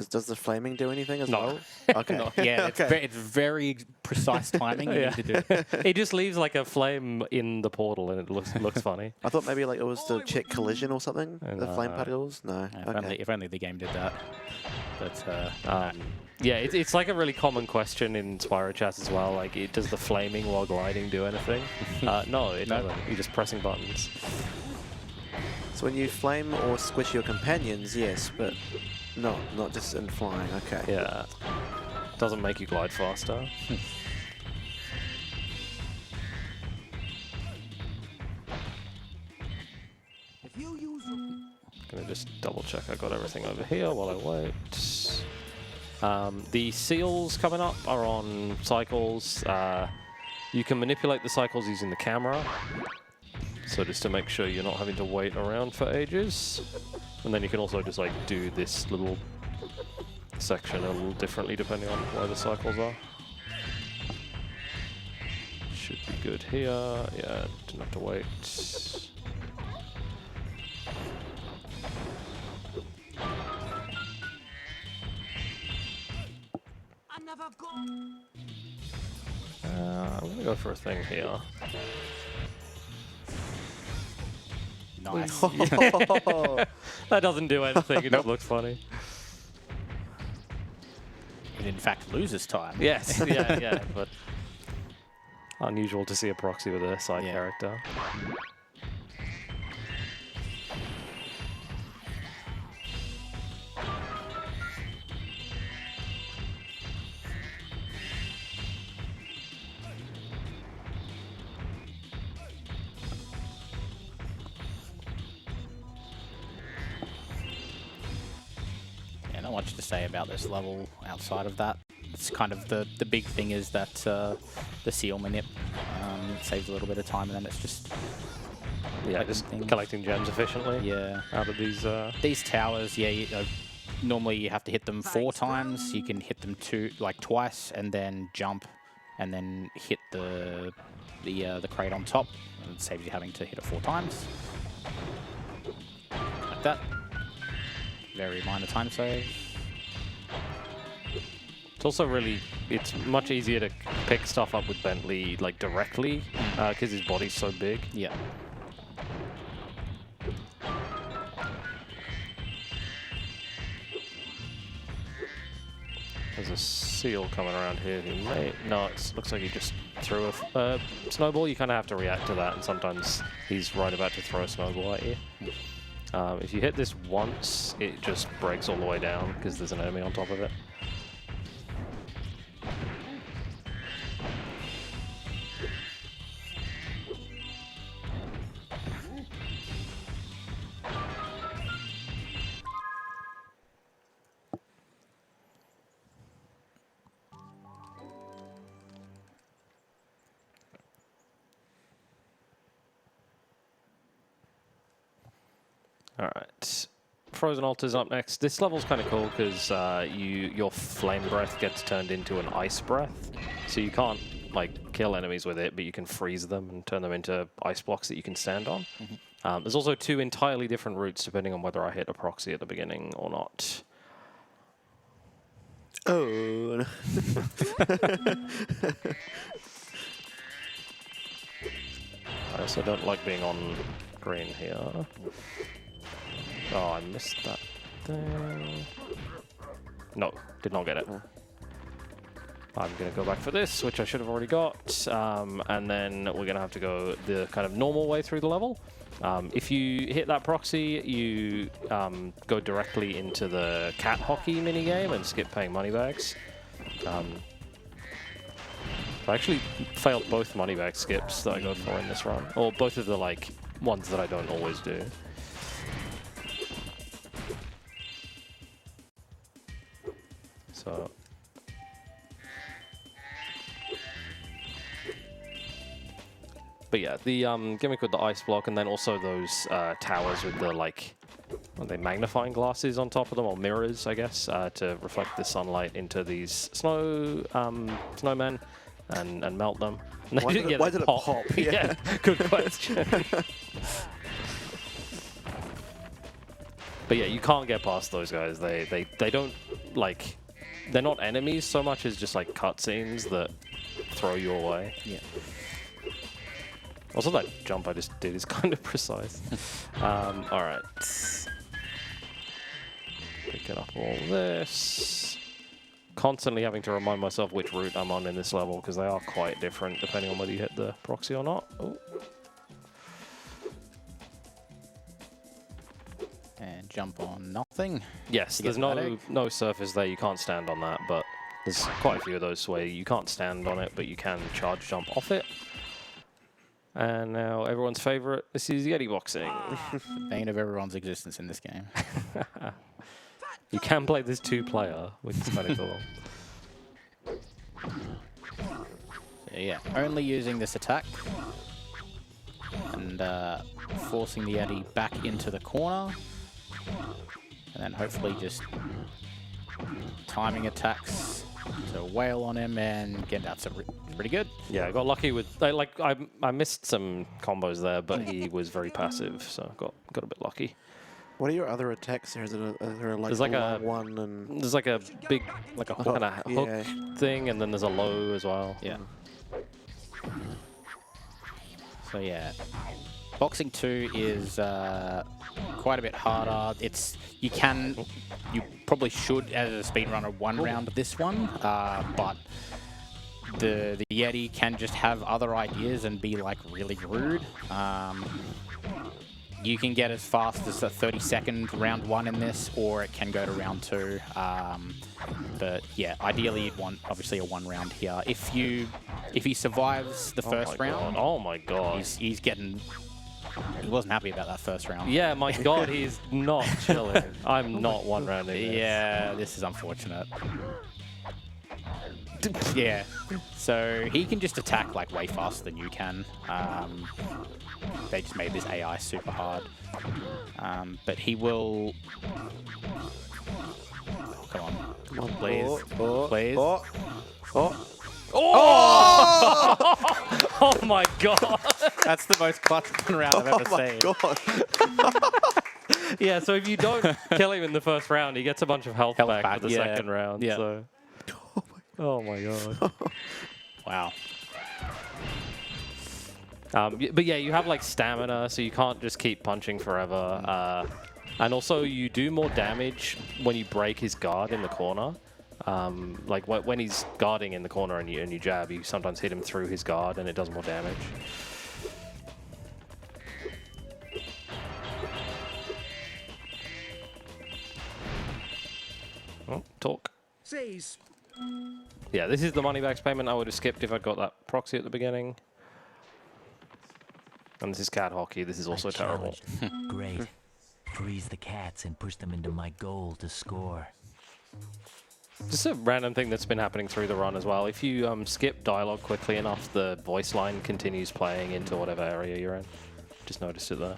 Does the flaming do anything as No. well? Okay. Yeah, it's very precise timing you need to do. It just leaves like a flame in the portal, and it looks funny. I thought maybe like it was to check collision or something. The flame No. particles. No. Yeah, if only the game did that. But Yeah, it's like a really common question in Spyro chat as well. Like, does the flaming while gliding do anything? No, it doesn't. You're just pressing buttons. So when you flame or squish your companions, yes, but not just in flying. Okay. Yeah. Doesn't make you glide faster. If you use Gonna just double check I got everything over here while I wait. The seals coming up are on cycles. You can manipulate the cycles using the camera. So just to make sure you're not having to wait around for ages. And then you can also just like do this little section a little differently depending on where the cycles are. Should be good here. Yeah, didn't have to wait. I never go. I'm gonna go for a thing here. nice. That doesn't do anything, it just looks funny. It in fact loses time. Yes, yeah, but unusual to see a proxy with a side character. Yeah, not much to say about this level outside of that. It's kind of the big thing is that the seal manip saves a little bit of time, and then it's just Just things. collecting gems efficiently. Yeah. Out of these. Towers, yeah, normally you have to hit them 4 times. You can hit them twice, and then jump, and then hit the crate on top. And it saves you having to hit it 4 times. Like that. Very minor time save. It's also it's much easier to pick stuff up with Bentley like directly because his body's so big. Yeah. There's a seal coming around here who may... No, it looks like he just threw a snowball. You kind of have to react to that, and sometimes he's right about to throw a snowball at you. If you hit this once, it just breaks all the way down because there's an enemy on top of it. All right, Frozen Altar's up next. This level's kind of cool because your flame breath gets turned into an ice breath, so you can't like kill enemies with it, but you can freeze them and turn them into ice blocks that you can stand on. There's also 2 entirely different routes depending on whether I hit a proxy at the beginning or not. Oh. I also don't like being on green here. Oh, I missed that thing. No, did not get it. I'm going to go back for this, which I should have already got. And then we're going to have to go the kind of normal way through the level. If you hit that proxy, you go directly into the cat hockey minigame and skip paying money bags. I actually failed both money bag skips that I go for in this run. Or both of the like ones that I don't always do. So But yeah, the gimmick with the ice block, and then also those towers with the like, what are they, magnifying glasses on top of them, or mirrors, I guess, to reflect the sunlight into these snowmen and melt them. Why did it pop? Yeah, good question. But yeah, you can't get past those guys. They don't, like, they're not enemies so much as just like cutscenes that throw you away. Yeah. Also, that jump I just did is kind of precise. All right. Picking up all this. Constantly having to remind myself which route I'm on in this level, because they are quite different depending on whether you hit the proxy or not. Oh. And jump on nothing. Yes, there's no surface there. You can't stand on that, but there's quite a few of those where you can't stand on it, but you can charge jump off it. And now everyone's favorite, this is Yeti boxing. The bane of everyone's existence in this game. You can play this 2-player, which is kind of cool. So yeah, only using this attack and forcing the Yeti back into the corner, and then hopefully just timing attacks to wail on him and get out. So pretty good. Yeah, I got lucky with I missed some combos there, but he was very passive, so got a bit lucky. What are your other attacks there? Is there like There's like a one and there's like a big like a kind of hook thing, and then there's a low as well. Yeah. So yeah, boxing 2 is quite a bit harder. You probably should as a speedrunner one round of this one, but the Yeti can just have other ideas and be like really rude. You can get as fast as a 30-second round 1 in this, or it can go to round 2. But yeah, ideally you'd want obviously a 1 round here. If he survives the first round, oh my god, he's getting. He wasn't happy about that first round. Yeah, my god, he's not chilling. I'm not 1 rounding this. Yeah, this is unfortunate. Yeah, so he can just attack like way faster than you can. They just made this AI super hard. But he will... Oh, come on, please, please. Oh my god! That's the most clutch round I've ever seen. God. Yeah, so if you don't kill him in the first round, he gets a bunch of health back for the yeah. second round. Yeah. So. Oh my god. Wow. But yeah, you have like stamina, so you can't just keep punching forever. And also, you do more damage when you break his guard in the corner. Like when he's guarding in the corner and you jab, you sometimes hit him through his guard and it does more damage. Oh, talk. Says. Yeah, this is the money-backs payment I would have skipped if I'd got that proxy at the beginning. And this is cat hockey. This is also terrible. Great. Freeze the cats and push them into my goal to score. Just a random thing that's been happening through the run as well. If you skip dialogue quickly enough, the voice line continues playing into whatever area you're in. Just noticed it there.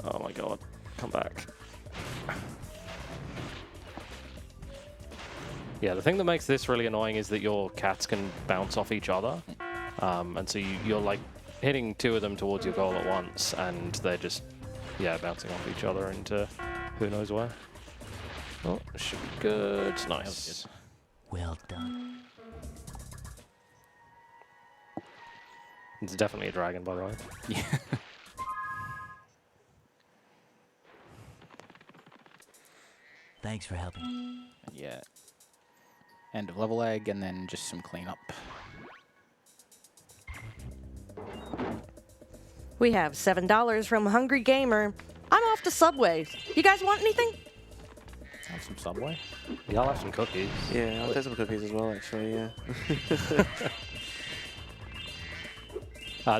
Oh my god. Come back. Yeah, the thing that makes this really annoying is that your cats can bounce off each other. And so you're like hitting 2 of them towards your goal at once, and they're just, yeah, bouncing off each other into who knows where. Oh, should be good. Nice. Well done. It's definitely a dragon, by the way. Yeah. Thanks for helping. Yeah. End of level egg, and then just some cleanup. We have $7 from Hungry Gamer. I'm off to Subway. You guys want anything? Have some Subway. Yeah, I'll have some cookies. Yeah, I'll take some cookies as well, actually, yeah.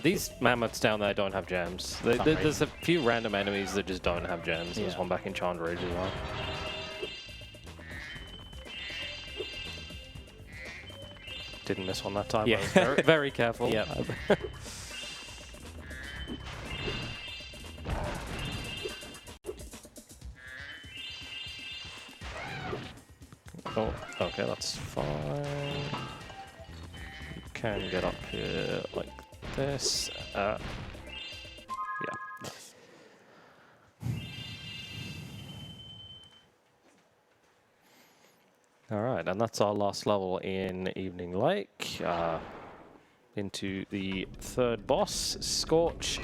These mammoths down there don't have gems. There's a few random enemies that just don't have gems. There's one back in Chandra Ridge as well. didn't miss one that time. Yeah. I was very, very careful. Yep. Oh, okay, that's fine. You can get up here like this. Yeah. Nice. All right, and that's our last level in Evening Lake. Into the third boss, Scorch.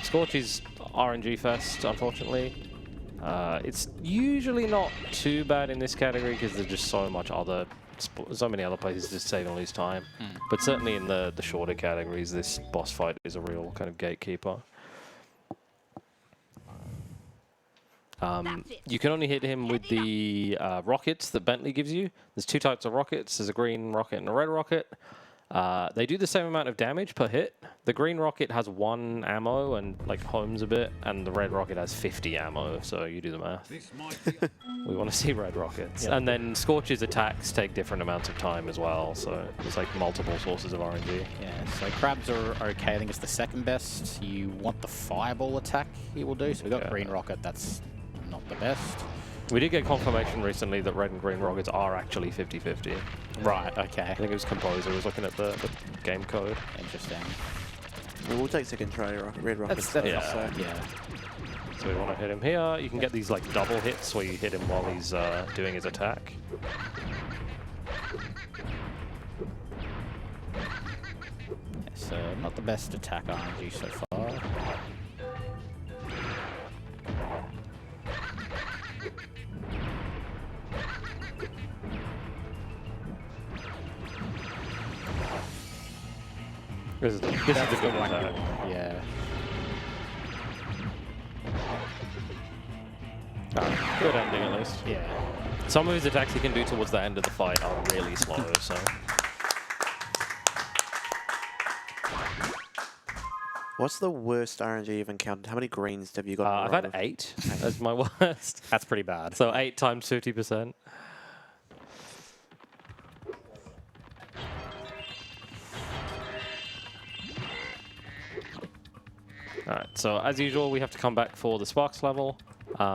Scorch is RNG fest, unfortunately. It's usually not too bad in this category because there's just so many other places to save and lose time. But certainly in the shorter categories, this boss fight is a real kind of gatekeeper. You can only hit him with the rockets that Bentley gives you. There's two types of rockets. There's a green rocket and a red rocket. They do the same amount of damage per hit. The green rocket has 1 ammo and like homes a bit, and the red rocket has 50 ammo, so you do the math. We want to see red rockets. And then Scorch's attacks take different amounts of time as well, so there's like multiple sources of RNG. Yeah, so crabs are okay. I think it's the second best. You want the fireball attack he will do, so we got green rocket, that's not the best. We did get confirmation recently that red and green rockets are actually 50-50. Right, okay. I think it was Composer who was looking at the game code. Interesting. We'll take second try, red rockets. That's so. yeah. So we want to hit him here. You can get these like double hits where you hit him while he's doing his attack. So not the best attack RNG so far. This is a good attack. Yeah. Good ending at least. Yeah. Some of his attacks he can do towards the end of the fight are really slow, so. What's the worst RNG you've encountered? How many greens have you got? I've had 8 as my worst. That's pretty bad. So 8 times 50%. Alright, so as usual, we have to come back for the Sparks level.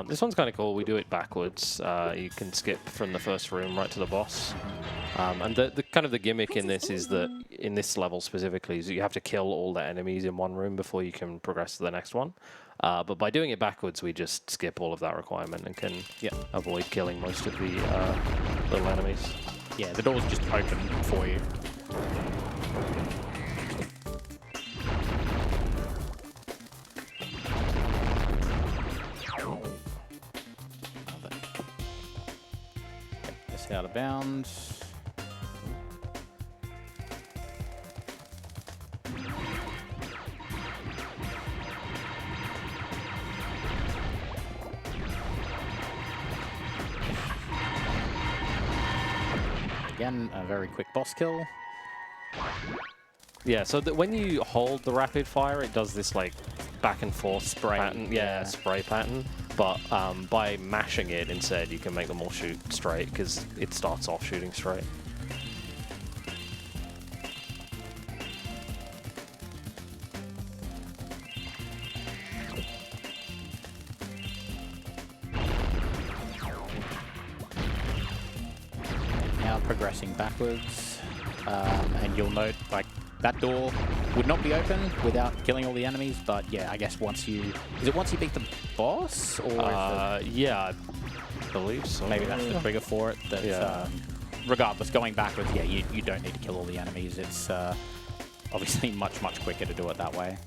This one's kind of cool. We do it backwards. You can skip from the first room right to the boss. And the kind of the gimmick in this is that, in this level specifically, is that you have to kill all the enemies in one room before you can progress to the next one. But by doing it backwards, we just skip all of that requirement and can avoid killing most of the little enemies. Yeah, the door's just open for you. This out of bounds. Again, a very quick boss kill. Yeah, so that when you hold the rapid fire, it does this like back and forth Spray, pattern. Yeah, spray pattern. But by mashing it instead, you can make them all shoot straight because it starts off shooting straight. Now progressing backwards, and you'll note like that door would not be open without killing all the enemies, but yeah, I guess once you... Is it once you beat the boss? Or yeah, I believe so. maybe that's the trigger for it. That, regardless, going backwards, yeah, you don't need to kill all the enemies. It's obviously much, much quicker to do it that way.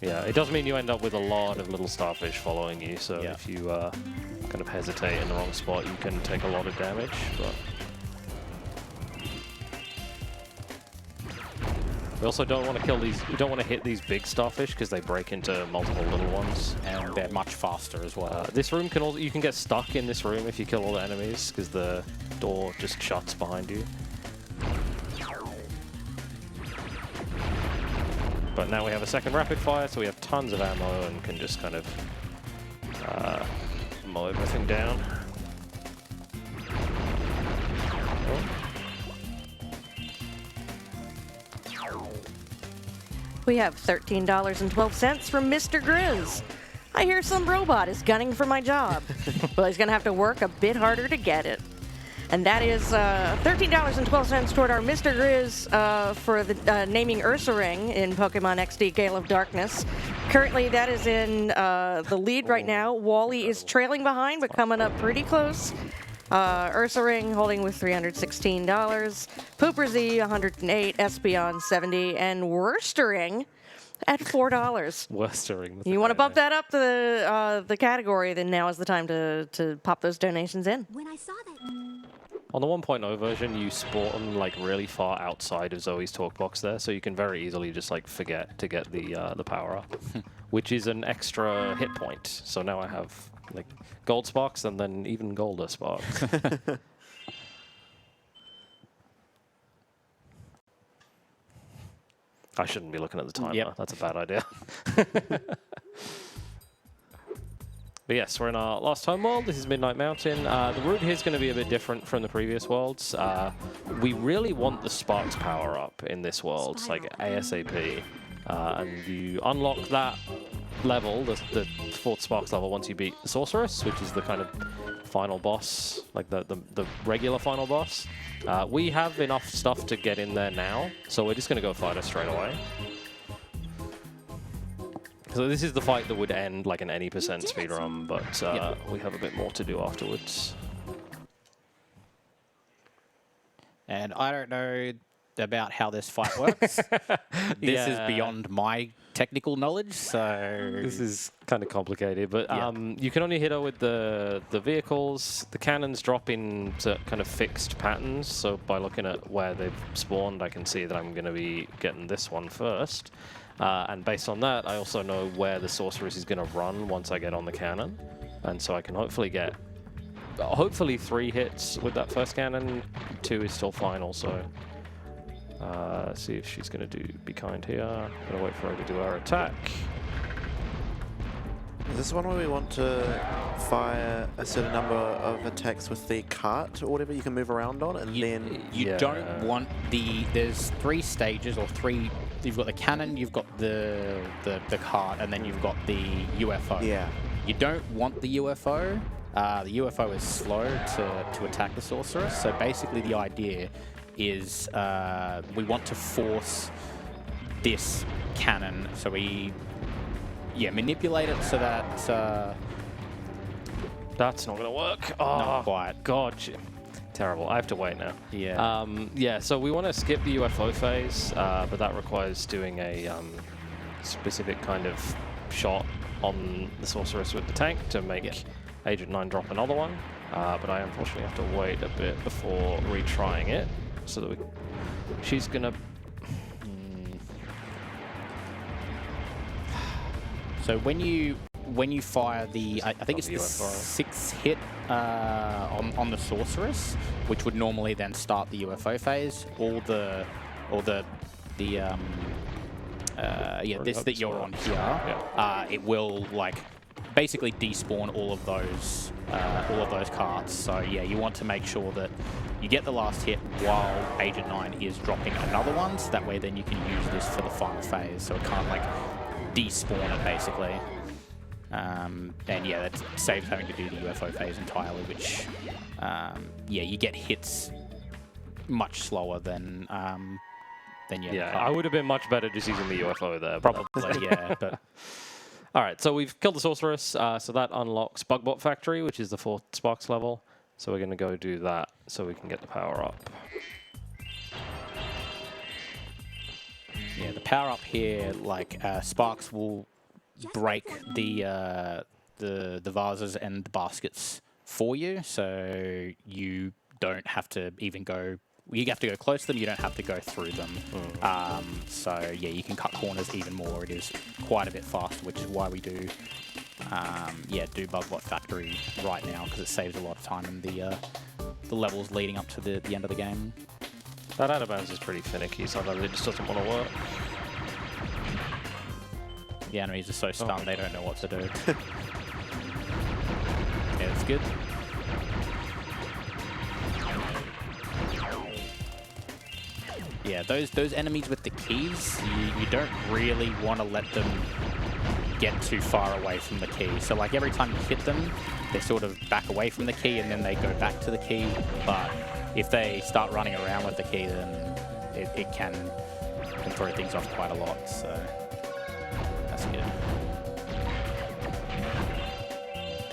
Yeah, it does mean you end up with a lot of little starfish following you, so Yeah. if you kind of hesitate in the wrong spot, you can take a lot of damage, but... We also don't want to kill these, we don't want to hit these big starfish because they break into multiple little ones. And they're much faster as well. This room can also, you can get stuck in this room if you kill all the enemies because the door just shuts behind you. But now we have a second rapid fire, so we have tons of ammo and can just kind of mow everything down. Oh. We have $13.12 from Mr. Grizz. I hear some robot is gunning for my job. Well, he's going to have to work a bit harder to get it. And that is $13.12 toward our Mr. Grizz for the naming Ursaring in Pokemon XD Gale of Darkness. Currently, that is in the lead right now. Wally is trailing behind, but coming up pretty close. Ursaring holding with $316. Pooper Z, 108. Espeon, 70. And Worstering at $4. Worstering. You want to bump that up to the category, then now is the time to pop those donations in. When I saw that, On the 1.0 version, you spawn like really far outside of Zoe's talk box there, so you can very easily just like forget to get the power up, which is an extra hit point. So now I have like gold sparks and then even golder sparks. I shouldn't be looking at the timer. Yep. That's a bad idea. But yes, we're in our last home world. This is Midnight Mountain. The route here is going to be a bit different from the previous worlds. We really want the Sparks power up in this world, like ASAP. And you unlock that level, the fourth Sparks level, once you beat the Sorceress, which is the kind of final boss, like the regular final boss. We have enough stuff to get in there now, so we're just going to go fight her straight away. So this is the fight that would end like an any % speedrun, but we have a bit more to do afterwards. And I don't know about how this fight works. This is beyond my technical knowledge, so... This is kind of complicated, but you can only hit her with the vehicles. The cannons drop in kind of fixed patterns, so by looking at where they've spawned, I can see that I'm going to be getting this one first. And based on that, I also know where the Sorceress is going to run once I get on the cannon. And so I can hopefully get, 3 hits with that first cannon. 2 is still fine also. See if she's going to be kind here. Going to wait for her to do her attack. Is this one where we want to fire a certain number of attacks with the cart or whatever you can move around on, and then... You don't want there's 3 stages, or 3... You've got the cannon, you've got the cart, and then you've got the UFO. Yeah. You don't want the UFO. The UFO is slow to attack the Sorceress, so basically the idea is we want to force this cannon, so we manipulate it so that... That's not going to work. Oh, not quite. God. Terrible. I have to wait now. Yeah. So we want to skip the UFO phase, but that requires doing a specific kind of shot on the Sorceress with the tank to make Agent 9 drop another one. But I unfortunately have to wait a bit before retrying it, so that she's going to... So when you fire the, I think it's the 6th hit on the Sorceress, which would normally then start the UFO phase, this that you're on here, it will like basically despawn all of those carts. So yeah, you want to make sure that you get the last hit while Agent 9 is dropping another one, so that way then you can use this for the final phase. So it can't like despawn it basically. And yeah, that saves having to do the UFO phase entirely, which you get hits much slower than I would have been much better just using the UFO there. Probably, yeah. But all right, so we've killed the Sorceress, so that unlocks Bugbot Factory, which is the 4th Sparks level. So we're going to go do that so we can get the power up. Yeah, the power up here, like Sparks will break the vases and the baskets for you, so you don't have to even go. You have to go close to them. You don't have to go through them. So yeah, you can cut corners even more. It is quite a bit faster, which is why we do do Bugbot Factory right now, because it saves a lot of time in the levels leading up to the end of the game. That out of bounds is pretty finicky, so it just doesn't want to work. The enemies are so stunned they don't know what to do. Yeah, it's good. yeah, those enemies with the keys, you don't really want to let them get too far away from the key. So like every time you hit them, they sort of back away from the key and then they go back to the key. But if they start running around with the key, then it can throw things off quite a lot. So that's good.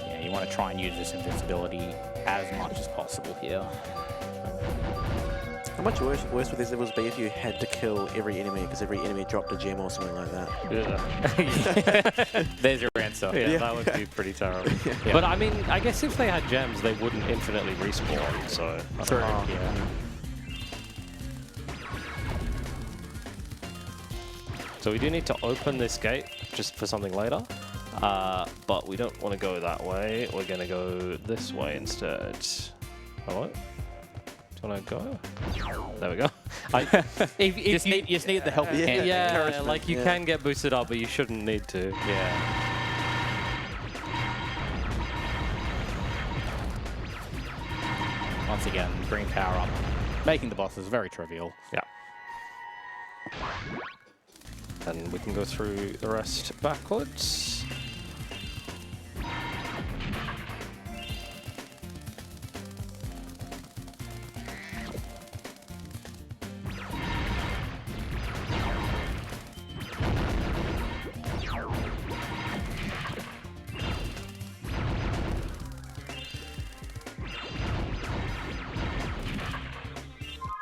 Yeah, you want to try and use this invincibility as much as possible here. How much worse would these levels be if you had to kill every enemy because every enemy dropped a gem or something like that? Yeah. There's your answer. Yeah, that would be pretty terrible. Yeah. But I mean, I guess if they had gems, they wouldn't infinitely respawn, so... True, yeah. So we do need to open this gate just for something later, but we don't want to go that way. We're going to go this way instead. Hello? Do you want to go? There we go. You just need the help. Yeah, like you can get boosted up, but you shouldn't need to. Yeah. Once again, green power up, making the bosses very trivial. Yeah. And we can go through the rest backwards.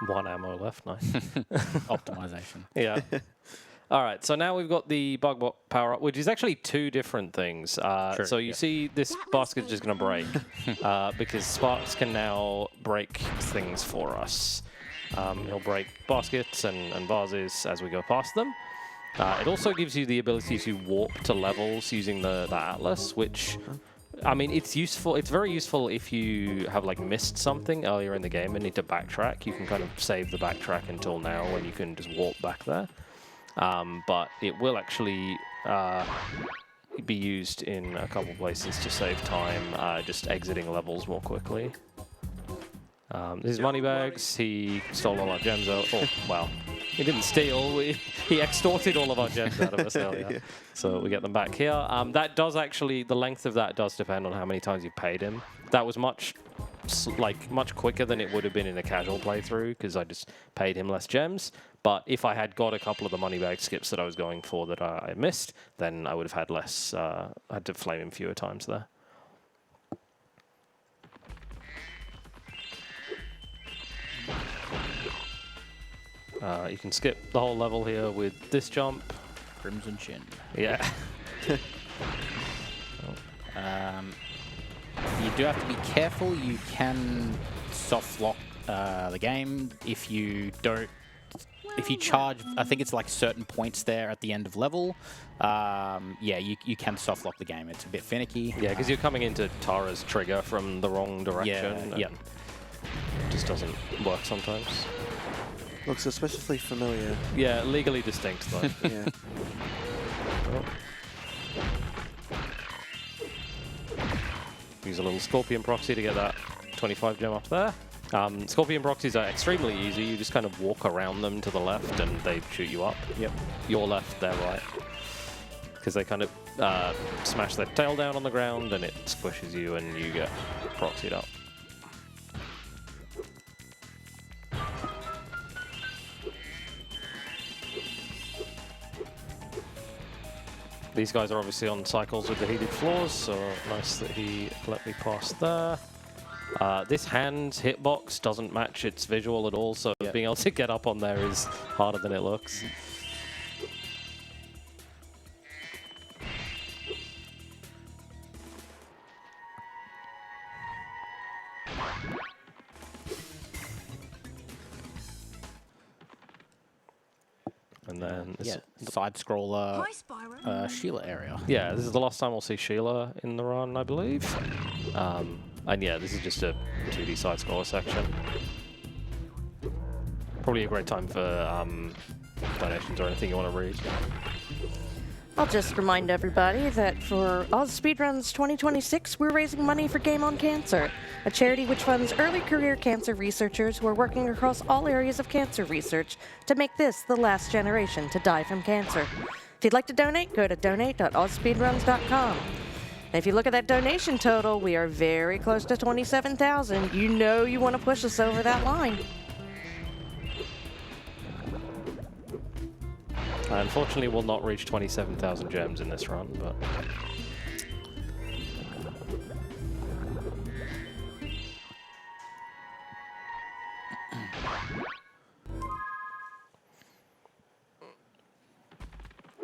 One ammo left, nice. Optimization. Yeah. All right, so now we've got the bug bot power up, which is actually two different things. True, so you see this basket's just going to break because Sparks can now break things for us. He'll break baskets and vases as we go past them. It also gives you the ability to warp to levels using the Atlas, which... I mean, it's useful. It's very useful if you have like missed something earlier in the game and need to backtrack. You can kind of save the backtrack until now when you can just warp back there. But it will actually be used in a couple places to save time, just exiting levels more quickly. His money bags, he stole all our gems out. Oh, wow. He didn't steal, he extorted all of our gems out of us earlier. Yeah. So we get them back here. That does actually, the length of that does depend on how many times you paid him. That was much quicker than it would have been in a casual playthrough because I just paid him less gems. But if I had got a couple of the money bag skips that I was going for that I missed, then I would have had less, I had to flame him fewer times there. You can skip the whole level here with this jump. Crimson Chin. Yeah. You do have to be careful. You can soft lock the game if you don't. If you charge, I think it's like certain points there at the end of level. Yeah, you can soft lock the game. It's a bit finicky. Yeah, because you're coming into Tara's trigger from the wrong direction. Yeah. It just doesn't work sometimes. Looks especially familiar. Yeah, legally distinct though. Yeah. Use a little Scorpion proxy to get that 25 gem up there. Scorpion proxies are extremely easy. You just kind of walk around them to the left and they shoot you up. Yep. Your left, their right. Because they kind of smash their tail down on the ground and it squishes you and you get proxied up. These guys are obviously on cycles with the heated floors, so nice that he let me pass there. This hand's hitbox doesn't match its visual at all, so being able to get up on there is harder than it looks. And then side scroller Hi, Spyro. Sheila area. Yeah, this is the last time we'll see Sheila in the run, I believe. And yeah, this is just a 2D side scroller section. Probably a great time for donations or anything you want to read. I'll just remind everybody that for AusSpeedruns 2026, we're raising money for Game on Cancer, a charity which funds early career cancer researchers who are working across all areas of cancer research to make this the last generation to die from cancer. If you'd like to donate, go to donate.ausspeedruns.com. And if you look at that donation total, we are very close to 27,000. You know you want to push us over that line. Unfortunately, we'll not reach 27,000 gems in this run, but...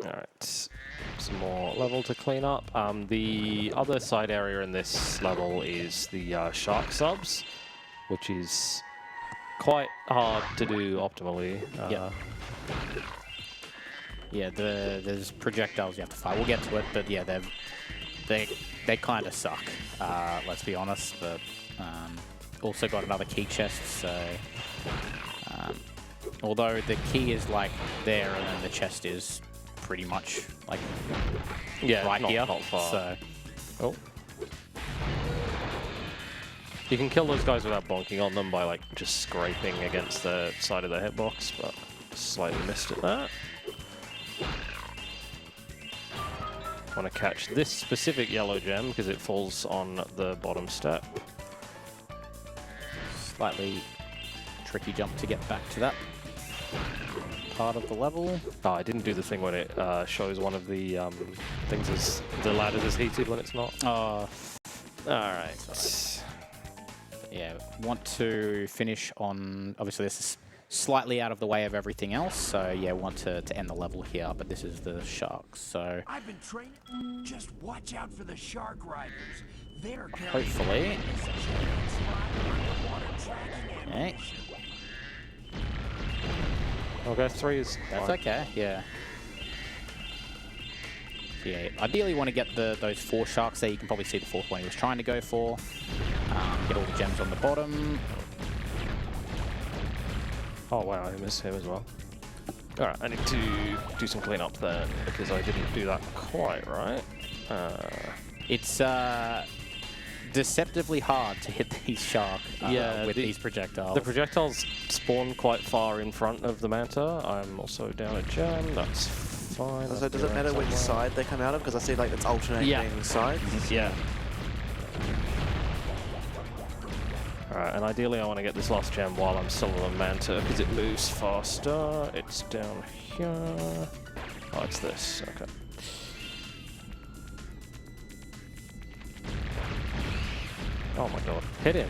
Alright, some more level to clean up. The other side area in this level is the shark subs, which is quite hard to do optimally. Yeah, there's projectiles you have to fight. We'll get to it, but yeah, they kind of suck. Let's be honest. But also got another key chest. So although the key is like there, and then the chest is pretty much like right here. Not far. So oh. You can kill those guys without bonking on them by like just scraping against the side of the hitbox, but slightly missed at that. Want to catch this specific yellow gem because it falls on the bottom step. slightly tricky jump to get back to that part of the level. Oh, I didn't do the thing when it shows one of the things as the ladder is heated when it's not. Oh, alright. Yeah, want to finish on, obviously this is slightly out of the way of everything else, so yeah, want to end the level here, but this is the sharks, so... I've been training. Just watch out for the shark riders. They're hopefully. Okay. Okay, 3 is... That's fine. okay, yeah. Yeah, ideally you want to get those 4 sharks there. You can probably see the 4th one he was trying to go for. Get all the gems on the bottom. Oh wow, I missed him as well. Alright, I need to do some cleanup then, because I didn't do that quite right. It's deceptively hard to hit these sharks with these projectiles. The projectiles spawn quite far in front of the Manta. I'm also down a gem, that's fine. So does it matter which side they come out of? Because I see like it's alternating sides. Yeah. Alright, and ideally I want to get this last gem while I'm still on the Manta, because it moves faster. It's down here. Oh, it's this. Okay. Oh my god. Hit him.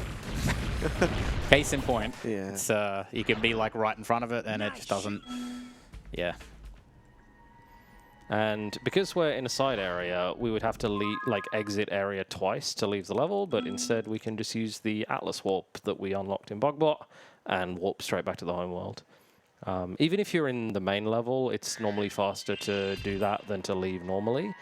Case in point. Yeah. It's, you can be like right in front of it and it just doesn't... Yeah. And because we're in a side area, we would have to exit area twice to leave the level, but instead we can just use the Atlas warp that we unlocked in Bugbot and warp straight back to the home world. Even if you're in the main level, it's normally faster to do that than to leave normally.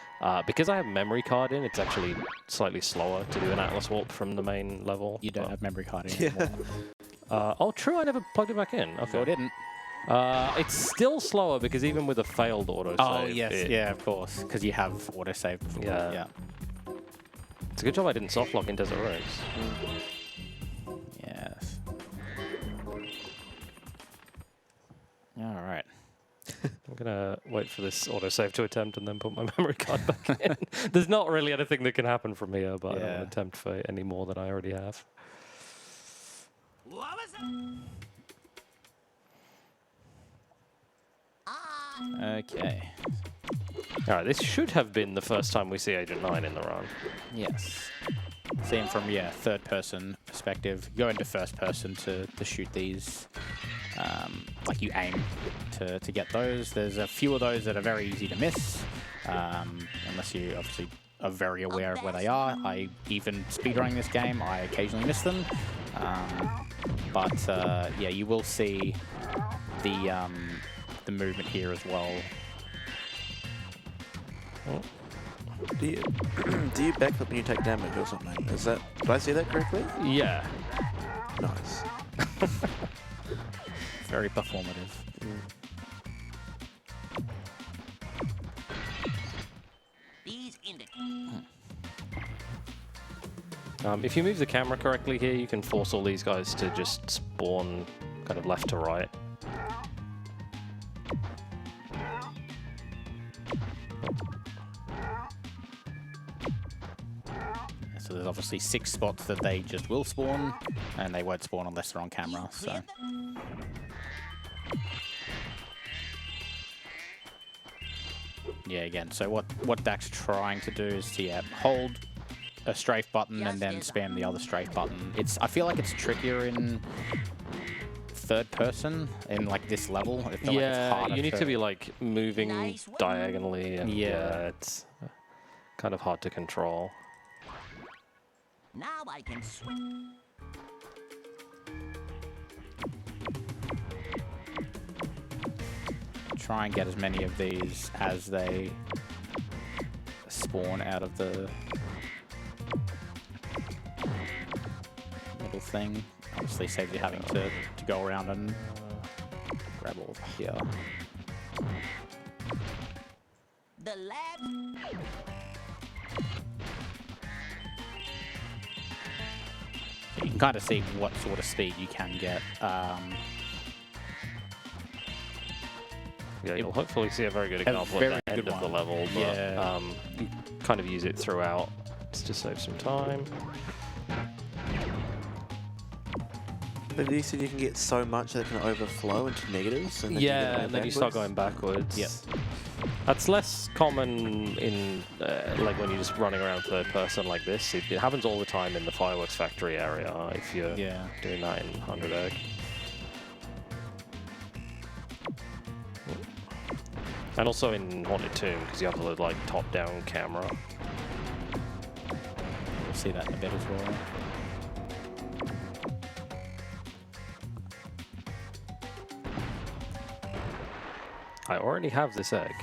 Because I have memory card in, it's actually slightly slower to do an Atlas warp from the main level. You don't have memory card in anymore. Oh, true, I never plugged it back in. Okay. So I didn't. It's still slower because even with a failed autosave... Oh, yes, yeah, of course, because you have autosave before. Yeah. It's a good job I didn't softlock in Desert Roads. Yes. All right. I'm going to wait for this autosave to attempt and then put my memory card back in. There's not really anything that can happen from here, but I don't want to attempt for any more than I already have. What was it? Okay. Alright, this should have been the first time we see Agent 9 in the run. Yes. See him from, third-person perspective. Go into first person to shoot these. Like you aim to get those. There's a few of those that are very easy to miss, unless you obviously are very aware of where they are. Even speedrunning this game, I occasionally miss them. Yeah, you will see the movement here as well. Oh. Do you backflip when you take damage or something? Is that? Did I see that correctly? Yeah. Nice. Very performative. Please indicate. If you move the camera correctly here, you can force all these guys to just spawn kind of left to right. So there's obviously 6 spots that they just will spawn, and they won't spawn unless they're on camera. So. Yeah, again, so what Dak's trying to do is to hold a strafe button and then spam the other strafe button. I feel like it's trickier in third person in like this level. I feel like it's harder you need to be like moving diagonally, and it's kind of hard to control. Now I can swim. Try and get as many of these as they spawn out of the little thing. Obviously saves you having to go around and grab all of here. The lab. So you can kind of see what sort of speed you can get. Yeah, you'll hopefully see a very good example at the end of the level, but you kind of use it throughout just to save some time. But you said you can get so much that it can overflow into negatives. And And then you start going backwards. Yep. That's less common in like when you're just running around third person like this. It happens all the time in the fireworks factory area if you're doing that in 100 Egg. And also in Haunted Tomb, because you have the like top-down camera. We'll see that in a bit as well. I already have this egg.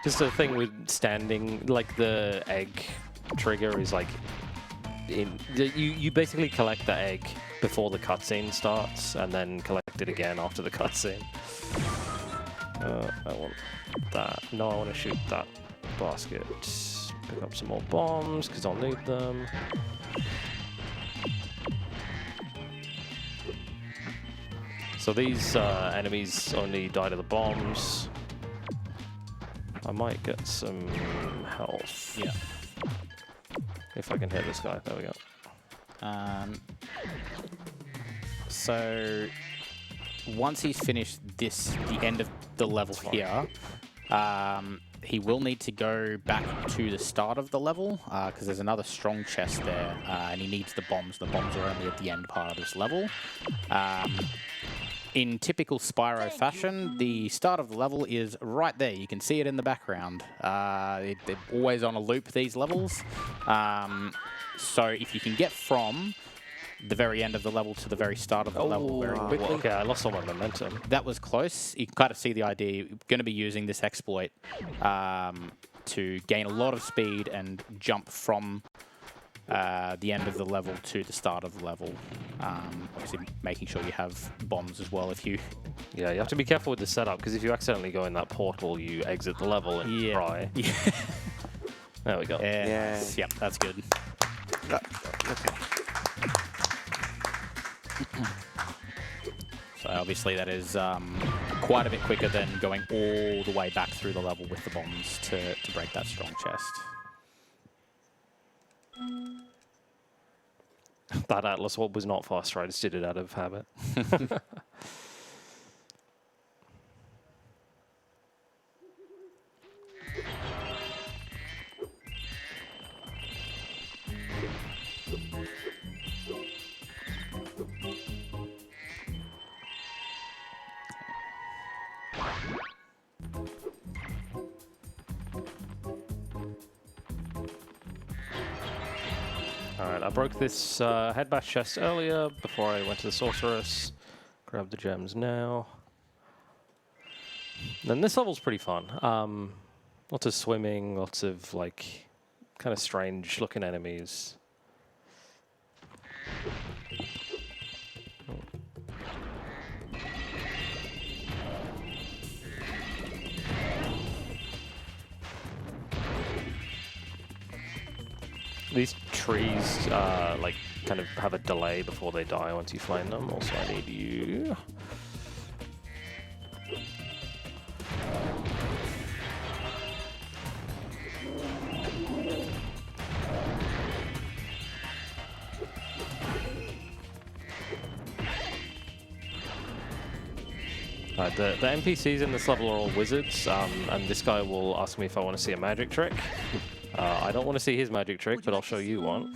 Just a thing with standing, like the egg trigger is like, you basically collect the egg before the cutscene starts, and then collect it again after the cutscene. I want that. No, I want to shoot that basket. Pick up some more bombs, because I'll need them. So these enemies only die to the bombs. I might get some health. Yeah. If I can hit this guy. There we go. So once he's finished the end of the level here, he will need to go back to the start of the level because there's another strong chest there, and he needs the bombs. The bombs are only at the end part of this level. In typical Spyro fashion, the start of the level is right there. You can see it in the background. They're always on a loop, these levels. So if you can get from the very end of the level to the very start of the level very quickly. Okay, I lost all my momentum. That was close. You can kind of see the idea. You're going to be using this exploit to gain a lot of speed and jump from the end of the level to the start of the level. Obviously making sure you have bombs as well if you... Yeah, you have to be careful with the setup, because if you accidentally go in that portal, you exit the level and cry. Yeah. There we go. Yes. Yep, that's good. Okay. So obviously that is quite a bit quicker than going all the way back through the level with the bombs to break that strong chest. That Atlas Orb was not fast, right? I just did it out of habit. Alright, I broke this head bash chest earlier before I went to the sorceress. Grab the gems now. Then this level's pretty fun. Lots of swimming, lots of like kind of strange looking enemies. These trees, like, kind of have a delay before they die once you flame them. Also, I need you. The NPCs in this level are all wizards, and this guy will ask me if I want to see a magic trick. I don't want to see his magic trick, but I'll show you one.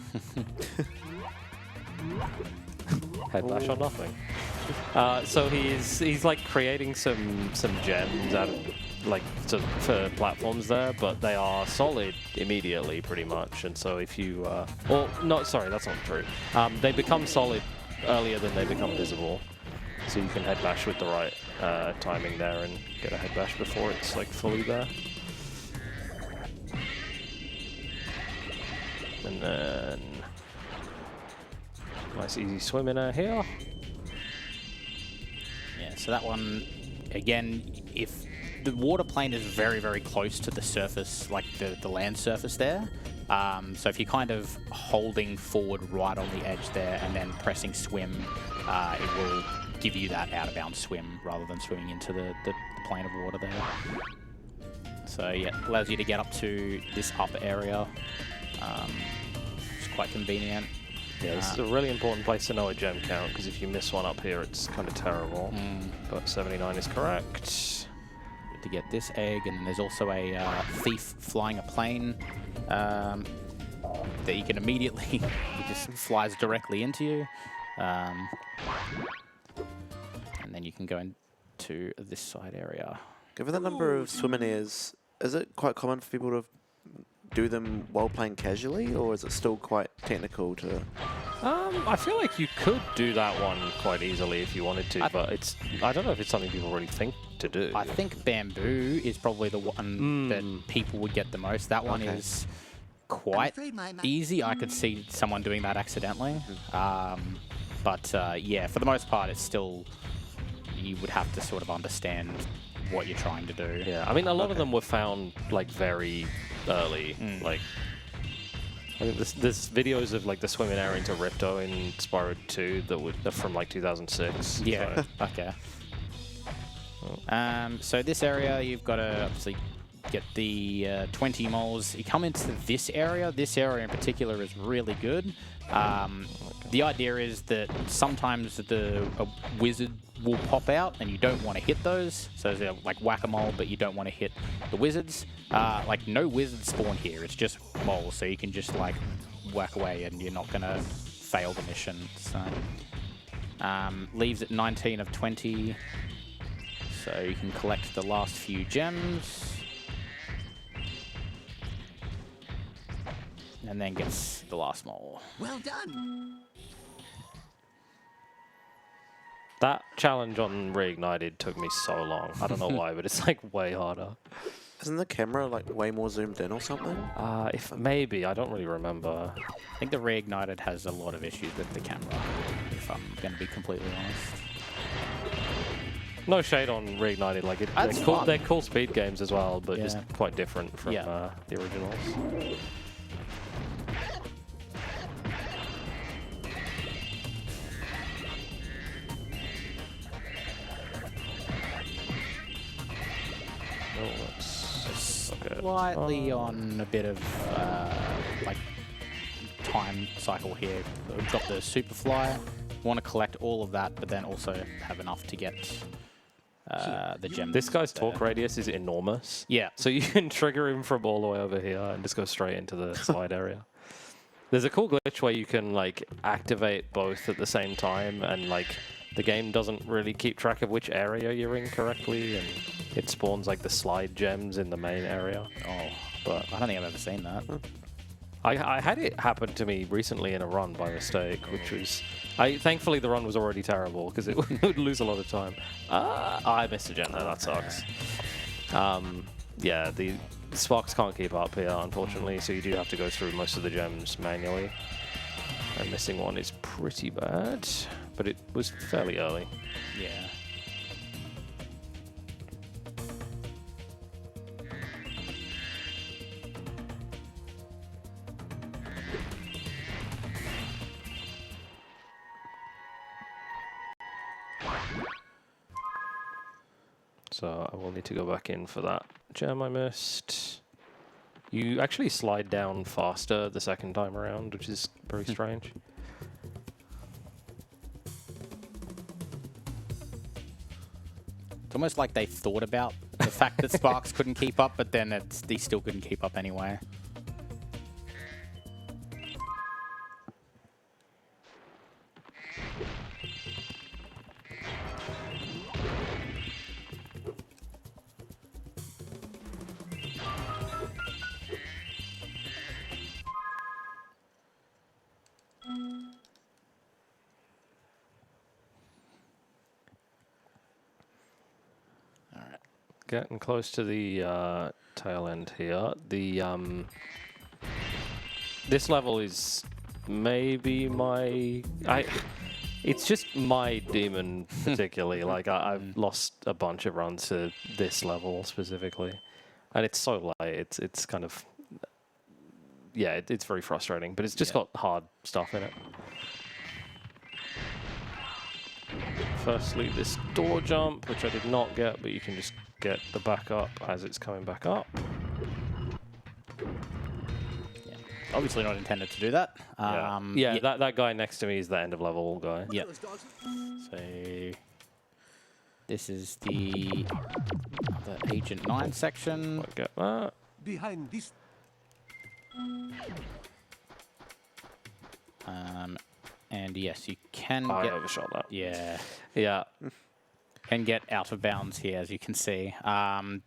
Head bash or nothing. So he's like creating some gems out of like for platforms there, but they are solid immediately pretty much. And so if you or no, sorry, that's not true. They become solid earlier than they become visible. So you can head bash with the right timing there and get a head bash before it's like fully there. And then nice easy swim in here. Yeah, so that one, again, if the water plane is very, very close to the surface, like the land surface there, so if you're kind of holding forward right on the edge there and then pressing swim, it will give you that out-of-bounds swim rather than swimming into the plane of water there. So yeah, allows you to get up to this upper area. It's quite convenient. Yeah, this is a really important place to know a gem count, because if you miss one up here, it's kind of terrible. But 79 is correct. To get this egg, and then there's also a thief flying a plane that you can immediately, he just flies directly into you. And then you can go into this side area. Given the number of swim-in-airs, is it quite common for people to do them while playing casually, or is it still quite technical to... I feel like you could do that one quite easily if you wanted to, but I don't know if it's something people really think to do. I think Bamboo is probably the one that people would get the most. That one is quite easy. I could see someone doing that accidentally. But yeah, for the most part, it's still... You would have to sort of understand what you're trying to do. Yeah, I mean, a lot of them were found, like, very early. Like, I think there's videos of, like, the swimming area into Ripto in Spyro 2 that from, like, 2006. Yeah, so. okay. So this area, you've got to obviously get the 20 moles. You come into this area. This area in particular is really good. The idea is that sometimes a wizard will pop out and you don't want to hit those. So they're like whack-a-mole, but you don't want to hit the wizards. Like no wizards spawn here. It's just moles, so you can just like whack away and you're not going to fail the mission. So leaves at 19 of 20. So you can collect the last few gems. And then gets the last mole. Well done. That challenge on Reignited took me so long. I don't know why, but it's like way harder. Isn't the camera like way more zoomed in or something? If maybe, I don't really remember. I think the Reignited has a lot of issues with the camera, if I'm going to be completely honest. No shade on Reignited, like they're cool speed games as well, but just quite different from the originals. Slightly on a bit of like time cycle here. We've got the Superfly. Want to collect all of that, but then also have enough to get the gems. This guy's talk radius is enormous. Yeah. So you can trigger him from all the way over here and just go straight into the side area. There's a cool glitch where you can like activate both at the same time, and like the game doesn't really keep track of which area you're in correctly, and it spawns like the slide gems in the main area. Oh, but I don't think I've ever seen that. I had it happen to me recently in a run by mistake, which was... thankfully, the run was already terrible, because it would lose a lot of time. I missed a gem there, that sucks. Yeah, the Sparks can't keep up here, unfortunately, so you do have to go through most of the gems manually. And missing one is pretty bad, but it was fairly early. Yeah. So I will need to go back in for that gem I missed. You actually slide down faster the second time around, which is very strange. It's almost like they thought about the fact that Sparks couldn't keep up, but then they still couldn't keep up anyway. Getting close to the tail end here. The this level is maybe my it's just my demon particularly. Like I've lost a bunch of runs to this level specifically, and it's so light. It's kind of it's very frustrating, but it's just got hard stuff in it. Firstly, this door jump, which I did not get, but you can just get the back up as it's coming back up. Yeah. Obviously not intended to do that. That guy next to me is the end of level guy. Yep. So this is the Agent 9 section. I get that. Behind this. And yes, you can I get... overshot that. Yeah. Yeah. Can get out of bounds here, as you can see.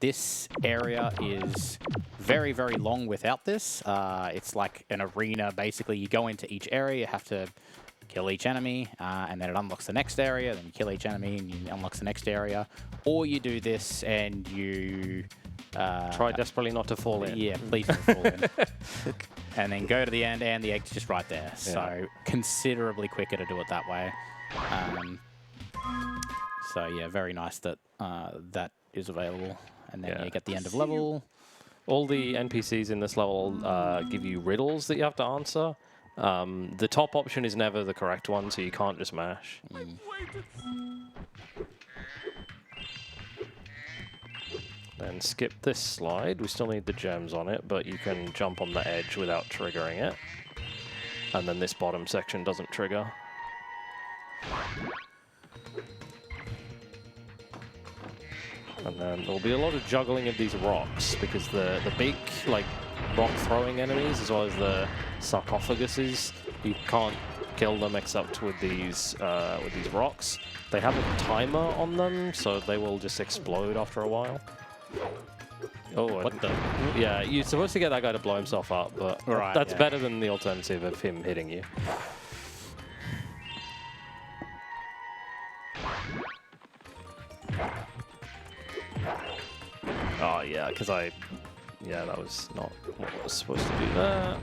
This area is very, very long without this. It's like an arena, basically. You go into each area, you have to kill each enemy, and then it unlocks the next area, then you kill each enemy, and you unlocks the next area. Or you do this, and you... Try desperately not to fall in. Yeah, please don't fall in. And then go to the end, and the egg's just right there. Yeah. So considerably quicker to do it that way. So yeah, very nice that that is available. And then you get the end of level. All the NPCs in this level give you riddles that you have to answer. The top option is never the correct one, so you can't just mash. Then skip this slide. We still need the gems on it, but you can jump on the edge without triggering it. And then this bottom section doesn't trigger. And then there'll be a lot of juggling of these rocks, because the big, like, rock-throwing enemies, as well as the sarcophaguses, you can't kill them except with these rocks. They have a timer on them, so they will just explode after a while. Oh, what the? Yeah, you're supposed to get that guy to blow himself up, but that's better than the alternative of him hitting you. Oh, yeah, because that was not what I was supposed to do there.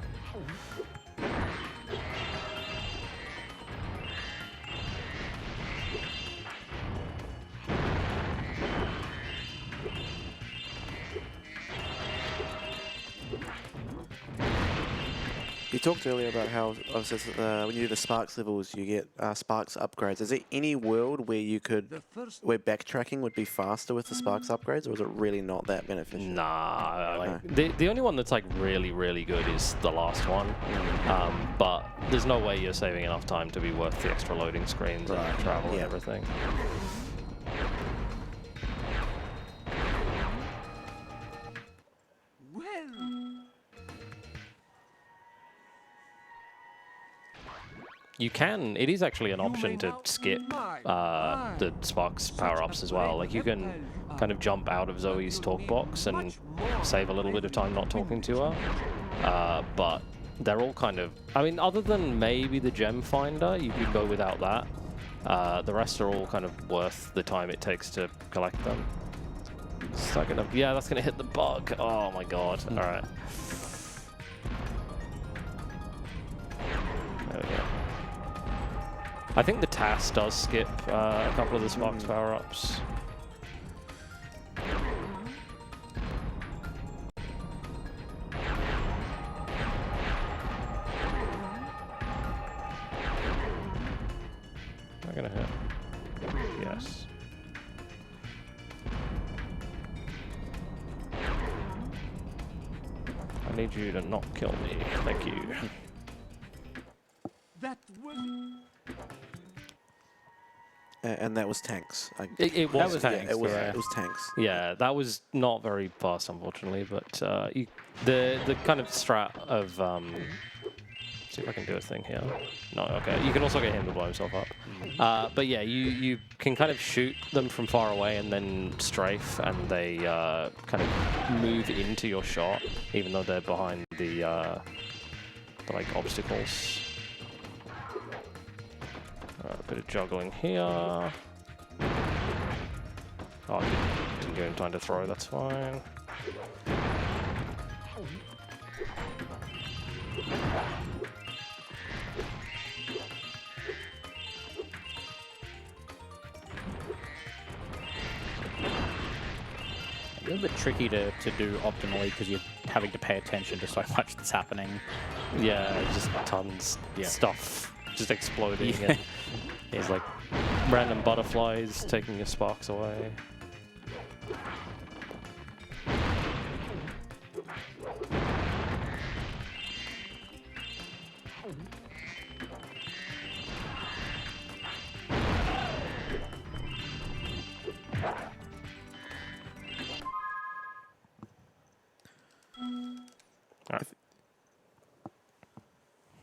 You talked earlier about how obviously, when you do the Sparks levels, you get Sparks upgrades. Is there any world where where backtracking would be faster with the Sparks upgrades, or is it really not that beneficial? Nah, the only one that's like really, really good is the last one. But there's no way you're saving enough time to be worth the extra loading screens and travel and everything. You can. It is actually an option to skip the Sparks power-ups as well. Like, you can kind of jump out of Zoe's talk box and save a little bit of time not talking to her. But they're all kind of... I mean, other than maybe the gem finder, you could go without that. The rest are all kind of worth the time it takes to collect them. Is that gonna... Yeah, that's going to hit the bug. Oh, my God. All right. There we go. I think the TAS does skip a couple of the Sparks power-ups. Am I gonna hit? Yes. need you to not kill me. Thank you. That was... And that was tanks. It was was tanks. It was, yeah. it was tanks. Yeah, that was not very fast, unfortunately. But the kind of strat of see if I can do a thing here. No, okay. You can also get him to blow himself up. But yeah, you can kind of shoot them from far away and then strafe, and they kind of move into your shot, even though they're behind the like obstacles. A bit of juggling here. Oh, didn't give him time to throw, that's fine. A little bit tricky to do optimally because you're having to pay attention to so much that's happening. Yeah, just tons stuff just exploding. Yeah. And there's like random butterflies taking your sparks away.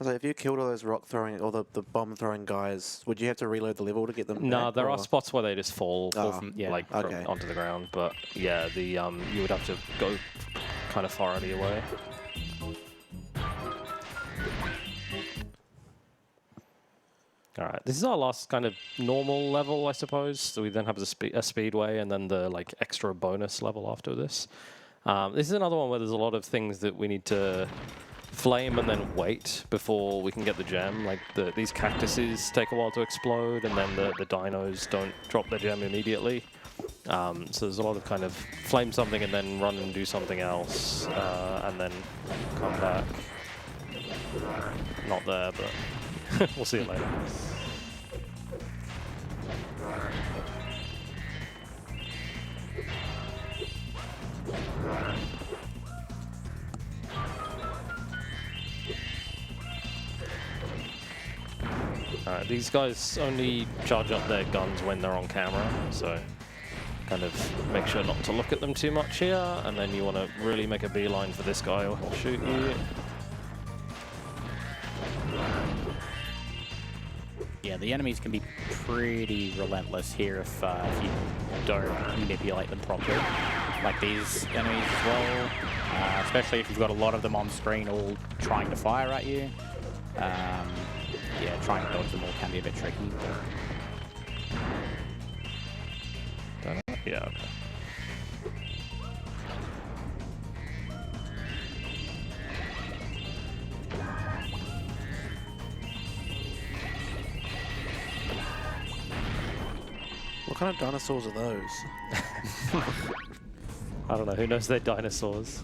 So if you killed all those rock throwing or the bomb throwing guys, would you have to reload the level to get them? No, back, there or? are spots where they just fall Oh, yeah, like okay. onto the ground, but yeah, the you would have to go kind of far out of your way. All right, this is our last kind of normal level, I suppose. So we then have a speedway and then the like extra bonus level after this. This is another one where there's a lot of things that we need to flame and then wait before we can get the gem. Like these cactuses take a while to explode, and then the dinos don't drop the gem immediately. So there's a lot of kind of flame something and then run and do something else, and then come back. Not there, but we'll see it later. Alright, these guys only charge up their guns when they're on camera, so kind of make sure not to look at them too much here, and then you want to really make a beeline for this guy or he'll shoot you. Yeah, the enemies can be pretty relentless here if you don't manipulate them properly. Like these enemies as well, especially if you've got a lot of them on screen all trying to fire at you. Yeah, trying to dodge them all can be a bit tricky. Yeah, okay. What kind of dinosaurs are those? I don't know, who knows they're dinosaurs?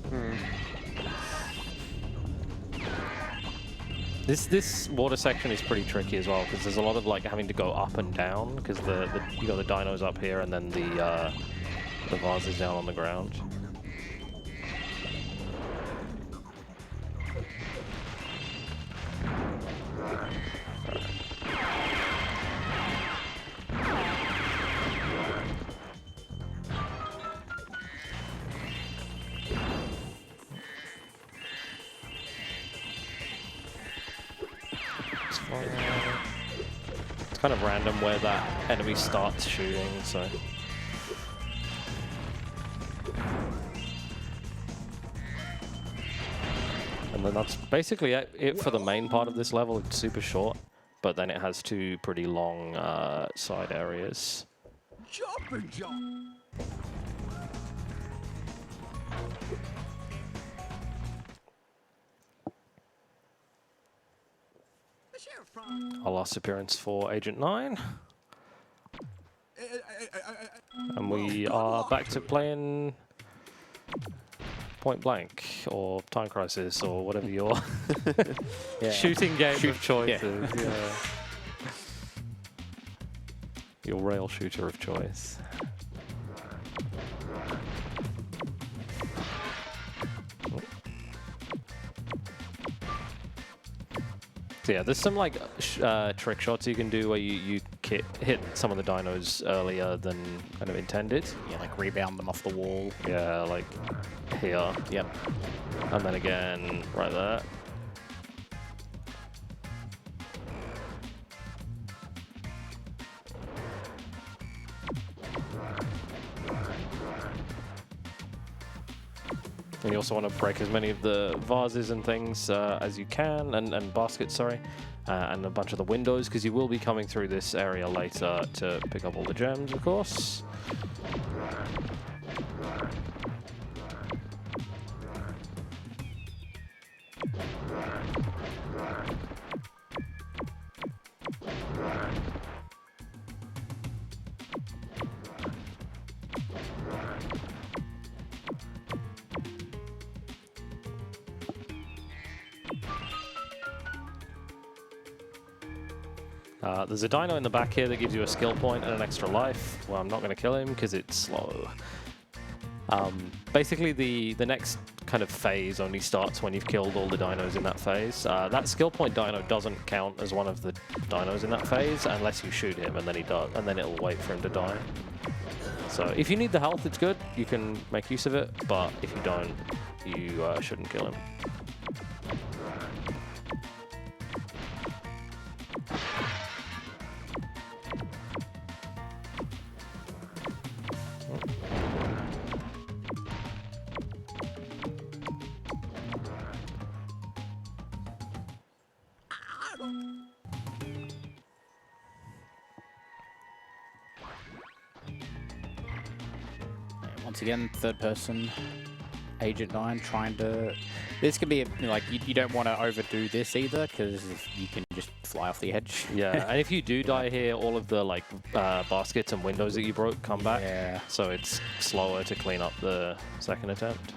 This water section is pretty tricky as well, because there's a lot of like having to go up and down, because you got the dinos up here and then the vase is down on the ground. It's kind of random where that enemy starts shooting, so. And then that's basically it for the main part of this level. It's super short, but then it has two pretty long side areas. Jump and jump. Our last appearance for Agent 9. And we are back to playing Point Blank or Time Crisis or whatever your shooting game of choice is. Yeah. Your rail shooter of choice. So yeah, there's some like trick shots you can do where you hit some of the dinos earlier than kind of intended. Yeah, like rebound them off the wall. Yeah, like here. Yep. And then again, right there. And you also want to break as many of the vases and things as you can, and baskets, sorry, and a bunch of the windows, because you will be coming through this area later to pick up all the gems, of course. There's a dino in the back here that gives you a skill point and an extra life. Well, I'm not going to kill him because it's slow. Basically, the next kind of phase only starts when you've killed all the dinos in that phase. That skill point dino doesn't count as one of the dinos in that phase unless you shoot him, and then he does, and then it'll wait for him to die. So if you need the health, it's good. You can make use of it, but if you don't, you shouldn't kill him. Once again, third person, Agent 9 trying to... This can be, like, you don't want to overdo this either, because you can just fly off the edge. Yeah, and if you do die here, all of the, like, baskets and windows that you broke come back. Yeah. So it's slower to clean up the second attempt.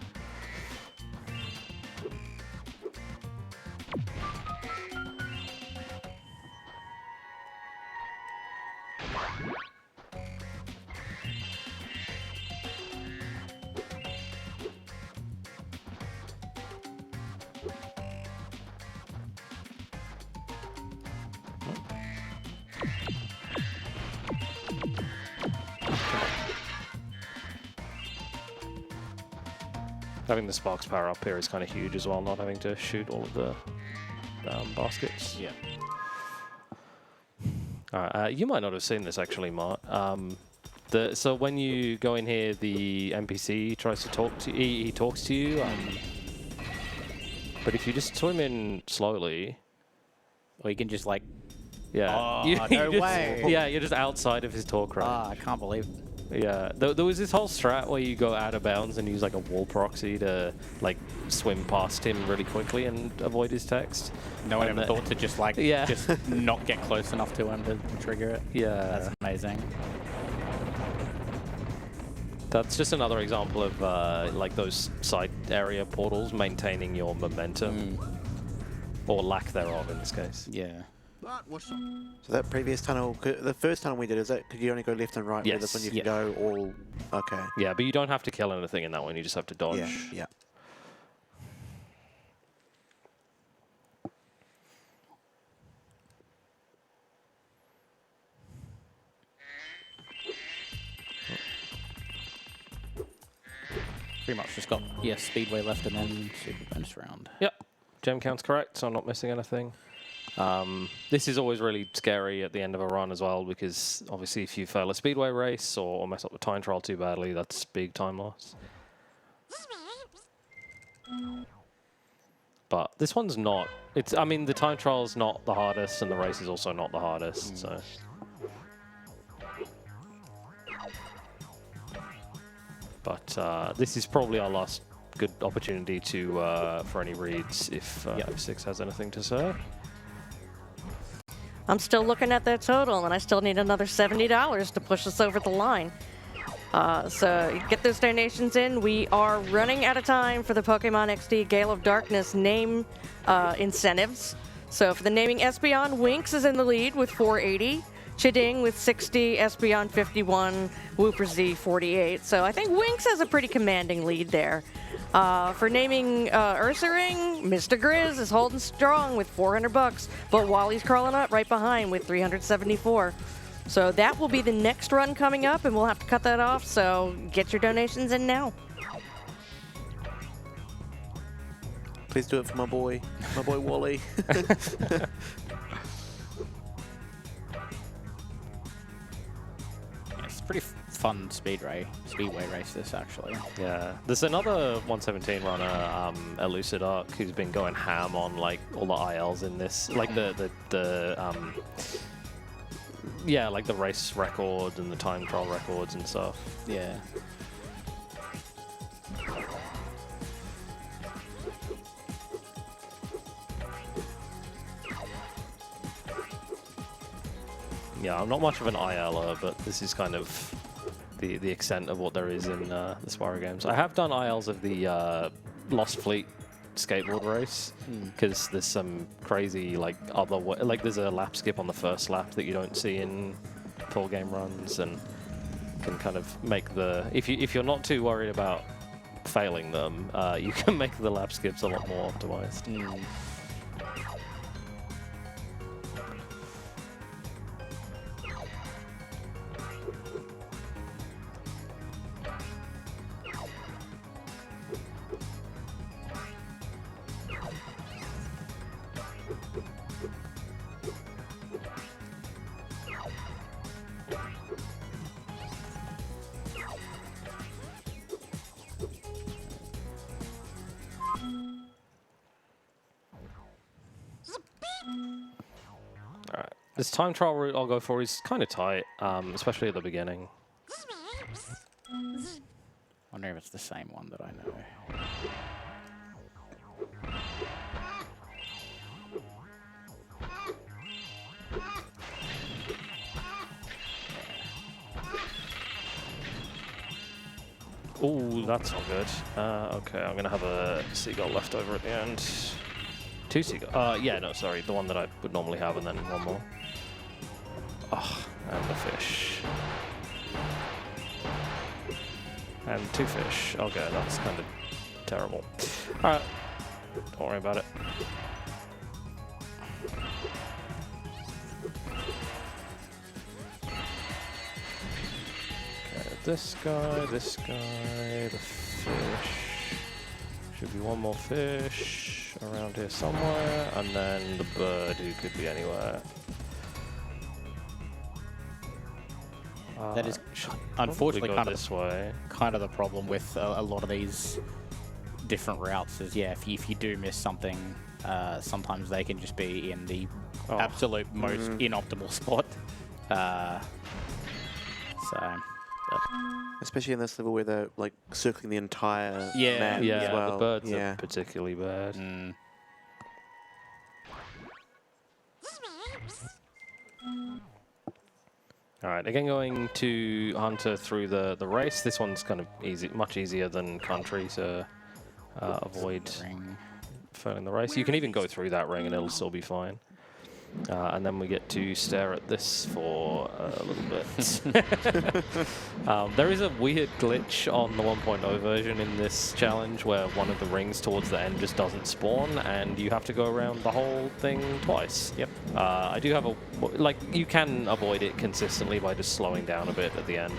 Having the sparks power up here is kind of huge as well, not having to shoot all of the baskets. Yeah. Alright, you might not have seen this actually, Mart. So when you go in here, the NPC tries to talk to you. He talks to you. But if you just swim in slowly, Or you can just, like... yeah, Oh, no way. Yeah, you're just outside of his talk range. Ah, I can't believe it. Yeah, there was this whole strat where you go out of bounds and use like a wall proxy to like swim past him really quickly and avoid his text. No one ever thought to just like, Yeah. just not get close enough to him to trigger it. Yeah. That's amazing. That's just another example of like those side area portals maintaining your momentum, or lack thereof in this case. Yeah. So that previous tunnel, the first tunnel we did, is that could you only go left and right? Yes. Where this one you can go all... Okay. Yeah, but you don't have to kill anything in that one, you just have to dodge. Yeah, yeah. Pretty much just got, Speedway left and then Super Bonus round. Yep, gem count's correct, so I'm not missing anything. This is always really scary at the end of a run as well, because obviously if you fail a speedway race or mess up the time trial too badly, that's big time loss. But this one's not. I mean, the time trial's not the hardest, and the race is also not the hardest, so... But this is probably our last good opportunity to for any reads if F6 has anything to say. I'm still looking at that total, and I still need another $70 to push us over the line. So get those donations in. We are running out of time for the Pokemon XD Gale of Darkness name incentives. So for the naming, Espeon, Winx is in the lead with 480. Chiding with 60, Espeon 51, Wooper Z 48. So I think Winx has a pretty commanding lead there. For naming Ursaring, Mr. Grizz is holding strong with $400, but Wally's crawling up right behind with 374. So that will be the next run coming up, and we'll have to cut that off, so get your donations in now. Please do it for my boy Wally. It's a pretty fun speedway race, this, actually. Yeah. There's another 117 runner, Elucid Arc, who's been going ham on like all the ILs in this, like yeah, like the race record and the time trial records and stuff. Yeah. Yeah, I'm not much of an ILer, but this is kind of the extent of what there is in the Spyro games. I have done ILs of the Lost Fleet skateboard race because there's some crazy like there's a lap skip on the first lap that you don't see in full game runs, and can kind of make the if you're not too worried about failing them, you can make the lap skips a lot more optimized. Alright, this time trial route I'll go for is kind of tight, especially at the beginning. I wonder if it's the same one that I know. Ooh, that's not good. Okay, I'm gonna have a seagull left over at the end. 2 seagulls. Yeah, no, sorry, the one that I would normally have, and then one more. Oh, and a fish. And 2 fish. Okay, that's kind of terrible. Alright, don't worry about it. Okay, this guy, the fish. Should be one more fish around here somewhere, and then the bird, who could be anywhere. That is should unfortunately probably go this way. kind of the problem with a lot of these different routes is, yeah, if you do miss something, sometimes they can just be in the absolute most inoptimal spot. Especially in this level where they're like circling the entire map Yeah, as well. the birds are particularly bad. Alright, again going to Hunter through the race. This one's kind of easy, much easier than Country to avoid failing the race. You can even go through that ring and it'll still be fine. And then we get to stare at this for a little bit. There is a weird glitch on the 1.0 version in this challenge where one of the rings towards the end just doesn't spawn, and you have to go around the whole thing twice. Yep. I do have a... Like, you can avoid it consistently by just slowing down a bit at the end.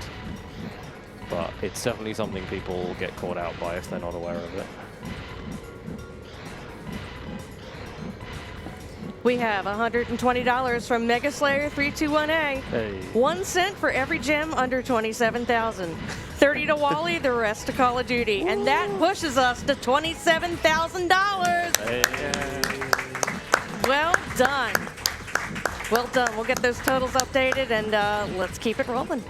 But it's definitely something people get caught out by if they're not aware of it. We have $120 from Mega Slayer 321A. Hey. 1 cent for every gem under 27,000. 30 to Wally, the rest to Call of Duty. And that pushes us to $27,000. Hey. Well done. Well done. We'll get those totals updated, and let's keep it rolling.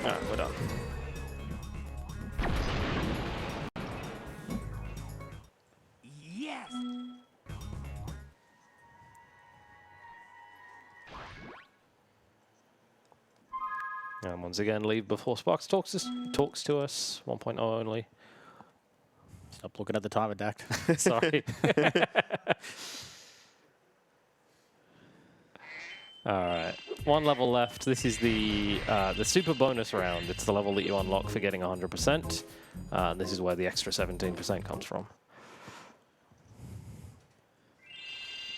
All right, we're done. Yes! And once again, leave before Sparks talks to us. 1.0 only. Stop looking at the timer, Dact. Sorry. All right, one level left. This is the super bonus round. It's the level that you unlock for getting 100%. This is where the extra 17% comes from.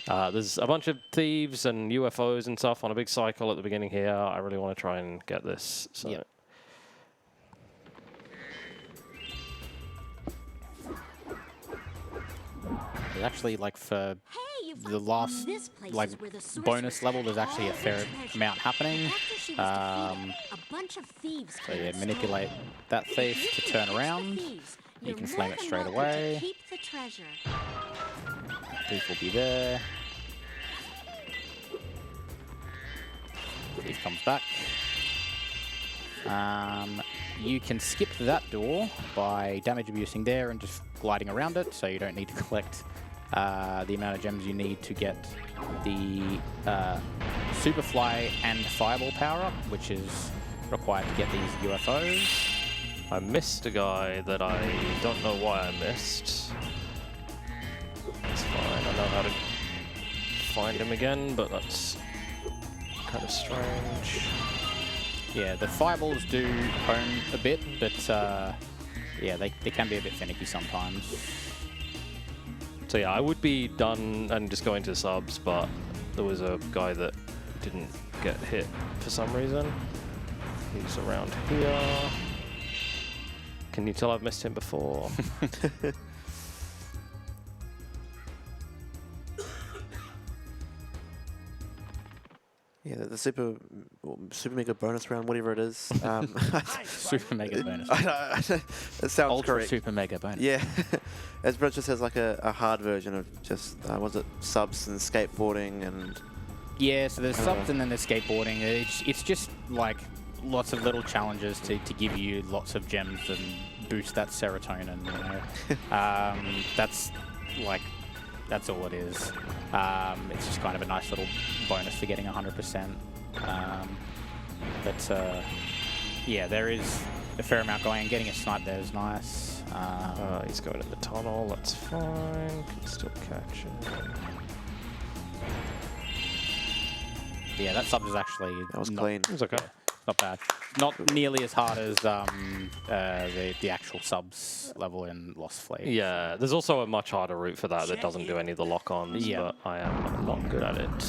There's a bunch of thieves and UFOs and stuff on a big cycle at the beginning here. I really want to try and get this. So. Yep. There's actually, like, for the last like bonus level, there's actually a fair amount happening. So yeah, manipulate that thief to turn around. You can flame it straight away. Thief will be there. Thief comes back. You can skip that door by damage abusing there and just gliding around it, so you don't need to collect the amount of gems you need to get the Superfly and Fireball power-up, which is required to get these UFOs. I missed a guy that I don't know why I missed. It's fine, I know how to find him again, but that's kind of strange. Yeah, the Fireballs do hone a bit, but yeah, they can be a bit finicky sometimes. So yeah, I would be done and just going to subs, but there was a guy that didn't get hit for some reason. He's around here. Can you tell I've missed him before? Yeah, the super mega bonus round, whatever it is. Super mega bonus. It sounds Ultra correct. super mega bonus. Yeah, as Brett just has like a hard version of just was it subs and skateboarding and. Yeah, so there's subs and then there's skateboarding. It's just like lots of little challenges to give you lots of gems and boost that serotonin. You know, that's all it is. It's just kind of a nice little bonus for getting 100%. Yeah, there is a fair amount going. Getting a snipe there is nice. He's going in the tunnel, that's fine. Can still catch him. Yeah, that sub is actually... That was clean. It was okay. Not bad. Not nearly as hard as the actual subs level in Lost Fleet. Yeah, there's also a much harder route for that doesn't do any of the lock-ons, but I am not good at it.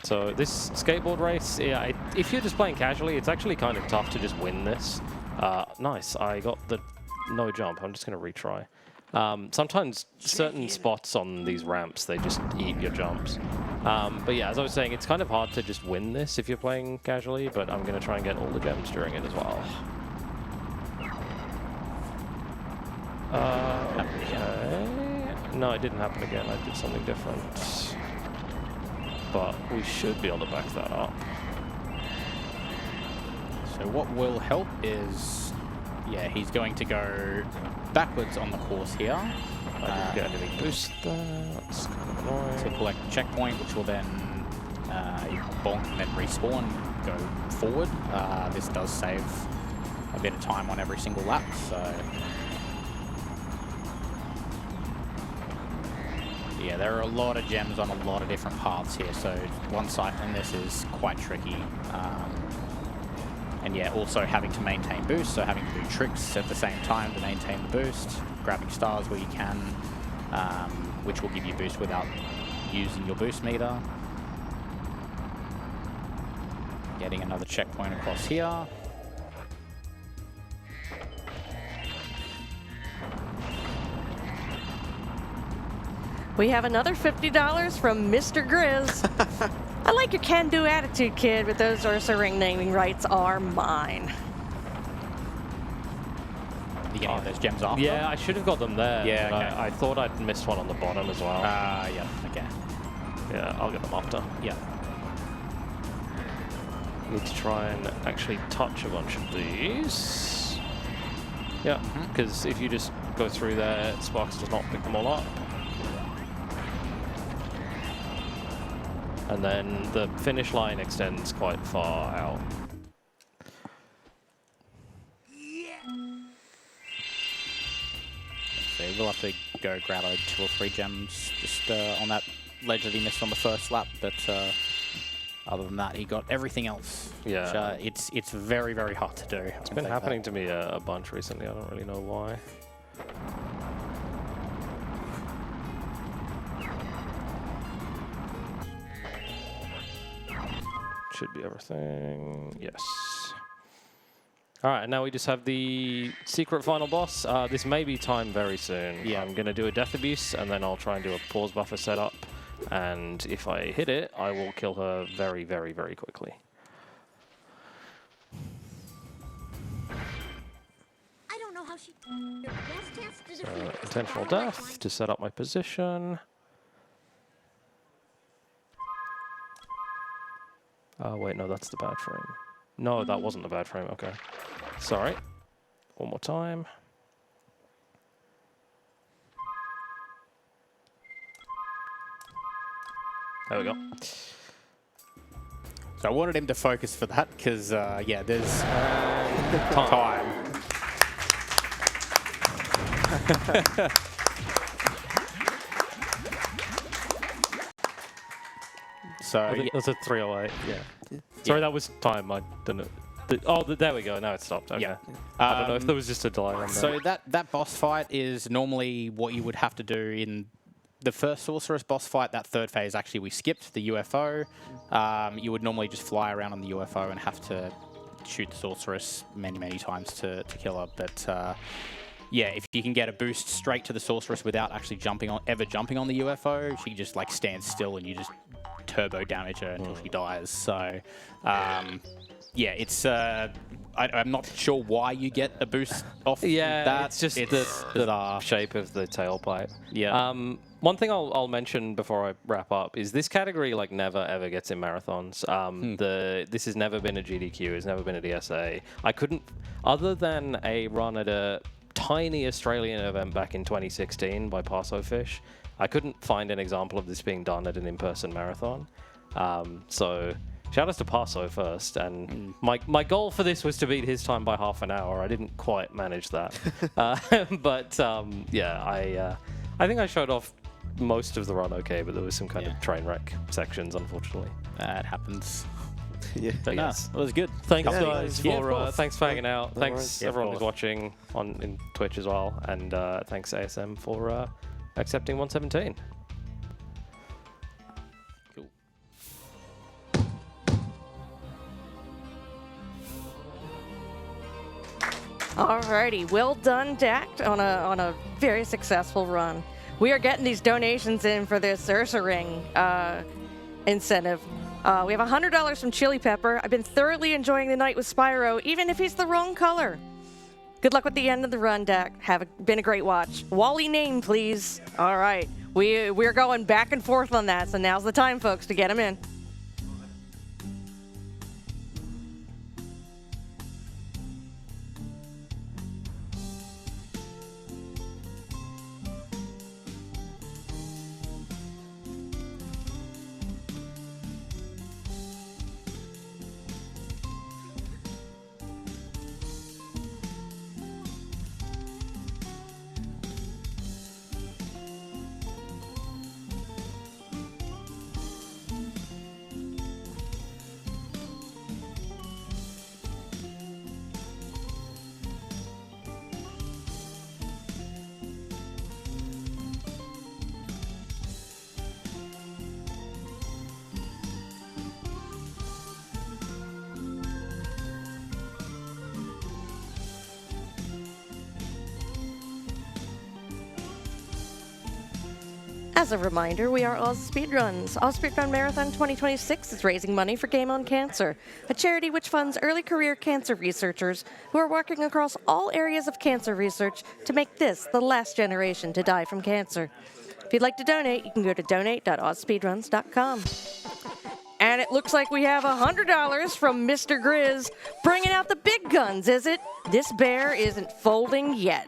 So this skateboard race, yeah, if you're just playing casually, it's actually kind of tough to just win this. Nice, I got the no jump. I'm just going to retry. Sometimes certain spots on these ramps, they just eat your jumps. But yeah, as I was saying, it's kind of hard to just win this if you're playing casually, but I'm going to try and get all the gems during it as well. Okay. No, it didn't happen again. I did something different. But we should be able to back that up. So what will help is, yeah, he's going to go backwards on the course here. I didn't get any boost there. That's kind of annoying. To collect a checkpoint, which will then bonk and then respawn, go forward. This does save a bit of time on every single lap, so... Yeah, there are a lot of gems on a lot of different paths here, so one cycling this is quite tricky. And yeah, also having to maintain boost, so having to do tricks at the same time to maintain the boost, grabbing stars where you can, which will give you boost without using your boost meter. Getting another checkpoint across here. We have another $50 from Mr. Grizz. I like your can-do attitude, kid, but those Ursa Ring naming rights are mine. You getting those gems off? Yeah, I should have got them there. Yeah, okay. I thought I'd missed one on the bottom as well. Yeah, okay. Yeah, I'll get them after. Yeah. Need to try and actually touch a bunch of these. Yeah, because if you just go through there, Sparks does not pick them all up. And then the finish line extends quite far out. So we'll have to go grab 2 or 3 gems just on that ledge that he missed on the first lap, but other than that, he got everything else. Yeah. Which, it's very, very hard to do. It's been happening to me a bunch recently. I don't really know why. Should be everything. Yes. All right, and now we just have the secret final boss. This may be time very soon. Yeah. I'm going to do a death abuse, and then I'll try and do a pause buffer setup. And if I hit it, I will kill her very, very, very quickly. I don't know how she. Your best chance to defeat us. Intentional death to set up my position. Oh, wait, no, that's the bad frame. No, that wasn't the bad frame. Okay. Sorry. One more time. There we go. So I wanted him to focus for that because, yeah, there's time. So That's a 308. Yeah. Sorry, that was time. I don't know. There we go. Now it stopped. Okay. Yeah. I don't know if there was just a delay on that. So that boss fight is normally what you would have to do in the first Sorceress boss fight. That third phase, actually, we skipped the UFO. You would normally just fly around on the UFO and have to shoot the Sorceress many, many times to kill her. But yeah, if you can get a boost straight to the Sorceress without actually jumping on the UFO, she just like stands still and you just turbo damage her until she dies. So yeah, it's I'm not sure why you get a boost off that. It's just it's the shape of the tailpipe. Yeah. One thing I'll mention before I wrap up is this category like never ever gets in marathons. This has never been a GDQ. It's never been a DSA. I couldn't, other than a run at a tiny Australian event back in 2016 by Paso Fish, I couldn't find an example of this being done at an in-person marathon. So shout out to Paso first, and my goal for this was to beat his time by half an hour. I didn't quite manage that, but yeah, I think I showed off most of the run okay, but there was some kind of train wreck sections, unfortunately. That happens. Yeah. But no, it was good. Thanks Yeah, guys thanks for hanging out. No Thanks worries. Yeah, of everyone who's course. watching in Twitch as well, and thanks ASM for accepting 117. Cool. Alrighty, well done, Dact, on a very successful run. We are getting these donations in for this Ursa Ring incentive. We have $100 from Chili Pepper. I've been thoroughly enjoying the night with Spyro, even if he's the wrong color. Good luck with the end of the run, Dact. Been a great watch. Wally name, please. All right, we're going back and forth on that, so now's the time, folks, to get him in. As a reminder, we are AusSpeedruns. AusSpeedrun Marathon 2026 is raising money for Game on Cancer, a charity which funds early career cancer researchers who are working across all areas of cancer research to make this the last generation to die from cancer. If you'd like to donate, you can go to donate.ausspeedruns.com. And it looks like we have $100 from Mr. Grizz. Bringing out the big guns, is it? This bear isn't folding yet.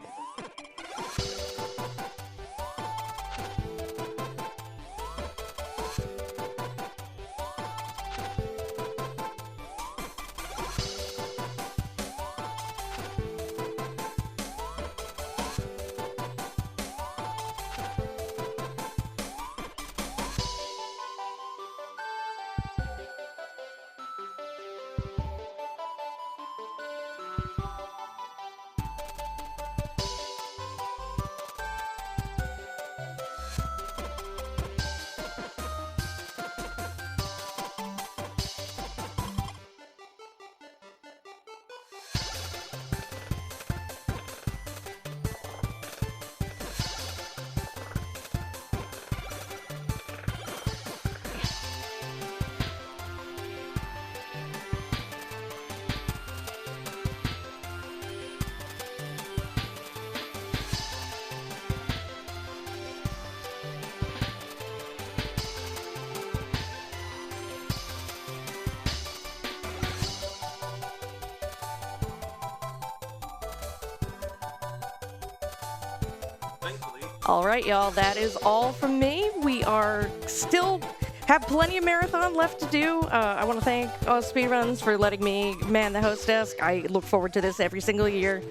All right, y'all, that is all from me. We are still have plenty of marathon left to do. I want to thank AusSpeedruns for letting me man the host desk. I look forward to this every single year.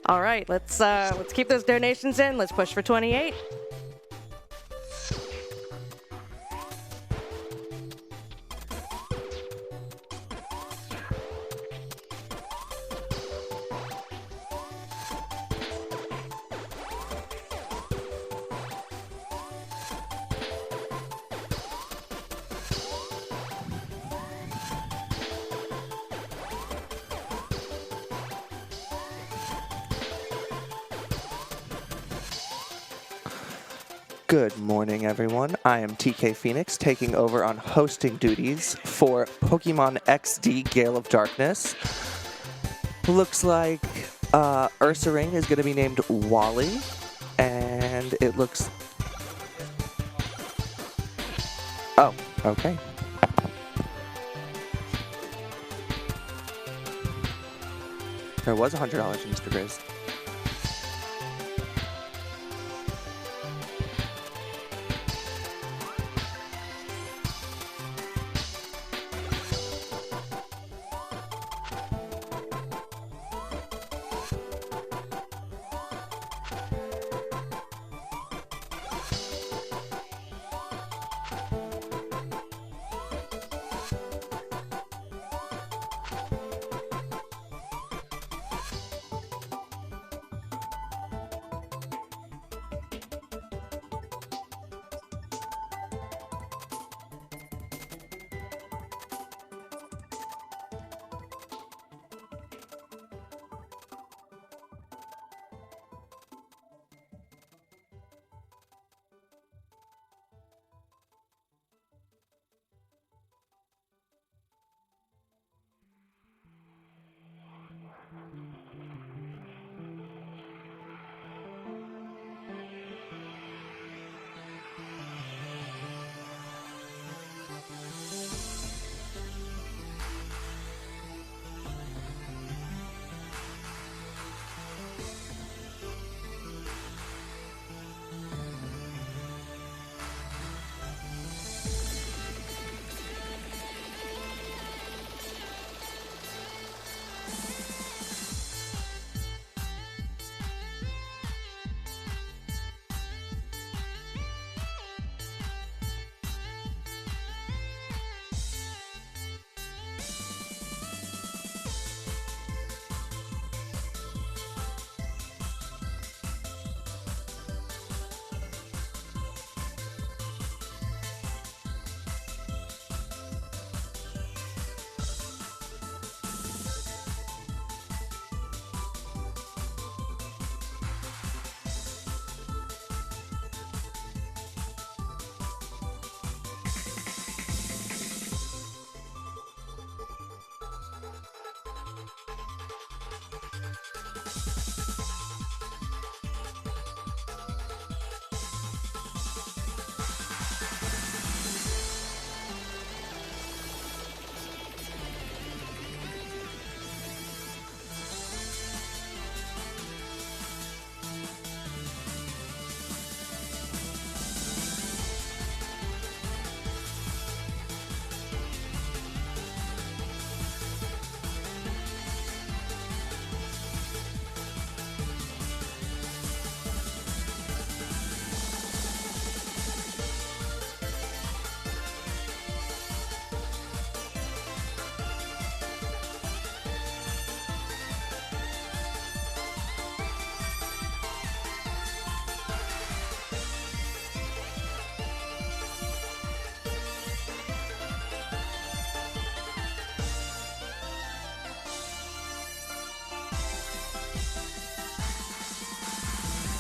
All right, let's keep those donations in. Let's push for 28. Good morning, everyone. I am TK Phoenix, taking over on hosting duties for Pokemon XD Gale of Darkness. Looks like Ursaring is going to be named Wally, and it looks... Oh, okay. There was $100 in Mr. Grizz.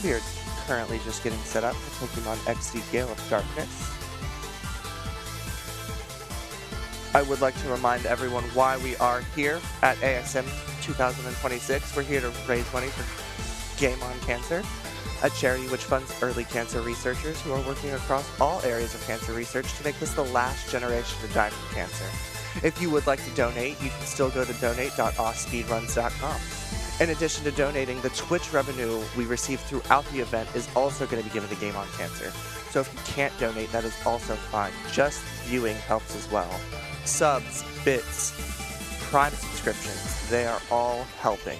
We are currently just getting set up for Pokemon XD Gale of Darkness. I would like to remind everyone why we are here at ASM 2026. We're here to raise money for Game on Cancer, a charity which funds early cancer researchers who are working across all areas of cancer research to make this the last generation to die from cancer. If you would like to donate, you can still go to donate.ausspeedruns.com. In addition to donating, the Twitch revenue we receive throughout the event is also going to be given to Game on Cancer. So if you can't donate, that is also fine. Just viewing helps as well. Subs, bits, Prime subscriptions, they are all helping.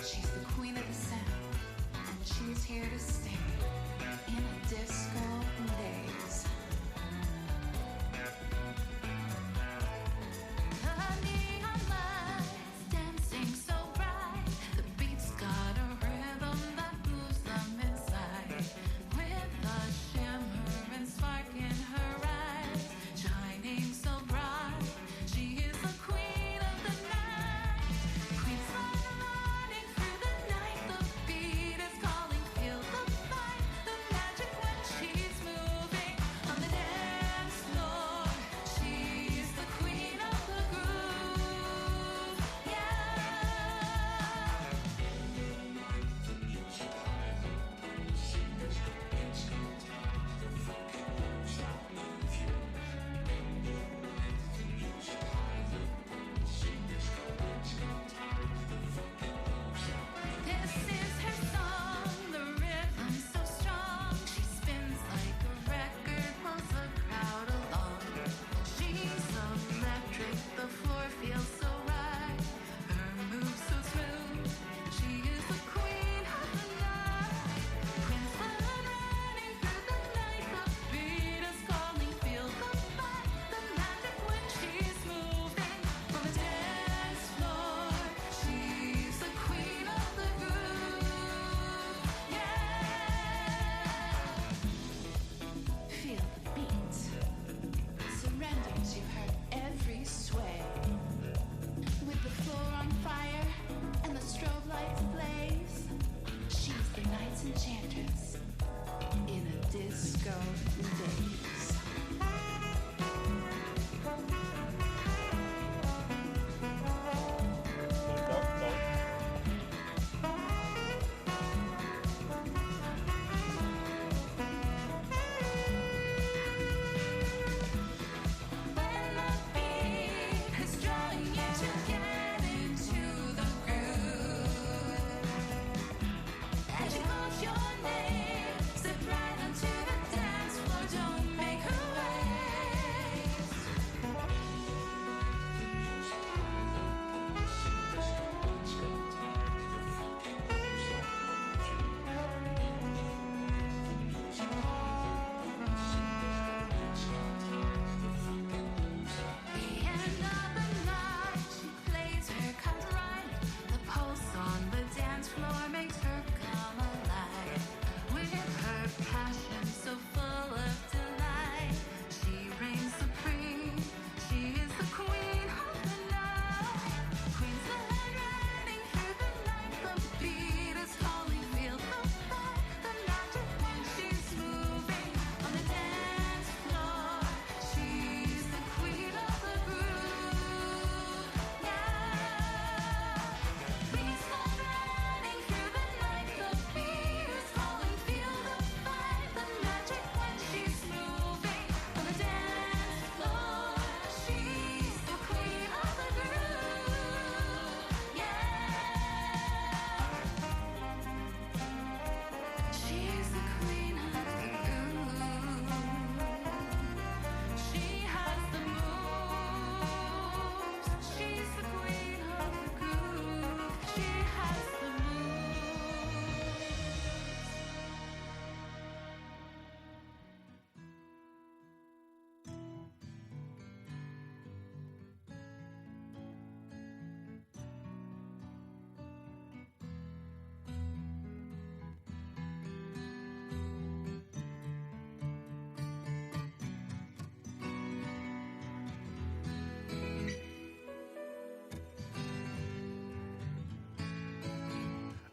She's the queen of the sound, and she's here to stay in a disco daze. The neon lights dancing so bright, the beats got a rhythm that moves them inside. With a shimmer and spark in her eyes, shining so bright, she is the queen of the night. Queen running through the night, the beat is calling, feel the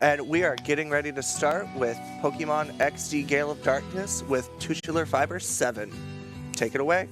And we are getting ready to start with Pokemon XD Gale of Darkness with Tubular Fiber 7. Take it away.